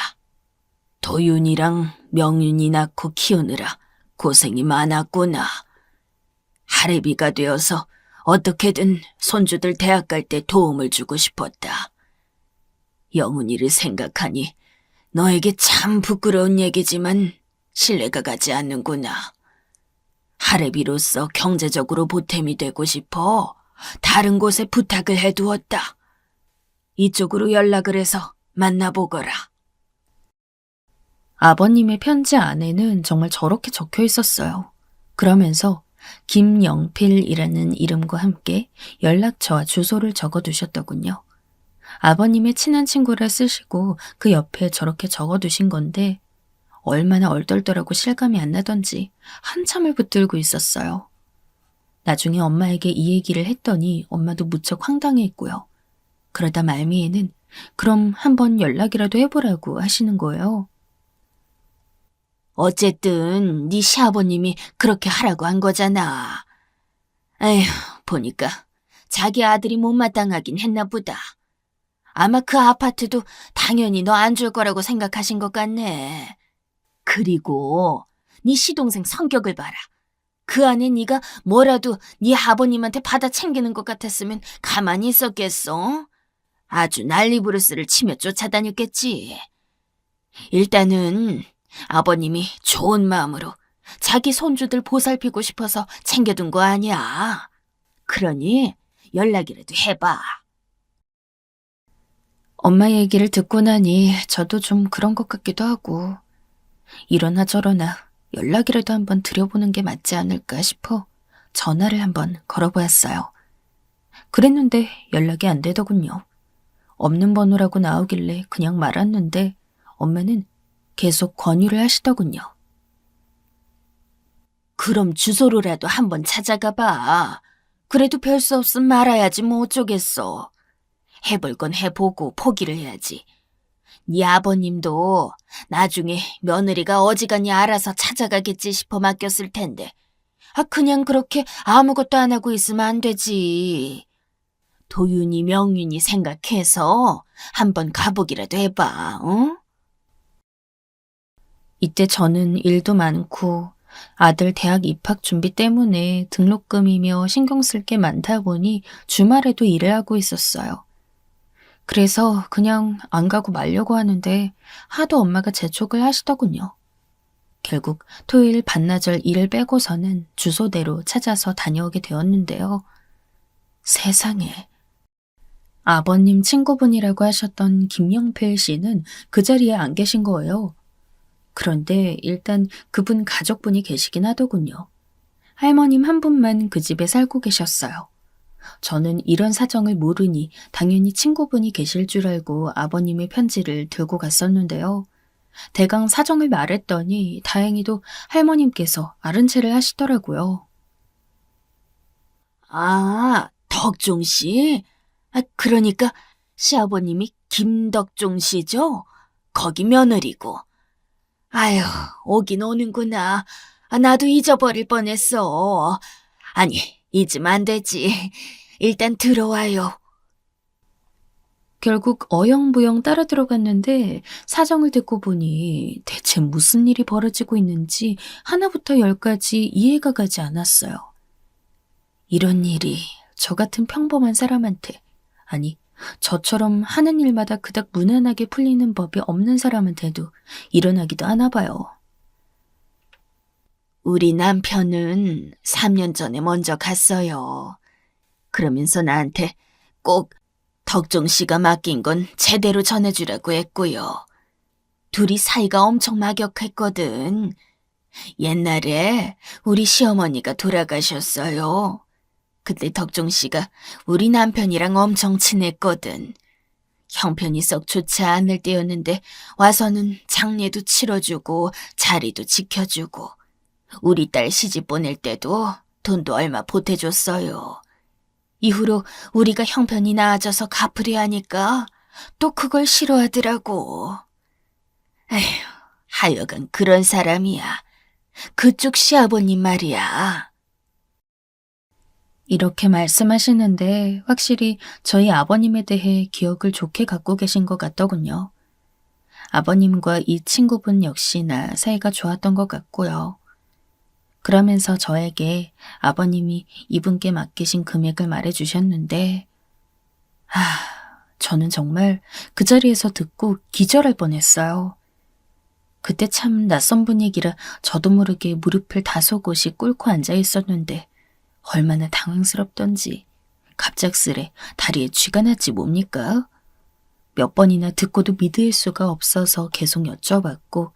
B: 도윤이랑 명윤이 낳고 키우느라 고생이 많았구나. 할애비가 되어서 어떻게든 손주들 대학 갈 때 도움을 주고 싶었다. 영훈이를 생각하니 너에게 참 부끄러운 얘기지만 신뢰가 가지 않는구나. 할애비로서 경제적으로 보탬이 되고 싶어 다른 곳에 부탁을 해두었다. 이쪽으로 연락을 해서 만나보거라. 아버님의 편지 안에는 정말 저렇게 적혀 있었어요. 그러면서 김영필이라는 이름과 함께 연락처와 주소를 적어두셨더군요. 아버님의 친한 친구라 쓰시고 그 옆에 저렇게 적어두신 건데 얼마나 얼떨떨하고 실감이 안 나던지 한참을 붙들고 있었어요. 나중에 엄마에게 이 얘기를 했더니 엄마도 무척 황당해했고요. 그러다 말미에는 그럼 한번 연락이라도 해보라고 하시는 거예요. 어쨌든 네 시아버님이 그렇게 하라고 한 거잖아. 에휴, 보니까 자기 아들이 못마땅하긴 했나 보다. 아마 그 아파트도 당연히 너 안 줄 거라고 생각하신 것 같네. 그리고 네 시동생 성격을 봐라. 그 안에 네가 뭐라도 네 아버님한테 받아 챙기는 것 같았으면 가만히 있었겠어? 아주 난리부르스를 치며 쫓아다녔겠지. 일단은 아버님이 좋은 마음으로 자기 손주들 보살피고 싶어서 챙겨둔 거 아니야. 그러니 연락이라도 해봐. 엄마 얘기를 듣고 나니 저도 좀 그런 것 같기도 하고 이러나 저러나 연락이라도 한번 드려보는 게 맞지 않을까 싶어 전화를 한번 걸어보았어요. 그랬는데 연락이 안 되더군요. 없는 번호라고 나오길래 그냥 말았는데 엄마는 계속 권유를 하시더군요. 그럼 주소로라도 한번 찾아가 봐. 그래도 별 수 없으면 말아야지 뭐 어쩌겠어. 해볼 건 해보고 포기를 해야지. 네 아버님도 나중에 며느리가 어지간히 알아서 찾아가겠지 싶어 맡겼을 텐데. 그냥 그렇게 아무것도 안 하고 있으면 안 되지. 도윤이 명윤이 생각해서 한번 가보기라도 해봐, 응? 이때 저는 일도 많고 아들 대학 입학 준비 때문에 등록금이며 신경 쓸 게 많다 보니 주말에도 일을 하고 있었어요. 그래서 그냥 안 가고 말려고 하는데 하도 엄마가 재촉을 하시더군요. 결국 토요일 반나절 일을 빼고서는 주소대로 찾아서 다녀오게 되었는데요. 세상에. 아버님 친구분이라고 하셨던 김영필 씨는 그 자리에 안 계신 거예요. 그런데 일단 그분 가족분이 계시긴 하더군요. 할머님 한 분만 그 집에 살고 계셨어요. 저는 이런 사정을 모르니 당연히 친구분이 계실 줄 알고 아버님의 편지를 들고 갔었는데요. 대강 사정을 말했더니 다행히도 할머님께서 아른 체를 하시더라고요. 덕종 씨? 그러니까 시아버님이 김덕종 씨죠? 거기 며느리고. 아휴, 오긴 오는구나. 나도 잊어버릴 뻔했어. 아니, 잊으면 안 되지. 일단 들어와요. 결국 어영부영 따라 들어갔는데 사정을 듣고 보니 대체 무슨 일이 벌어지고 있는지 하나부터 열까지 이해가 가지 않았어요. 이런 일이 저 같은 평범한 사람한테, 아니, 저처럼 하는 일마다 그닥 무난하게 풀리는 법이 없는 사람한테도 일어나기도 하나 봐요. 우리 남편은 3년 전에 먼저 갔어요. 그러면서 나한테 꼭 덕종 씨가 맡긴 건 제대로 전해주라고 했고요. 둘이 사이가 엄청 막역했거든. 옛날에 우리 시어머니가 돌아가셨어요. 그때 덕종 씨가 우리 남편이랑 엄청 친했거든. 형편이 썩 좋지 않을 때였는데 와서는 장례도 치러주고 자리도 지켜주고 우리 딸 시집 보낼 때도 돈도 얼마 보태줬어요. 이후로 우리가 형편이 나아져서 갚으려 하니까 또 그걸 싫어하더라고. 에휴, 하여간 그런 사람이야. 그쪽 시아버님 말이야. 이렇게 말씀하시는데 확실히 저희 아버님에 대해 기억을 좋게 갖고 계신 것 같더군요. 아버님과 이 친구분 역시나 사이가 좋았던 것 같고요. 그러면서 저에게 아버님이 이분께 맡기신 금액을 말해주셨는데, 저는 정말 그 자리에서 듣고 기절할 뻔했어요. 그때 참 낯선 분위기라 저도 모르게 무릎을 다소곳이 꿇고 앉아 있었는데 얼마나 당황스럽던지 갑작스레 다리에 쥐가 났지 뭡니까? 몇 번이나 듣고도 믿을 수가 없어서 계속 여쭤봤고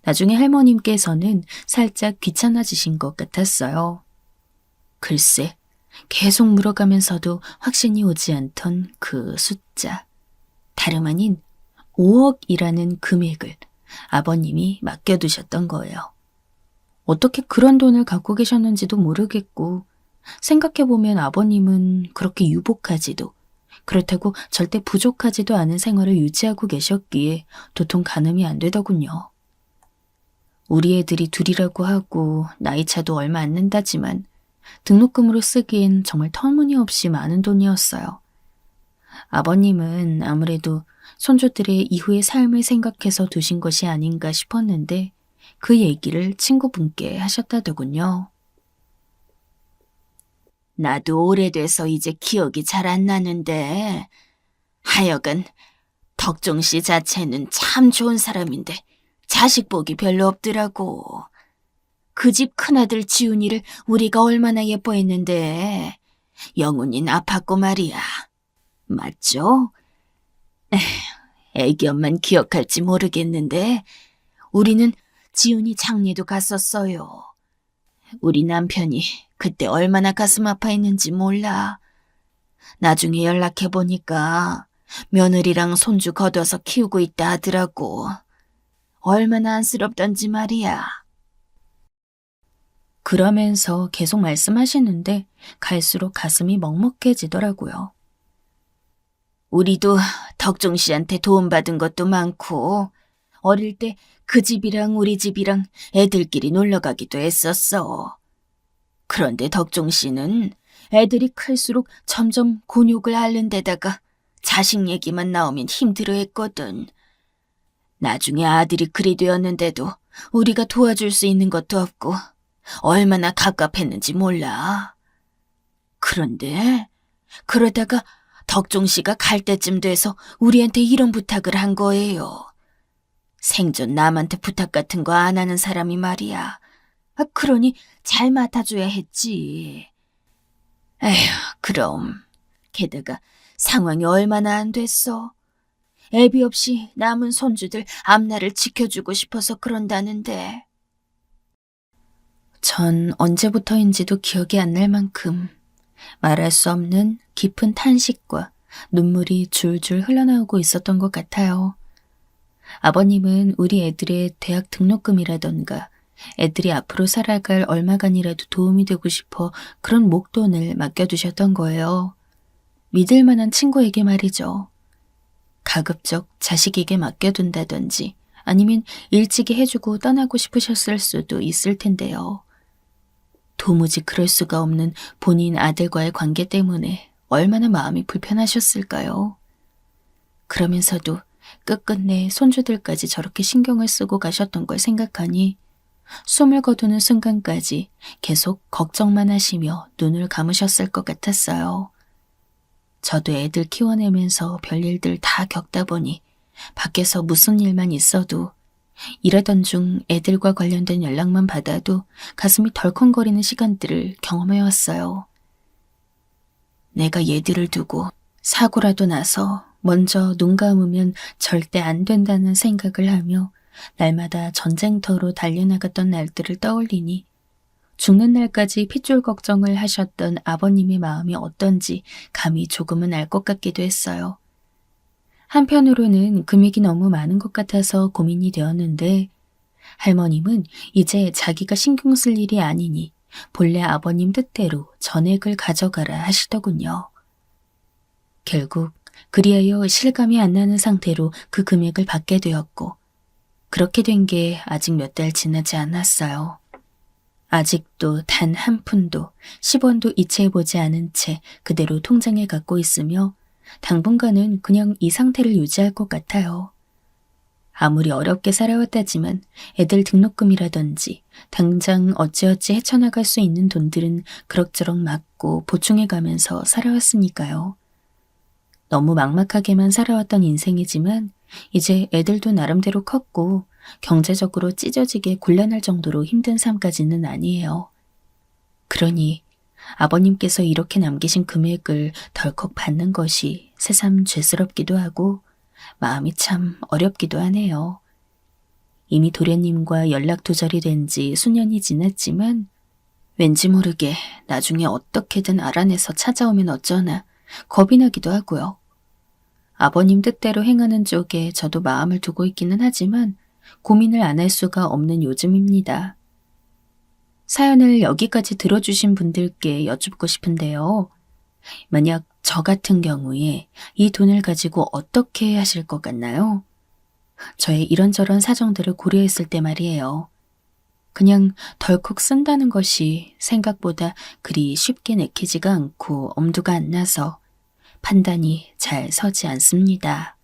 B: 나중에 할머님께서는 살짝 귀찮아지신 것 같았어요. 글쎄, 계속 물어가면서도 확신이 오지 않던 그 숫자. 다름 아닌 5억이라는 금액을 아버님이 맡겨두셨던 거예요. 어떻게 그런 돈을 갖고 계셨는지도 모르겠고 생각해보면 아버님은 그렇게 유복하지도 그렇다고 절대 부족하지도 않은 생활을 유지하고 계셨기에 도통 가늠이 안 되더군요. 우리 애들이 둘이라고 하고 나이 차도 얼마 안 는다지만 등록금으로 쓰기엔 정말 터무니없이 많은 돈이었어요. 아버님은 아무래도 손주들의 이후의 삶을 생각해서 두신 것이 아닌가 싶었는데 그 얘기를 친구분께 하셨다더군요. 나도 오래돼서 이제 기억이 잘 안 나는데 하여간 덕종 씨 자체는 참 좋은 사람인데 자식 복이 별로 없더라고. 그 집 큰아들 지훈이를 우리가 얼마나 예뻐했는데 영훈이는 아팠고 말이야. 맞죠? 에휴, 애기 엄만 기억할지 모르겠는데 우리는 지훈이 장례도 갔었어요. 우리 남편이 그때 얼마나 가슴 아파했는지 몰라. 나중에 연락해보니까 며느리랑 손주 거둬서 키우고 있다 하더라고. 얼마나 안쓰럽던지 말이야. 그러면서 계속 말씀하시는데 갈수록 가슴이 먹먹해지더라고요. 우리도 덕종 씨한테 도움받은 것도 많고 어릴 때 그 집이랑 우리 집이랑 애들끼리 놀러가기도 했었어. 그런데 덕종 씨는 애들이 클수록 점점 곤욕을 앓는 데다가 자식 얘기만 나오면 힘들어했거든. 나중에 아들이 그리 되었는데도 우리가 도와줄 수 있는 것도 없고 얼마나 갑갑했는지 몰라. 그런데 그러다가 덕종 씨가 갈 때쯤 돼서 우리한테 이런 부탁을 한 거예요. 생전 남한테 부탁 같은 거 안 하는 사람이 말이야. 그러니 잘 맡아줘야 했지. 에휴, 그럼. 게다가 상황이 얼마나 안 됐어. 애비 없이 남은 손주들 앞날을 지켜주고 싶어서 그런다는데. 전 언제부터인지도 기억이 안 날 만큼 말할 수 없는 깊은 탄식과 눈물이 줄줄 흘러나오고 있었던 것 같아요. 아버님은 우리 애들의 대학 등록금이라던가 애들이 앞으로 살아갈 얼마간이라도 도움이 되고 싶어 그런 목돈을 맡겨두셨던 거예요. 믿을 만한 친구에게 말이죠. 가급적 자식에게 맡겨둔다든지 아니면 일찍이 해주고 떠나고 싶으셨을 수도 있을 텐데요. 도무지 그럴 수가 없는 본인 아들과의 관계 때문에 얼마나 마음이 불편하셨을까요? 그러면서도 끝끝내 손주들까지 저렇게 신경을 쓰고 가셨던 걸 생각하니 숨을 거두는 순간까지 계속 걱정만 하시며 눈을 감으셨을 것 같았어요. 저도 애들 키워내면서 별일들 다 겪다 보니 밖에서 무슨 일만 있어도 일하던 중 애들과 관련된 연락만 받아도 가슴이 덜컹거리는 시간들을 경험해왔어요. 내가 얘들을 두고 사고라도 나서 먼저 눈 감으면 절대 안 된다는 생각을 하며 날마다 전쟁터로 달려나갔던 날들을 떠올리니 죽는 날까지 핏줄 걱정을 하셨던 아버님의 마음이 어떤지 감히 조금은 알 것 같기도 했어요. 한편으로는 금액이 너무 많은 것 같아서 고민이 되었는데 할머님은 이제 자기가 신경 쓸 일이 아니니 본래 아버님 뜻대로 전액을 가져가라 하시더군요. 결국 그리하여 실감이 안 나는 상태로 그 금액을 받게 되었고 그렇게 된 게 아직 몇 달 지나지 않았어요. 아직도 단 한 푼도 10원도 이체해보지 않은 채 그대로 통장에 갖고 있으며 당분간은 그냥 이 상태를 유지할 것 같아요. 아무리 어렵게 살아왔다지만 애들 등록금이라든지 당장 어찌어찌 헤쳐나갈 수 있는 돈들은 그럭저럭 맞고 보충해가면서 살아왔으니까요. 너무 막막하게만 살아왔던 인생이지만 이제 애들도 나름대로 컸고 경제적으로 찢어지게 곤란할 정도로 힘든 삶까지는 아니에요. 그러니 아버님께서 이렇게 남기신 금액을 덜컥 받는 것이 새삼 죄스럽기도 하고 마음이 참 어렵기도 하네요. 이미 도련님과 연락 두절이 된 지 수년이 지났지만 왠지 모르게 나중에 어떻게든 알아내서 찾아오면 어쩌나 겁이 나기도 하고요. 아버님 뜻대로 행하는 쪽에 저도 마음을 두고 있기는 하지만 고민을 안 할 수가 없는 요즘입니다. 사연을 여기까지 들어주신 분들께 여쭙고 싶은데요. 만약 저 같은 경우에 이 돈을 가지고 어떻게 하실 것 같나요? 저의 이런저런 사정들을 고려했을 때 말이에요. 그냥 덜컥 쓴다는 것이 생각보다 그리 쉽게 내키지가 않고 엄두가 안 나서 판단이 잘 서지 않습니다.